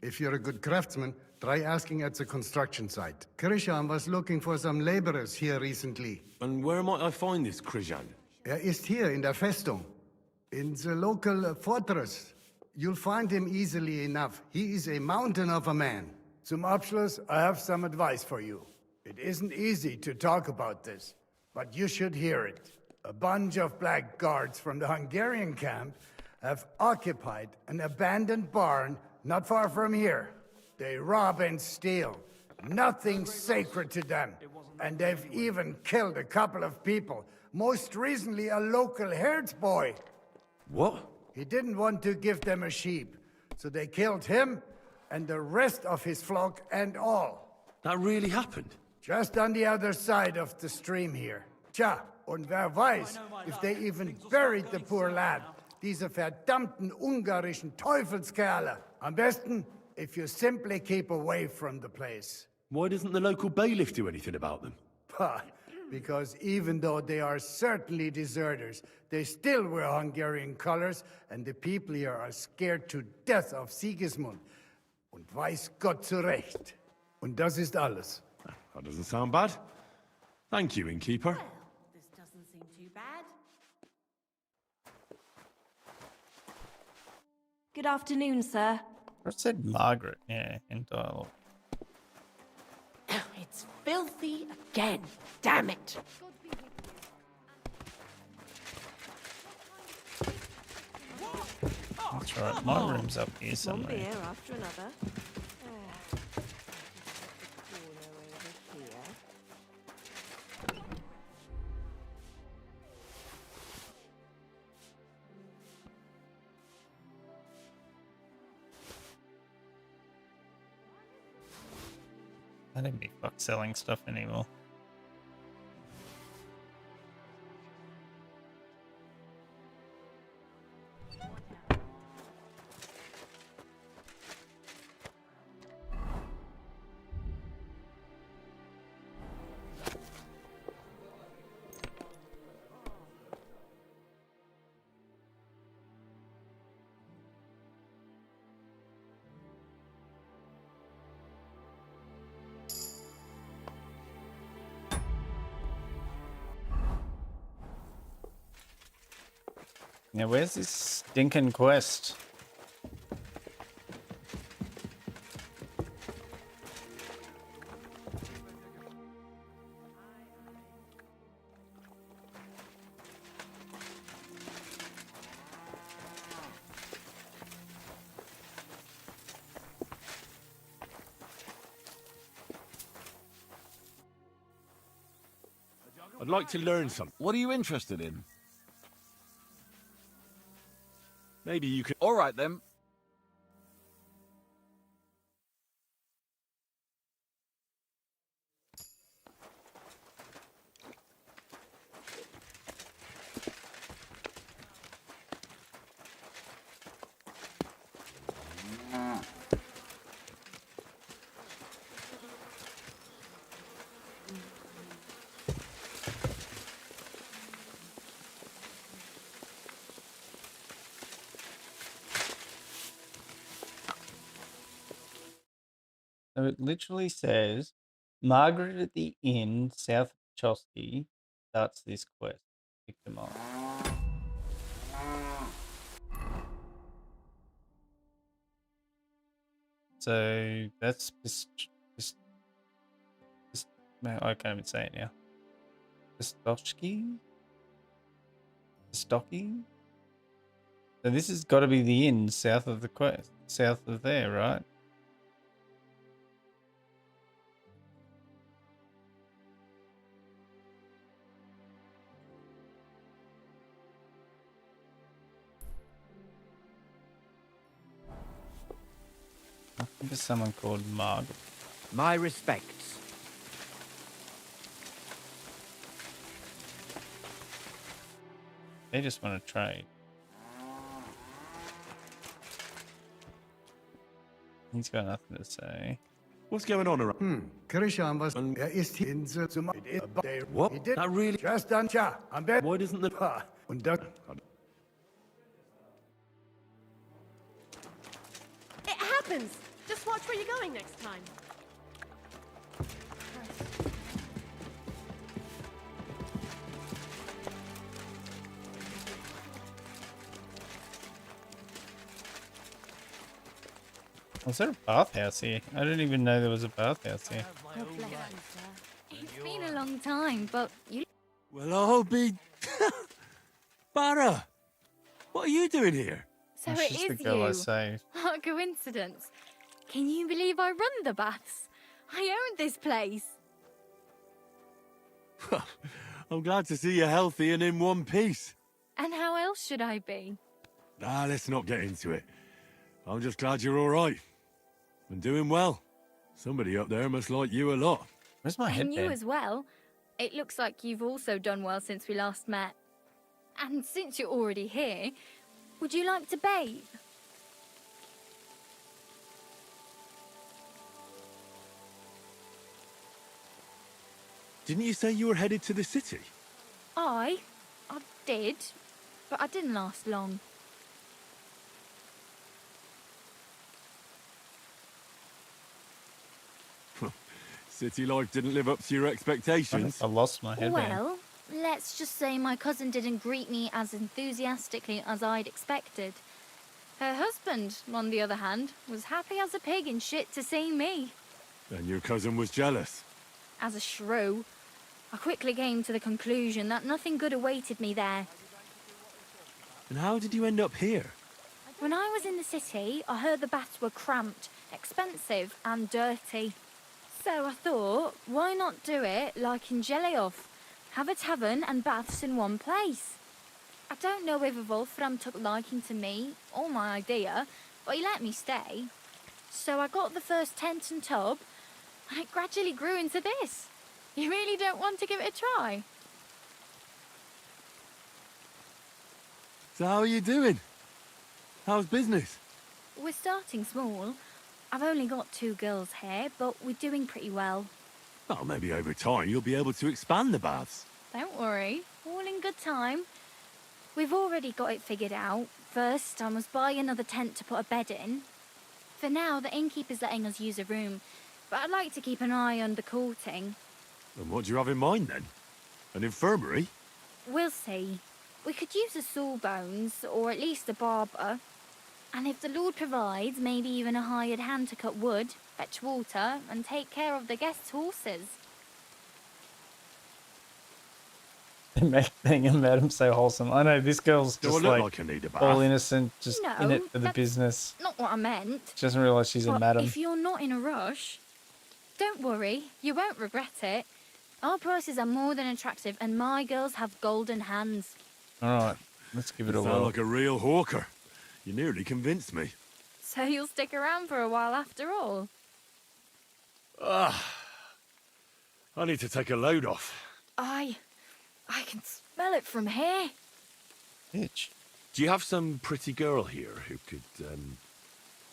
If you're a good craftsman, try asking at the construction site. Krishan was looking for some laborers here recently. And where might I find this Krishan? Ist here in der Festung. In the local fortress. You'll find him easily enough. He is a mountain of a man. Zum Abschluss, I have some advice for you. It isn't easy to talk about this, but you should hear it. A bunch of black guards from the Hungarian camp have occupied an abandoned barn not far from here. They rob and steal. Nothing sacred to them. And they've even killed a couple of people. Most recently, a local herds boy. What? He didn't want to give them a sheep, so they killed him and the rest of his flock and all. That really happened? Just on the other side of the stream here. Tja, und wer weiß, if they even buried the poor lad. Diese verdammten ungarischen Teufelskerle. Am besten, if you simply keep away from the place. Why doesn't the local bailiff do anything about them? Because even though they are certainly deserters, they still wear Hungarian colors, and the people here are scared to death of Sigismund. Und weiß Gott zu Recht. Und das ist alles. That doesn't sound bad. Thank you, innkeeper. This doesn't seem too bad. Good afternoon, sir. I said Margaret, yeah, in dialogue. It's filthy again. Damn it. That's right, my room's up here One somewhere. beer after another. I don't be fuck selling stuff anymore. Now, where's this stinking quest? I'd like to learn something. What are you interested in? Maybe you could... All right, then. So it literally says, Margaret at the inn south of Chosky starts this quest. Pick them up. So that's no, I can't even say it now. Pistochki? Pistocky? So this has got to be the inn south of the quest, south of there, right? I think there's someone called Margaret. My respects. They just want to trade. He's got nothing to say. What's going on around? Krishan was ist in What? He did That really... just done cha. I'm bet. Why doesn't the... Und das It happens. Just watch where you're going next time. Was there a bathhouse here? I didn't even know there was a bathhouse here. God bless you, sir. It's been a long time, but you... Well, I'll be... Barra! What are you doing here? So Oh, it she's is the girl I you. saved. What a coincidence. Can you believe I run the baths? I own this place. I'm glad to see you healthy and in one piece. And how else should I be? Let's not get into it. I'm just glad you're all right. And doing well. Somebody up there must like you a lot. Where's my And you as well. It looks like you've also done well since we last met. And since you're already here, would you like to bathe? Didn't you say you were headed to the city? I did, but I didn't last long. City life didn't live up to your expectations. I lost my headband. Well, let's just say my cousin didn't greet me as enthusiastically as I'd expected. Her husband, on the other hand, was happy as a pig in shit to see me. And your cousin was jealous. As a shrew, I quickly came to the conclusion that nothing good awaited me there. And how did you end up here? When I was in the city, I heard the baths were cramped, expensive and dirty. So I thought, why not do it like in Jellyov? Have a tavern and baths in one place. I don't know whether Wolfram took liking to me or my idea, but he let me stay. So I got the first tent and tub, and it gradually grew into this. You really don't want to give it a try? So how are you doing? How's business? We're starting small. I've only got 2 girls here, but we're doing pretty well. Oh, maybe over time you'll be able to expand the baths. Don't worry, all in good time. We've already got it figured out. First, I must buy another tent to put a bed in. For now, the innkeeper's letting us use a room, but I'd like to keep an eye on the courting. And what do you have in mind then? An infirmary? We'll see. We could use a sawbones, or at least a barber. And if the Lord provides, maybe even a hired hand to cut wood, fetch water, and take care of the guests' horses. Being a madam so wholesome. I know this girl's Do I just look like like I need a bath? all innocent, just in No, it for the that's business. Not what I meant. She doesn't realise she's a But madam. if you're not in a rush, don't worry, you won't regret it. Our prices are more than attractive, and my girls have golden hands. All right, let's give it You a sound whirl. like a real hawker. You nearly convinced me. So you'll stick around for a while after all? Ah, I need to take a load off. I can smell it from here. Bitch. Do you have some pretty girl here who could,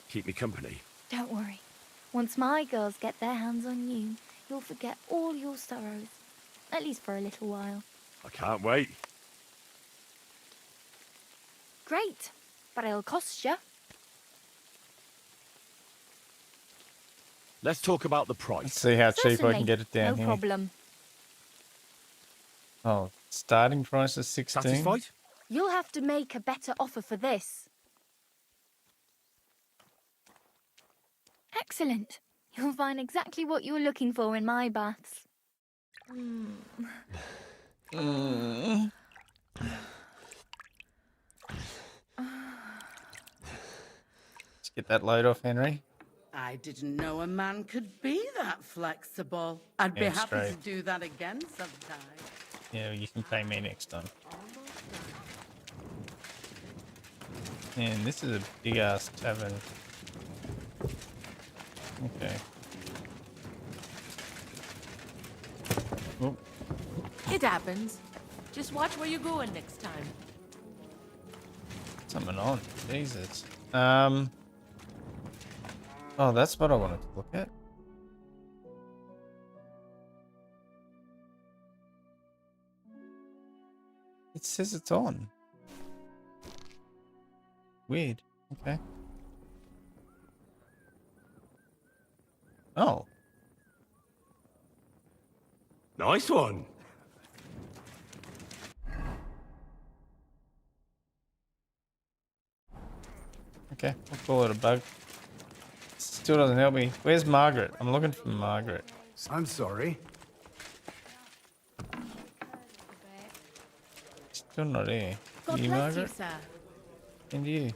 keep me company? Don't worry. Once my girls get their hands on you, you'll forget all your sorrows. At least for a little while. I can't wait. Great, but it'll cost you. Let's talk about the price. Let's see how cheap I Certainly, can get it down no here. problem. Oh, starting price is 16. Satisfied? You'll have to make a better offer for this. Excellent. You'll find exactly what you're looking for in my baths. Let's get that load off, Henry. I didn't know a man could be that flexible. I'd be Yeah, happy straight. to do that again sometime. Yeah, you can pay me next time. And this is a big ass tavern. Okay. Oh, It happens. Just watch where you're going next time. something on. Jesus. Oh, that's what I wanted to look at. It says it's on. Weird. Okay. Oh. Nice one. Okay, we'll call it a bug. Still doesn't help me. Where's Margaret? I'm looking for Margaret. I'm sorry. Still not here. God You, bless Margaret? you, sir. And you.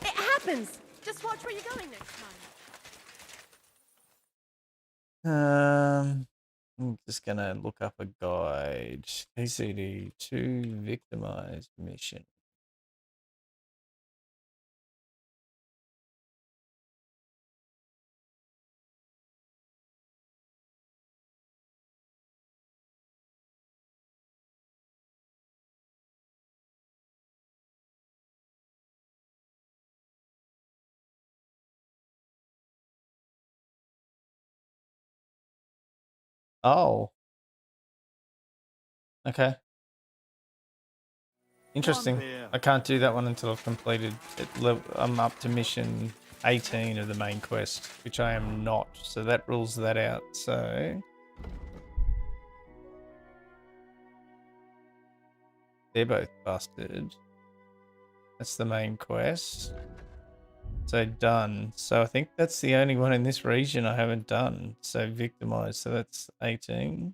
It happens. Just watch where you're going next time. I'm just gonna look up a guide. KCD to victimized mission. Oh. Okay. Interesting. here. I can't do that one until I've completed it. I'm up to mission 18 of the main quest, which I am not. So that rules that out. So they're both busted. That's the main quest. So done. So I think that's the only one in this region I haven't done. So victimized. So that's 18.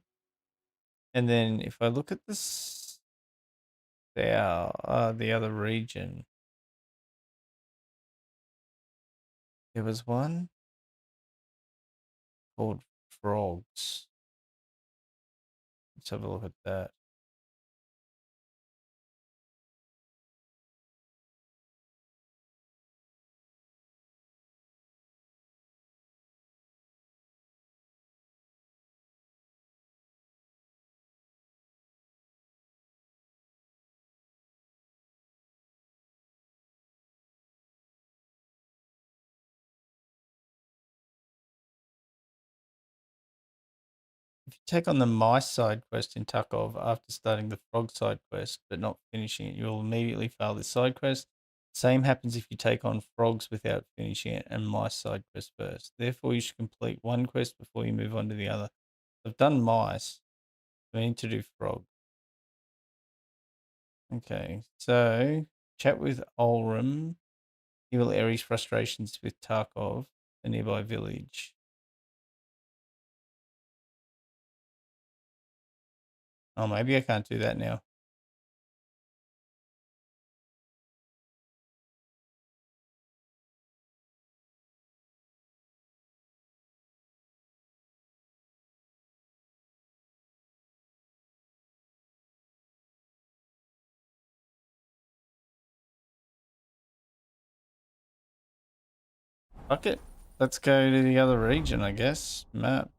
And then if I look at this, the other region, there was one called frogs. Let's have a look at that. If you take on the mice side quest in Tarkov after starting the frog side quest but not finishing it, you will immediately fail this side quest. Same happens if you take on frogs without finishing it and mice side quest first. Therefore, you should complete one quest before you move on to the other. I've done mice. I need to do frog. Okay, so chat with Olram. He will air his frustrations with Tarkov, a nearby village. Oh, maybe I can't do that now. Fuck it. Let's go to the other region, I guess. Map.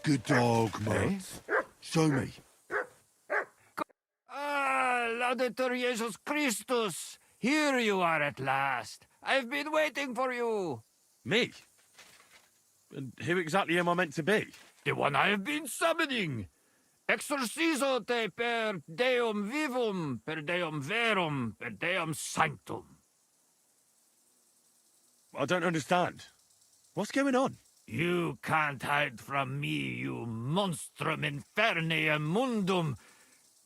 Good dog, mate. Show me. Ah, Laudetur Jesus Christus! Here you are at last. I've been waiting for you. Me? And who exactly am I meant to be? The one I have been summoning. Exorcizo te per deum vivum, per deum verum, per deum sanctum. I don't understand. What's going on? You can't hide from me, you monstrum infernium mundum.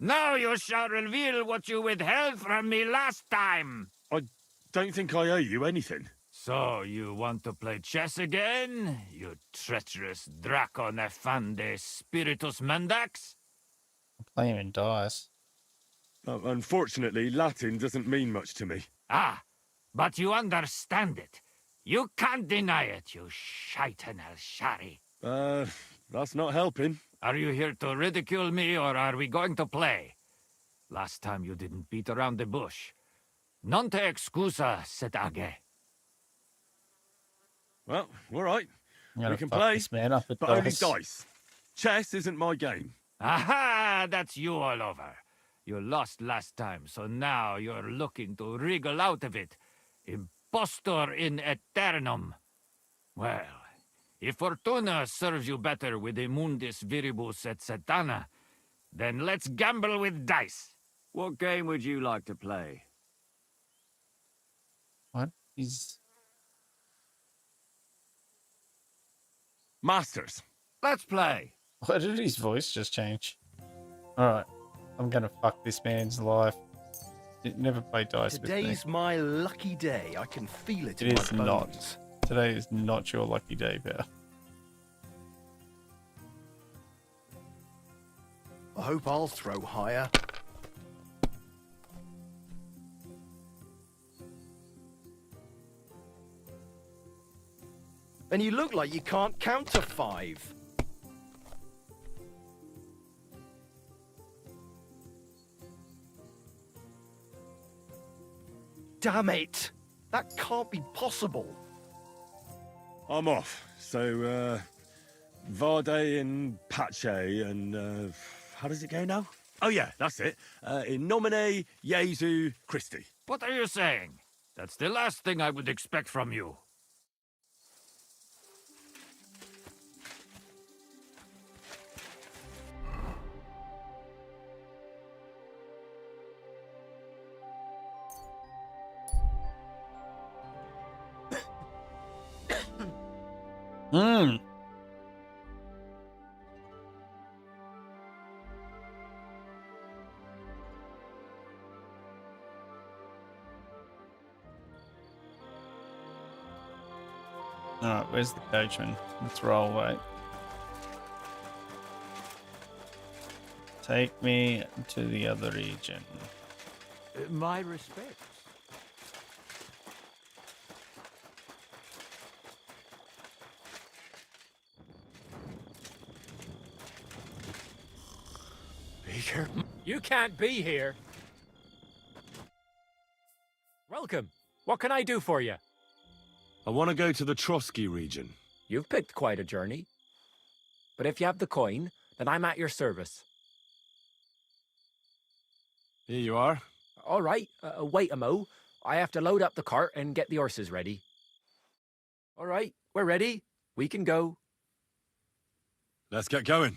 Now you shall reveal what you withheld from me last time. I don't think I owe you anything. So you want to play chess again, you treacherous Draco Nefande Spiritus Mendax? Playing in dice. Unfortunately, Latin doesn't mean much to me. Ah, but you understand it. You can't deny it, you shaitan el-shari. That's not helping. Are you here to ridicule me, or are we going to play? Last time you didn't beat around the bush. Non te excusa, set age. Well, all right. We can play, this man up at but only dice. dice. Chess isn't my game. Aha! That's you all over. You lost last time, so now you're looking to wriggle out of it. Impostor in aeternum. Well, if Fortuna serves you better with Immundis Viribus et Satana, then let's gamble with dice. What game would you like to play? What is... Masters. Let's play. Why did his voice just change? Alright. I'm gonna fuck this man's life. Never play dice with me. Today's my lucky day. I can feel it in It my is bones. not. Today is not your lucky day, Bear. I hope I'll throw higher. And you look like you can't count to 5. Damn it! That can't be possible. I'm off. So, Vade and Pace and, how does it go now? Oh yeah, that's it. In nomine Jesu Christi. What are you saying? That's the last thing I would expect from you. Hmm. Alright, where's the coachman? Let's roll, wait. Take me to the other region. My respects. Beaker? You can't be here. Welcome. What can I do for you? I want to go to the Trotsky region. You've picked quite a journey. But if you have the coin, then I'm at your service. Here you are. All right, wait a mo. I have to load up the cart and get the horses ready. All right, we're ready. We can go. Let's get going.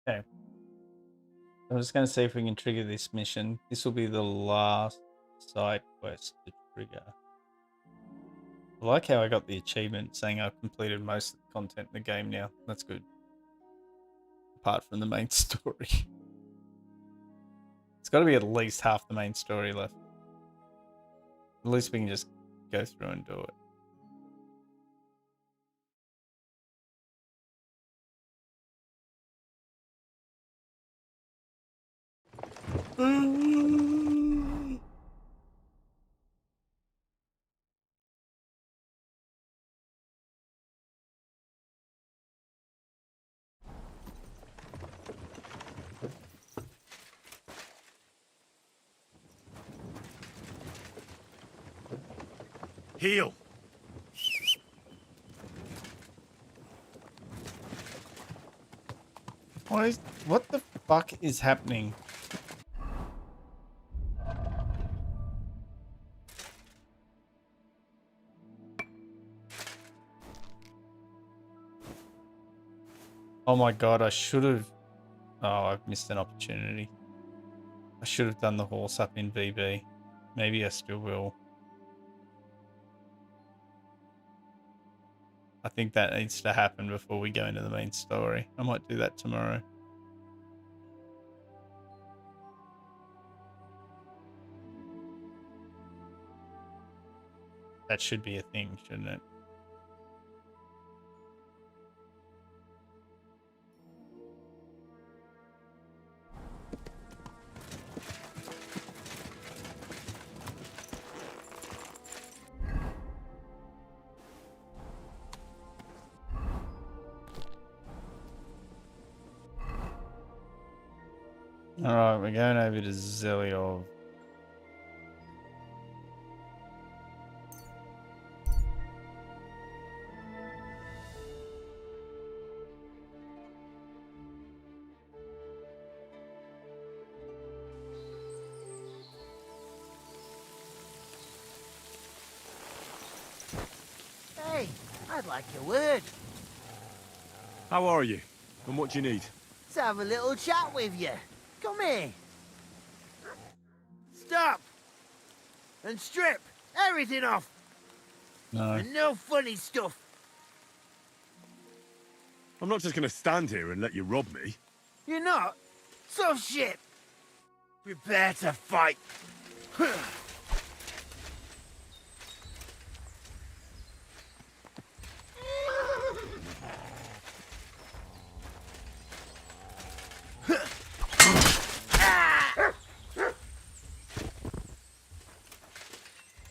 Okay. I'm just going to see if we can trigger this mission. This will be the last side quest to trigger. I like how I got the achievement saying I've completed most of the content in the game now. That's good. Apart from the main story. It's got to be at least half the main story left. At least we can just go through and do it. Heal. What the fuck is happening? Oh my god, I should have... Oh, I've missed an opportunity. I should have done the horse up in VB. Maybe I still will. I think that needs to happen before we go into the main story. I might do that tomorrow. That should be a thing, shouldn't it? Alright, we're going over to Zeliov. Hey, I'd like a word. How are you? And what do you need? Let's have a little chat with you. Come here. Stop. And strip everything off. No. And no funny stuff. I'm not just going to stand here and let you rob me. You're not? Tough shit. Prepare to fight.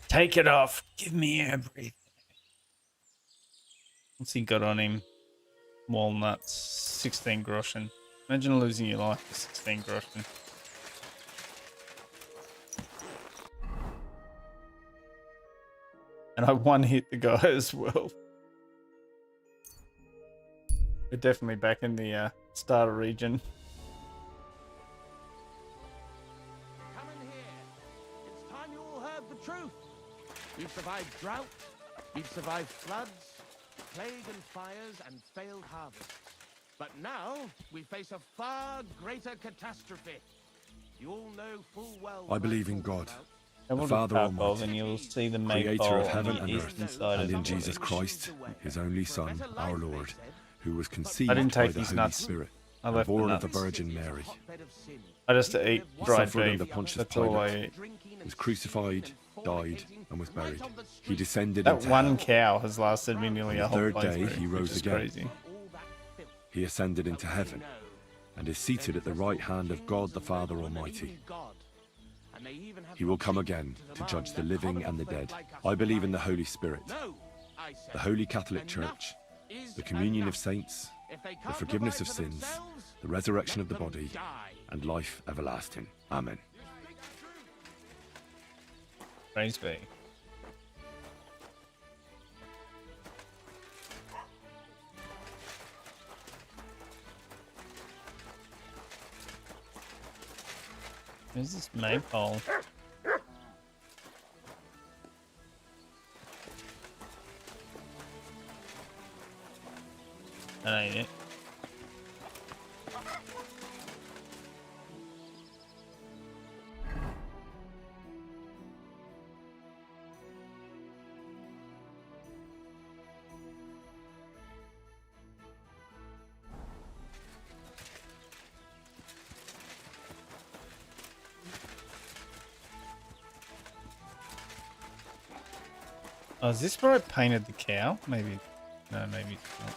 Take it off. Give me everything. What's he got on him? Walnuts. 16 groschen. Imagine losing your life for 16 groschen. And I one hit the guy as well. We're definitely back in the starter region. Come in here. It's time you all heard the truth. We've survived drought, we've survived floods, plague and fires, and failed harvests. But now we face a far greater catastrophe. You all know full well. I believe in God, the Travel to Father Kharkov Almighty, and you'll see the creator of maypole heaven on the and eastern earth, side and of in the Jesus village. Christ, his only Son, our Lord, who was conceived I didn't take by the these Holy nuts. Spirit, I and left the born of the nuts. Virgin Mary. I just eat He dried suffered under beef. Pontius That's all I Pilate, eat. was crucified, died, and was buried. He descended That into one hell. cow has lasted me nearly On a the whole third day, playthrough, he which rose is again. crazy. He ascended into heaven and is seated at the right hand of God the Father Almighty. He will come again to judge the living and the dead. I believe in the Holy Spirit, the Holy Catholic Church, the communion of saints, the forgiveness of sins, the resurrection of the body, and life everlasting. Amen. Praise be. Where's this maypole? That ain't it. Oh, is this where I painted the cow? Maybe. No, maybe it's not.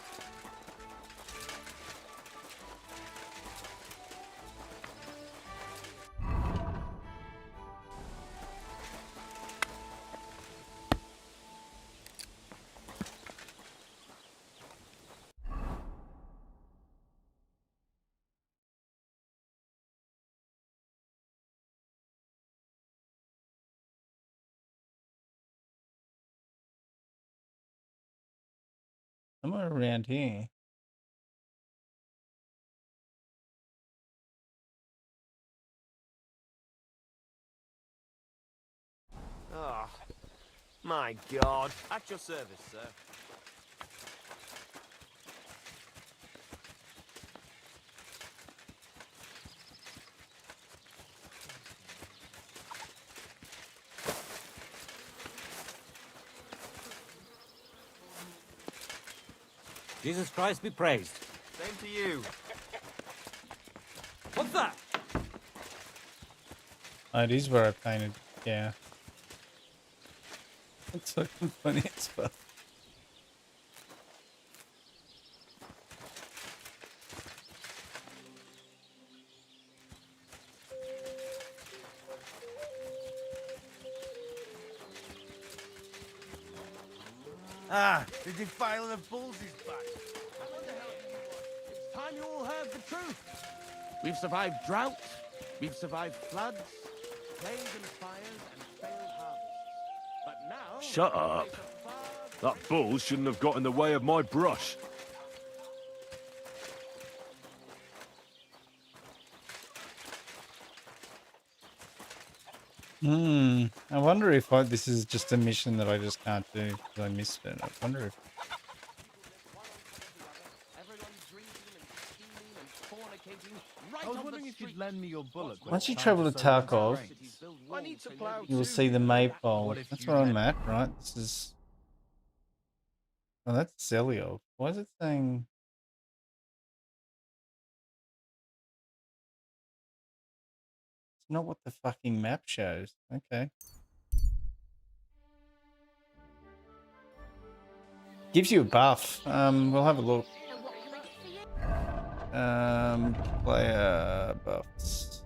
somewhere around here. Oh, my God. At your service, sir. Jesus Christ be praised. Same to you. What's that? Oh, it is where I painted. Yeah. That's fucking funny as well. Ah, the defiling of bulls is back. It's time you all heard the truth. We've survived drought, we've survived floods, plagues and fires, and failed harvests. But now... Shut up. That bull shouldn't have got in the way of my brush. I wonder if this is just a mission that I just can't do because I missed it. I wonder if... I was wondering if you'd lend me your bullet. Once you travel to Tarkov, you will see the Maypole. That's where I'm at, right? This is... Oh, that's Zeliov. Why is it saying... It's not what the fucking map shows. Okay. Gives you a buff. We'll have a look. Player buffs.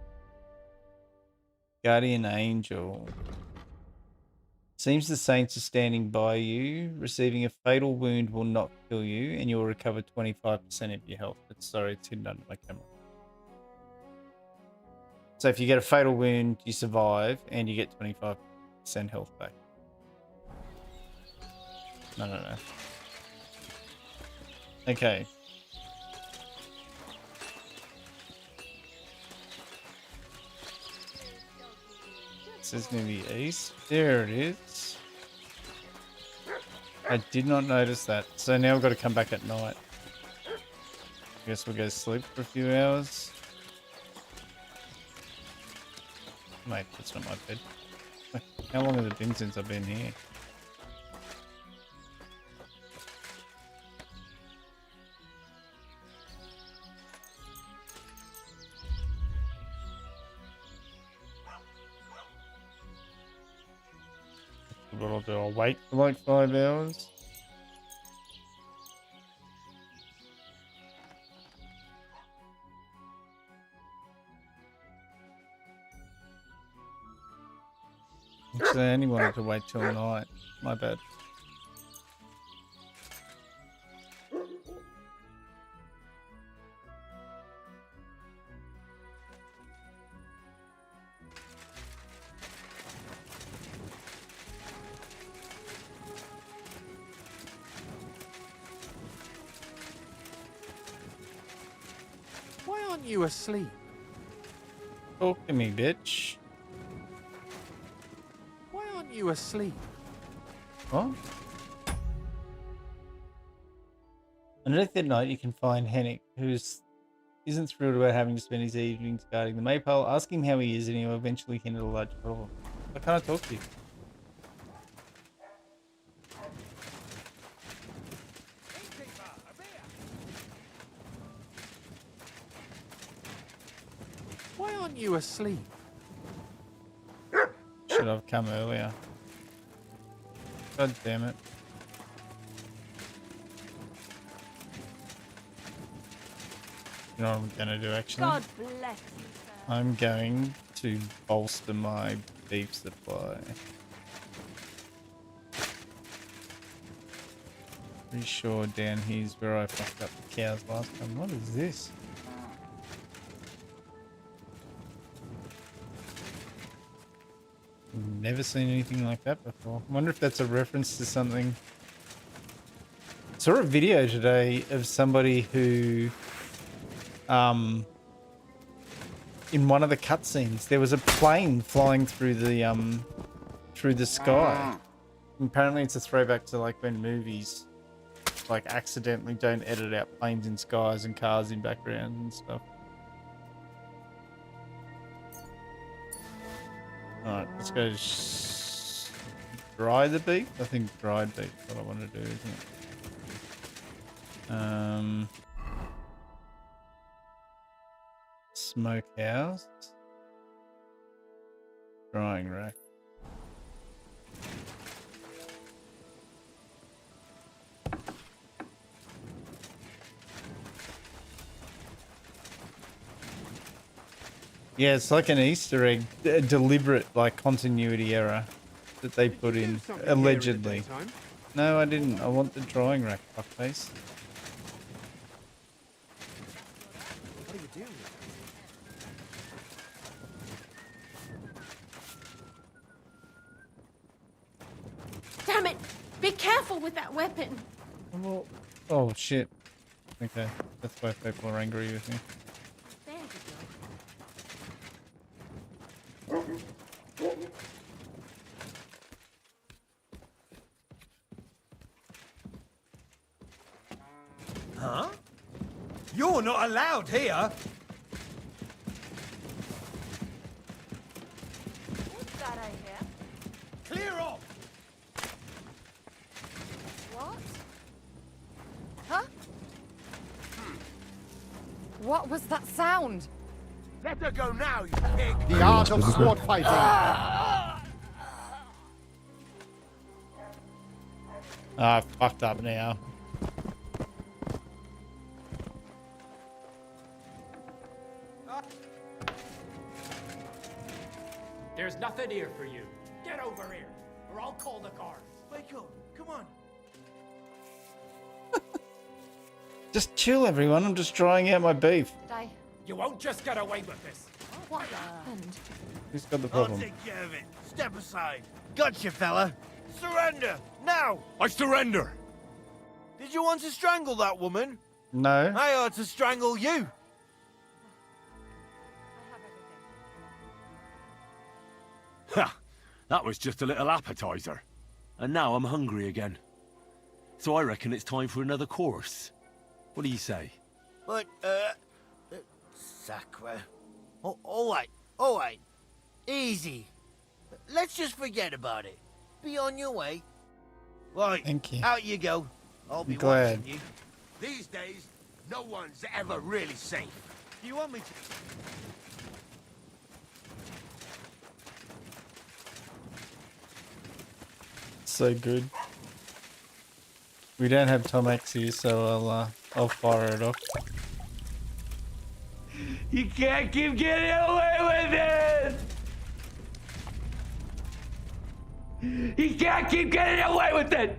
Guardian Angel. Seems the saints are standing by you. Receiving a fatal wound will not kill you, and you'll recover 25% of your health. Sorry, it's hidden under my camera. So if you get a fatal wound, you survive, and you get 25% health back. No. Okay. It says near the east. There it is. I did not notice that. So now we've got to come back at night. I guess we'll go sleep for a few hours. Mate, that's not my bed. How long has it been since I've been here? What I'll do, I'll wait for like 5 hours. Actually, I only wanted to wait till night. My bad. Why aren't you asleep? Talk to me, bitch. Why aren't you asleep? What? Underneath at night, you can find Hennick, who isn't thrilled about having to spend his evenings guarding the Maypole. Ask him how he is, and he'll eventually handle a large problem. I can't talk to you. Why aren't you asleep? Should have come earlier. God damn it. You know what I'm going to do, actually? God bless you, sir. I'm going to bolster my beef supply. Pretty sure down here's where I fucked up the cows last time. What is this? Never seen anything like that before. I wonder if that's a reference to something saw a video today of somebody who, in one of the cutscenes, there was a plane flying through the sky. Apparently, it's a throwback to like when movies like accidentally don't edit out planes in skies and cars in background and stuff. Alright, let's go dry the beef. I think dried beef is what I want to do, isn't it? Smokehouse. Drying rack. Yeah, it's like an Easter egg, a deliberate like continuity error that they put in, allegedly. No, I didn't. I want the drying rack, fuckface. What are you doing? Damn it! Be careful with that weapon. Oh shit. Okay, that's why people are angry with me. There you Huh? You're not allowed here. What's that I hear? Clear off. What? Huh? What was that sound? Let her go now, you pig! The art of sword fighting. I fucked up now. There's nothing here for you. Get over here, or I'll call the guards. Wake up. Come on. Just chill, everyone. I'm just drying out my beef. You won't just get away with this. What happened? Who's got the I'll problem? take care of it. Step aside. Gotcha, fella. Surrender now. I surrender. Did you want to strangle that woman? No. I ought to strangle you. Ha! That was just a little appetizer. And now I'm hungry again. So I reckon it's time for another course. What do you say? But, Sacre. Oh, all right. Easy. Let's just forget about it. Be on your way. Right. Thank you. Out you go. I'll be Glad. watching you. These days, no one's ever really safe. Do you want me to? So good. We don't have Tom X here, so I'll fire it off. You can't keep getting away with it! You can't keep getting away with it!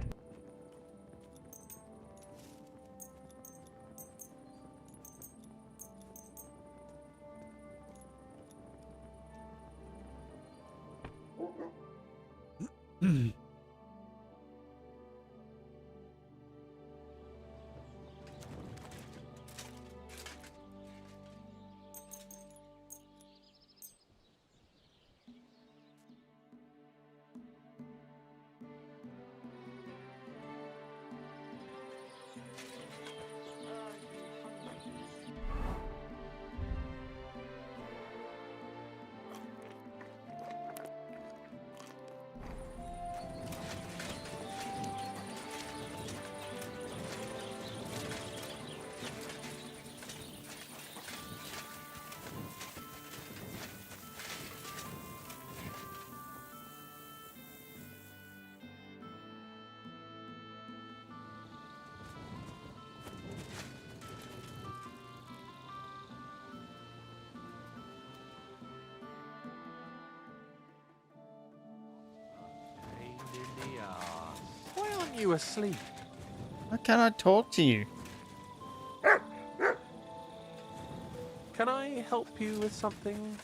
Why aren't you asleep? Why can't I talk to you? Can I help you with something?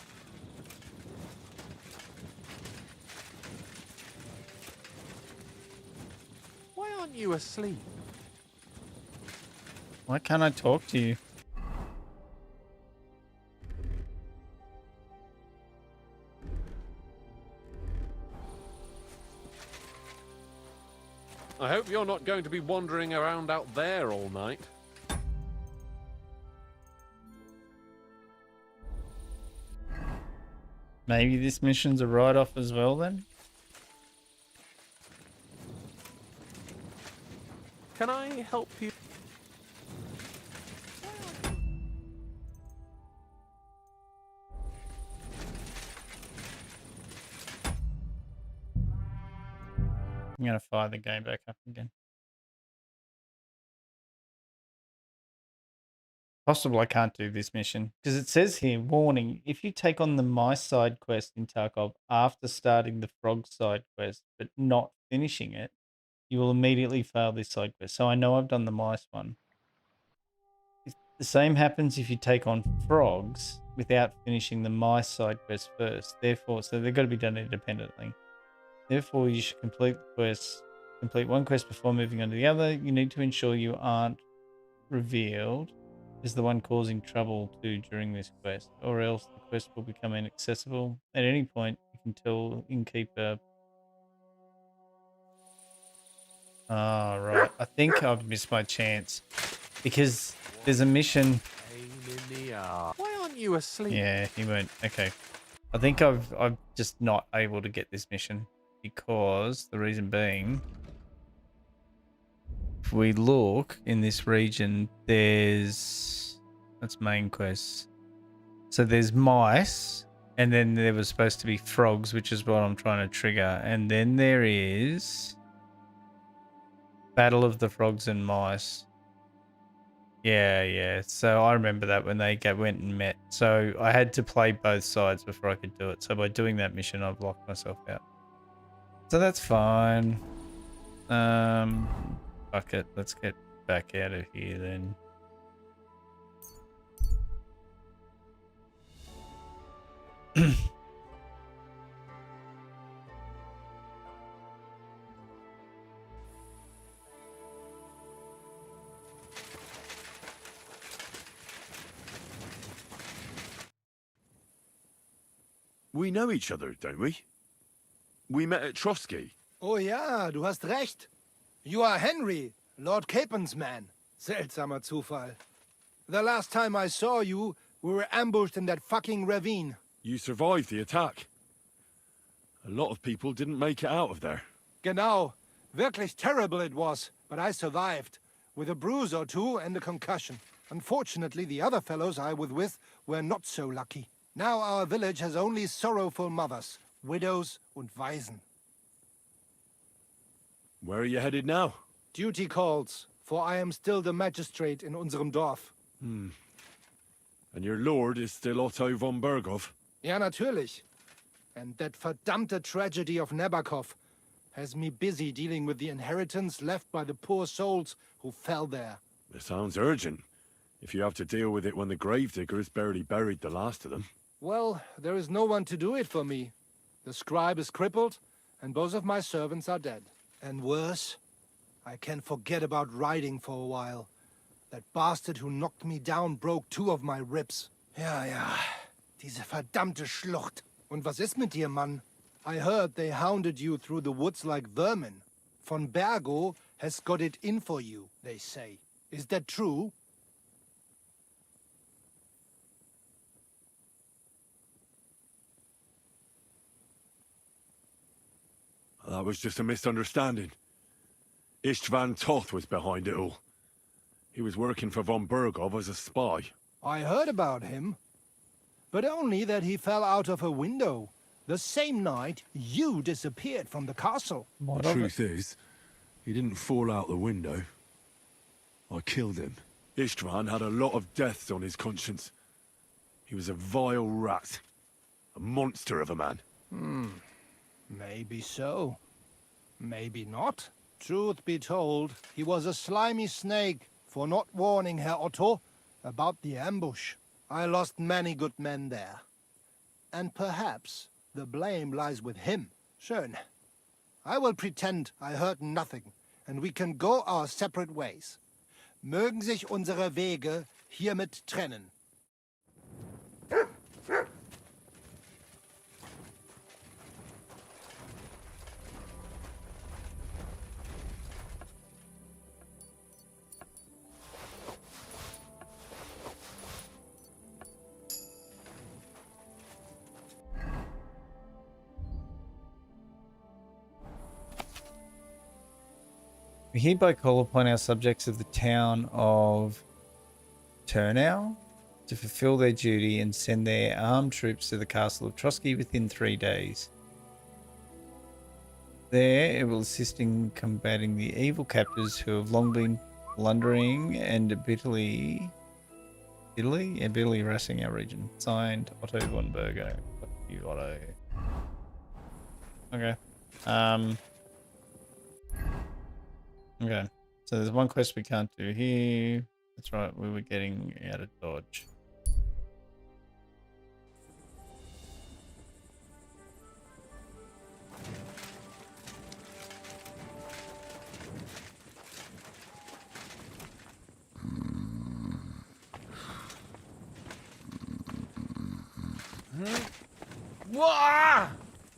Why aren't you asleep? Why can't I talk to you? I hope you're not going to be wandering around out there all night. Maybe this mission's a write-off as well then? Can I help you? I'm going to fire the game back up again. Possible I can't do this mission because it says here, warning, if you take on the mice side quest in Tarkov after starting the frog side quest but not finishing it, you will immediately fail this side quest. So I know I've done the mice one. The same happens if you take on frogs without finishing the mice side quest first. Therefore, so they've got to be done independently. Therefore, you should complete one quest before moving on to the other. You need to ensure you aren't revealed is the one causing trouble too during this quest, or else the quest will become inaccessible. At any point, you can tell innkeeper. Oh, right. I think I've missed my chance because there's a mission. Why aren't you asleep? Yeah, he won't. Okay. I think I'm just not able to get this mission because the reason being, if we look in this region, that's main quests. So there's mice, and then there was supposed to be frogs, which is what I'm trying to trigger. And then there is Battle of the Frogs and Mice. Yeah. So I remember that when they went and met. So I had to play both sides before I could do it. So by doing that mission, I've locked myself out. So that's fine. Fuck it. Let's get back out of here then. We know each other, don't we? We met at Trotsky. Oh ja, du hast recht. You are Henry, Lord Capen's man. Seltsamer Zufall. The last time I saw you, we were ambushed in that fucking ravine. You survived the attack. A lot of people didn't make it out of there. Genau. Wirklich terrible it was, but I survived. With a bruise or two and a concussion. Unfortunately, the other fellows I was with were not so lucky. Now our village has only sorrowful mothers, widows und Waisen. Where are you headed now? Duty calls, for I am still the magistrate in unserem Dorf. And your lord is still Otto von Berghoff? Ja, natürlich. And that verdammte tragedy of Nabokov has me busy dealing with the inheritance left by the poor souls who fell there. It sounds urgent. If you have to deal with it when the gravediggers barely buried the last of them. Well, there is no one to do it for me. The scribe is crippled, and both of my servants are dead. And worse, I can forget about riding for a while. That bastard who knocked me down broke 2 of my ribs. Ja, diese verdammte Schlucht. Und was ist mit dir, Mann? I heard they hounded you through the woods like vermin. Von Bergo has got it in for you, they say. Is that true? That was just a misunderstanding. Istvan Toth was behind it all. He was working for von Berghoff as a spy. I heard about him. But only that he fell out of a window. The same night you disappeared from the castle. The truth is, he didn't fall out the window. I killed him. Istvan had a lot of deaths on his conscience. He was a vile rat. A monster of a man. Maybe so. Maybe not. Truth be told, he was a slimy snake for not warning Herr Otto about the ambush. I lost many good men there. And perhaps the blame lies with him. Schön. I will pretend I heard nothing, and we can go our separate ways. Mögen sich unsere Wege hiermit trennen. We hereby call upon our subjects of the town of Turnau to fulfill their duty and send their armed troops to the castle of Trotsky within 3 days. There, it will assist in combating the evil captors who have long been plundering and bitterly harassing our region. Signed, Otto von Burgo. Fuck you, Otto. Okay. Okay. So there's one quest we can't do here. That's right, we were getting out of dodge.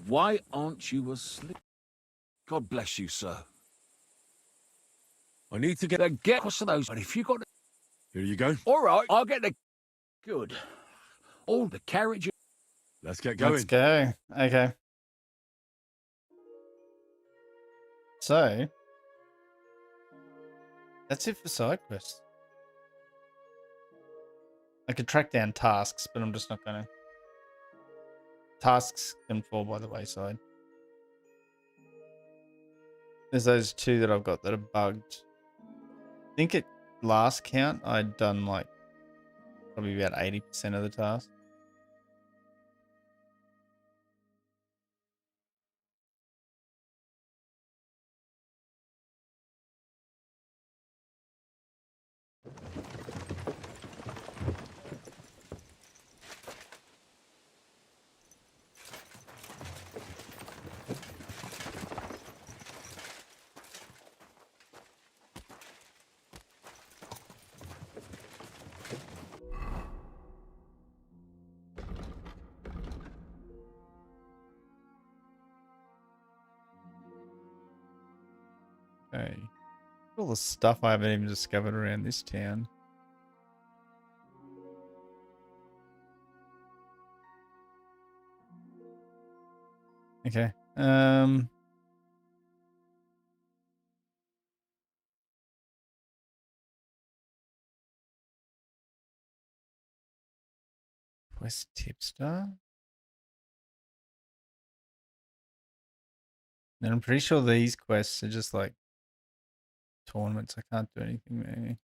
Why aren't you asleep? God bless you, sir. I need to get across to those, but if you got to... Here you go. All right, I'll get the... Good. All the carriage... Let's get going. Let's go. Okay. So, that's it for side quests. I could track down tasks, but I'm just not going to. Tasks can fall by the wayside. There's those 2 that I've got that are bugged. I think at last count, I'd done like probably about 80% of the tasks. Okay. All the stuff I haven't even discovered around this town. Okay. Quest tipster. And I'm pretty sure these quests are just like tournaments. I can't do anything there.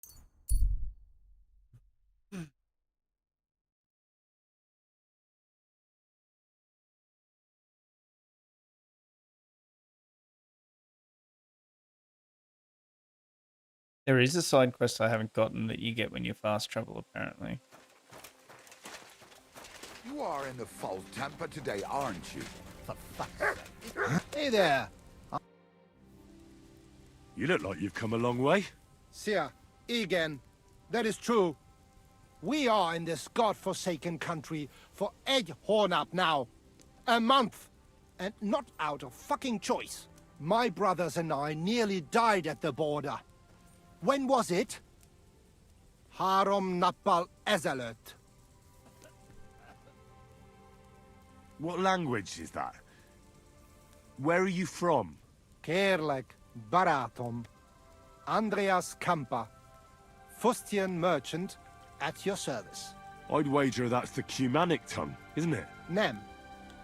There is a side quest I haven't gotten that you get when you fast travel, apparently. You are in the foul temper today, aren't you? For fuck's sake. Hey there. You look like you've come a long way. Sir, again, that is true. We are in this godforsaken country for 8 horn up now. A month. And not out of fucking choice. My brothers and I nearly died at the border. When was it? Harom Napal Ezalet. What language is that? Where are you from? Kerlek, Baratom. Andreas Kampa. Fustian merchant at your service. I'd wager that's the Cumanic tongue, isn't it? Nem.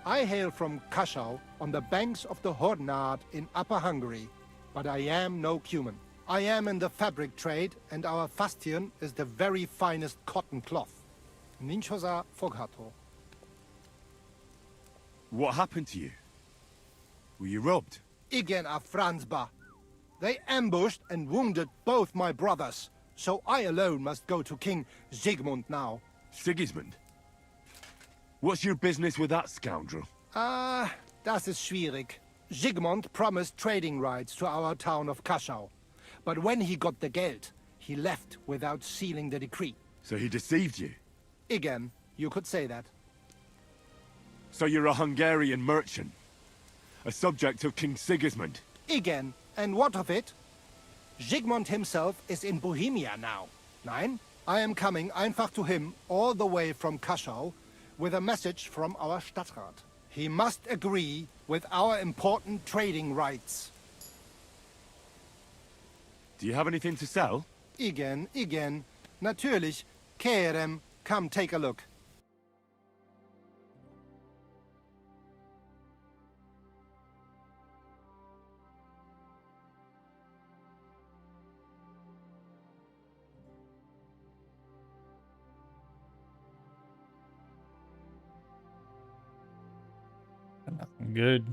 I hail from Kashau on the banks of the Hornad in Upper Hungary, but I am no Cuman. I am in the fabric trade, and our Fustian is the very finest cotton cloth. Ninchosa Foghato. What happened to you? Were you robbed? Igen a Franzba. They ambushed and wounded both my brothers, so I alone must go to King Sigmund now. Sigismund? What's your business with that scoundrel? Das ist schwierig. Sigmund promised trading rights to our town of Kashau. But when he got the Geld, He left without sealing the decree. So he deceived you? Again, you could say that. So you're a Hungarian merchant? A subject of King Sigismund? Again, and what of it? Zygmunt himself is in Bohemia now. Nein, I am coming einfach to him all the way from Kaschau with a message from our Stadtrat. He must agree with our important trading rights. Do you have anything to sell? Igen. Natürlich. Kerem, come take a look. Nothing good.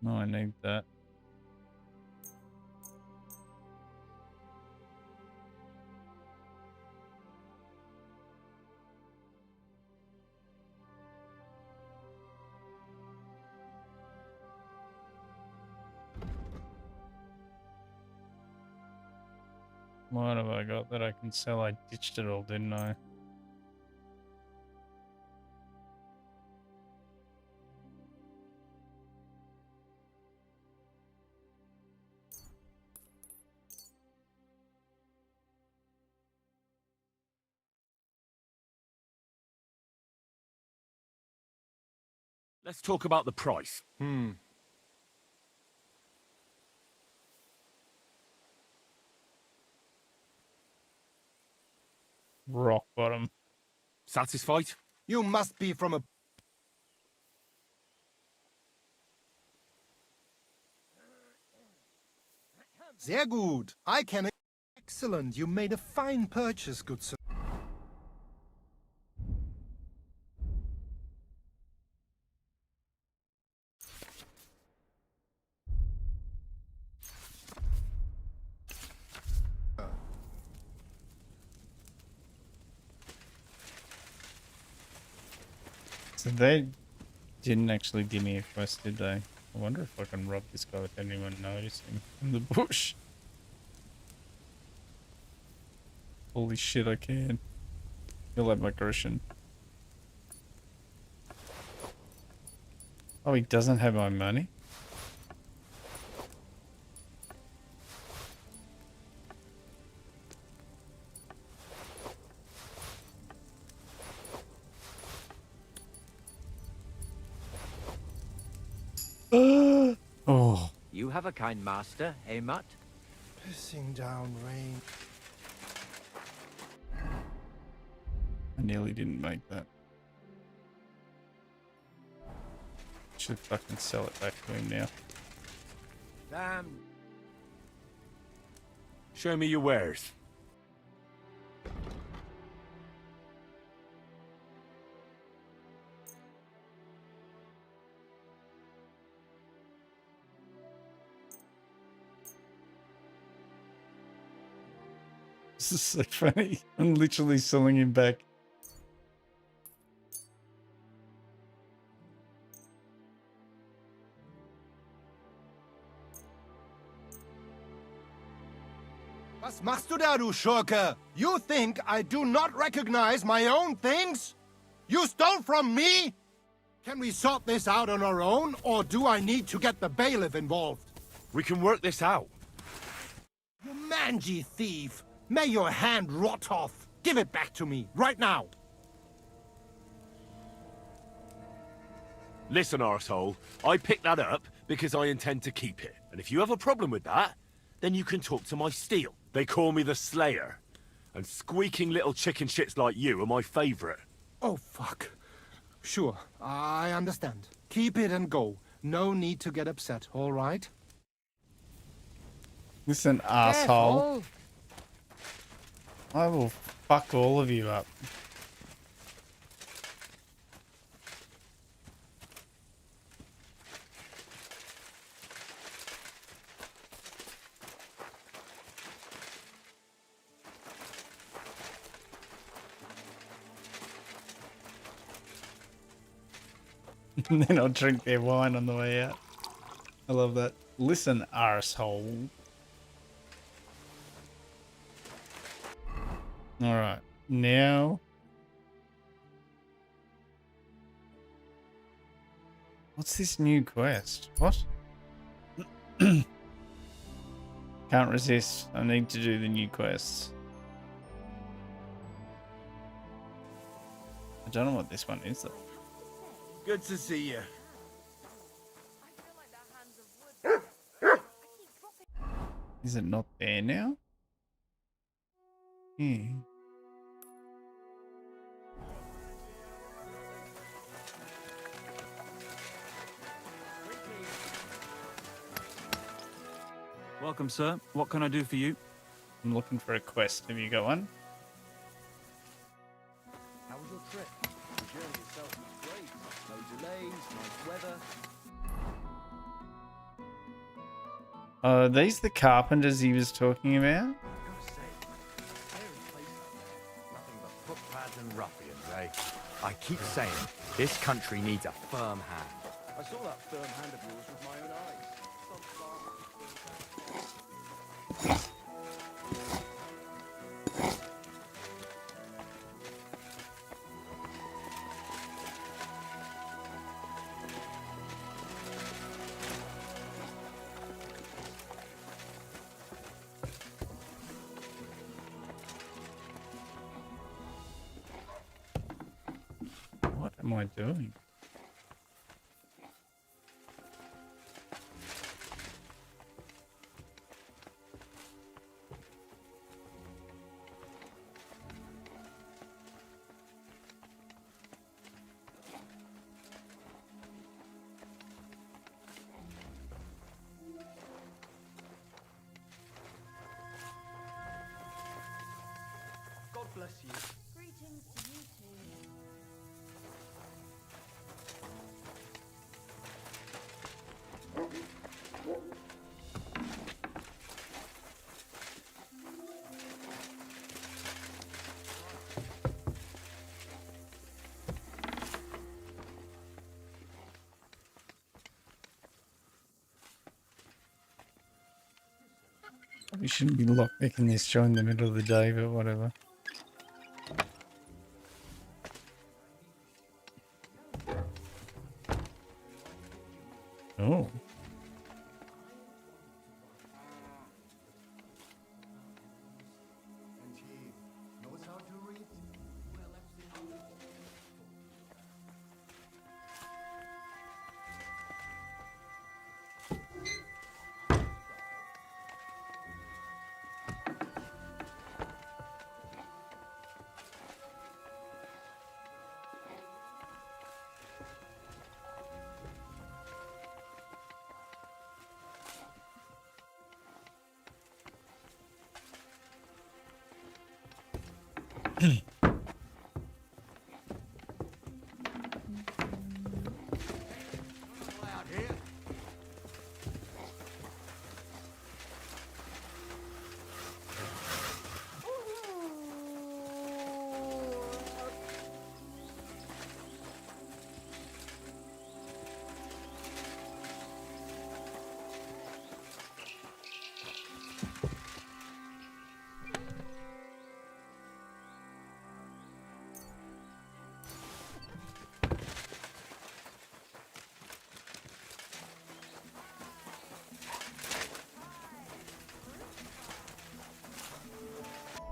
No, I need that. What have I got that I can sell? I ditched it all, didn't I? Let's talk about the price. Rock bottom. Satisfied? You must be from a... Sehr gut. I can... Excellent. You made a fine purchase, good sir. So they didn't actually give me a quest, did they? I wonder if I can rob this guy without anyone noticing in the bush. Holy shit, I can. You'll have my Grecian. Oh, he doesn't have my money? Oh. You have a kind master, eh, Mutt? Pissing down rain. I nearly didn't make that. Should fucking sell it back to him now. Damn. Show me your wares. This is so funny. I'm literally selling him back. Was machst du da, du Schurke? You think I do not recognize my own things? You stole from me? Can we sort this out on our own, or do I need to get the bailiff involved? We can work this out. You mangy thief! May your hand rot off! Give it back to me, right now! Listen, arsehole, I picked that up because I intend to keep it. And if you have a problem with that, then you can talk to my steel. They call me the Slayer. And squeaking little chicken shits like you are my favorite. Oh, fuck. Sure, I understand. Keep it and go. No need to get upset, all right? Listen, asshole. I will fuck all of you up. And then I'll drink their wine on the way out. I love that. Listen, arsehole. All right, now. What's this new quest? What? Can't resist. I need to do the new quests. I don't know what this one is though. Good to see you. Is it not there now? Yeah. Welcome, sir. What can I do for you? I'm looking for a quest. Have you got one? How was your trip? The journey itself was great. No delays, nice weather. These the carpenters he was talking about? Nothing but footpads and ruffians, eh? I keep saying, this country needs a firm hand. I saw that firm hand of yours with my own eyes. What am I doing? God bless you. Greetings to you too. We shouldn't be lockpicking this show in the middle of the day, but whatever. Oh. And he knows how to read?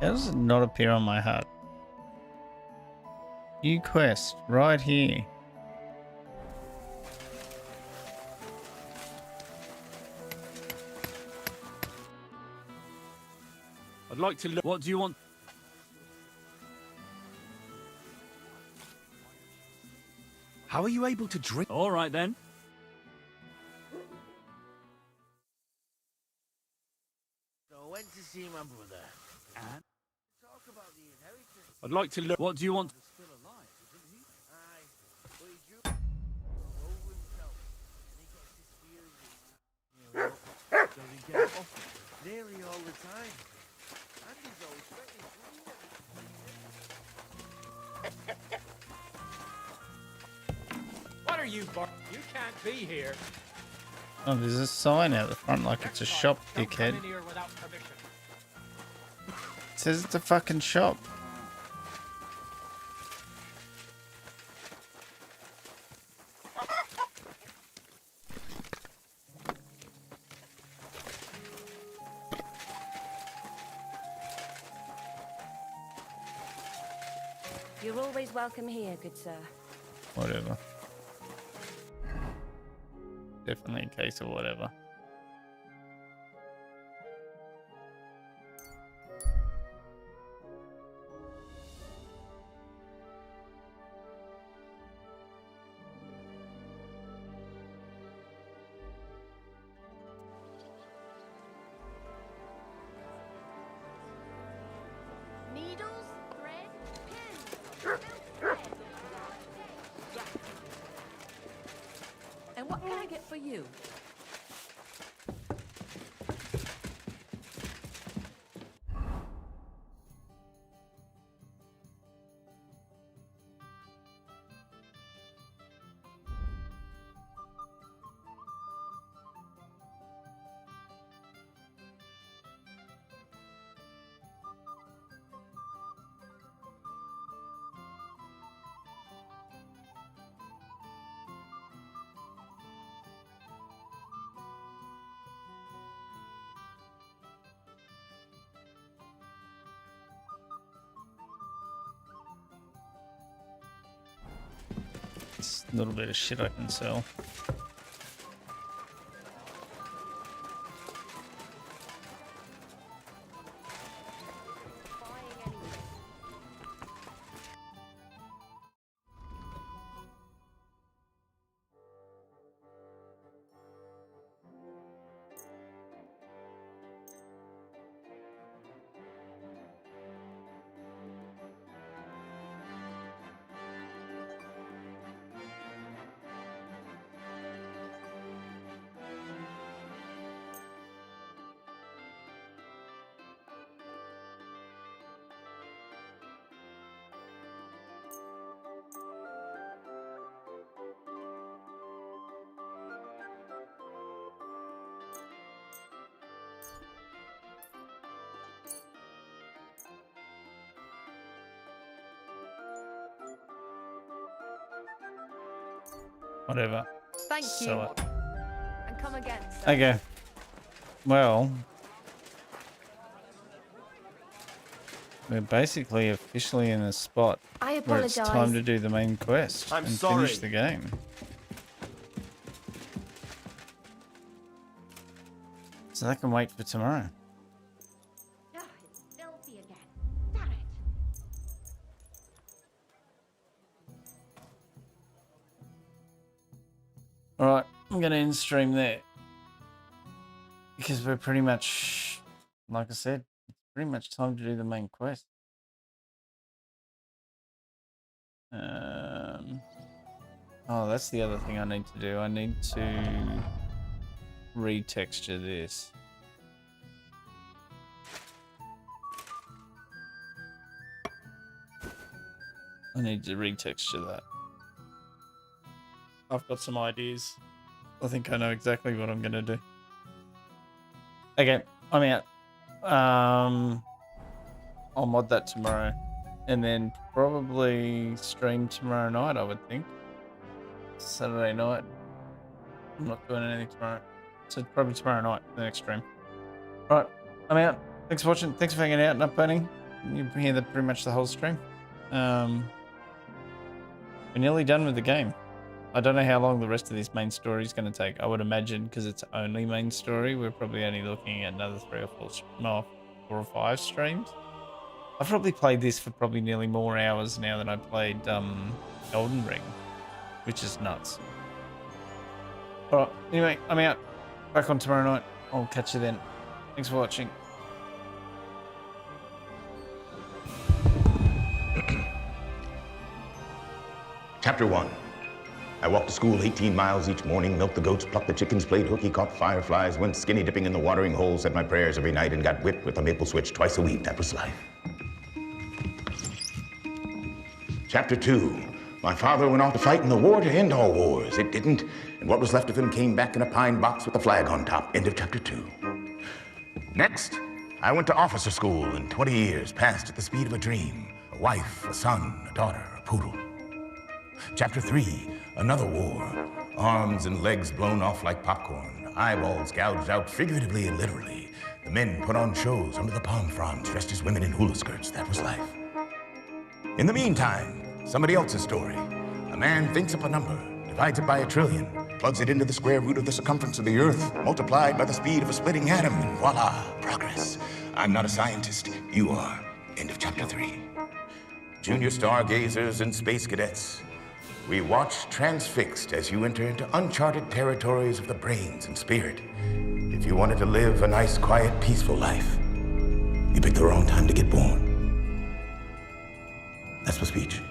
How does it not appear on my HUD? New quest, right here. I'd like to look. What do you want? How are you able to drink? All right then. So I went to see my brother. And? Talk about the inheritance. I'd like to look. What do you want? He's still alive, isn't he? Aye. But he drew over himself. And he gets his fears does he get it often? Nearly all the time. And he's always threatening to leave it. What are you, Bart? You can't be here. Oh, there's a sign out the front like it's a shop, dickhead. Come in here without permission. says it's a fucking shop. You're always welcome here, good sir. Whatever. Definitely a case of whatever. Needles, thread, pins, silk thread. And what can I get for you? It's a little bit of shit I can sell. Whatever. Thank Sell you. it. And come again, sir. Okay. Well, we're basically officially in a spot I where it's time apologise. to do the main quest I'm and sorry. finish the game. So that can wait for tomorrow. Oh, it's filthy again. Damn it. Alright, I'm going to end stream there. Because we're pretty much, like I said, it's pretty much time to do the main quest. Oh, that's the other thing I need to do. I need to retexture this. I need to retexture that. I've got some ideas. I think I know exactly what I'm going to do. Okay, I'm out. I'll mod that tomorrow. And then probably stream tomorrow night, I would think. Saturday night. I'm not doing anything tomorrow. So probably tomorrow night, the next stream. Alright, I'm out. Thanks for watching. Thanks for hanging out and uploading. You can hear pretty much the whole stream. We're nearly done with the game. I don't know how long the rest of this main story is going to take. I would imagine because it's only main story, we're probably only looking at another 4 or 5 streams. I've probably played this for probably nearly more hours now than I played Elden Ring, which is nuts. Alright, anyway, I'm out. Back on tomorrow night. I'll catch you then. Thanks for watching. Chapter 1. I walked to school 18 miles each morning, milked the goats, plucked the chickens, played hooky, caught fireflies, went skinny dipping in the watering hole, said my prayers every night, and got whipped with a maple switch twice a week. That was life. Chapter 2. My father went off to fight in the war to end all wars. It didn't, and what was left of him came back in a pine box with a flag on top. End of chapter 2. Next, I went to officer school, and 20 years passed at the speed of a dream. A wife, a son, a daughter, a poodle. Chapter 3, another war. Arms and legs blown off like popcorn. Eyeballs gouged out figuratively and literally. The men put on shows under the palm fronds, dressed as women in hula skirts. That was life. In the meantime, somebody else's story. A man thinks up a number, divides it by 1 trillion, plugs it into the square root of the circumference of the Earth, multiplied by the speed of a splitting atom, and voila, progress. I'm not a scientist. You are. End of chapter 3. Junior stargazers and space cadets. We watch transfixed as you enter into uncharted territories of the brains and spirit. If you wanted to live a nice, quiet, peaceful life, you picked the wrong time to get born. That's my speech.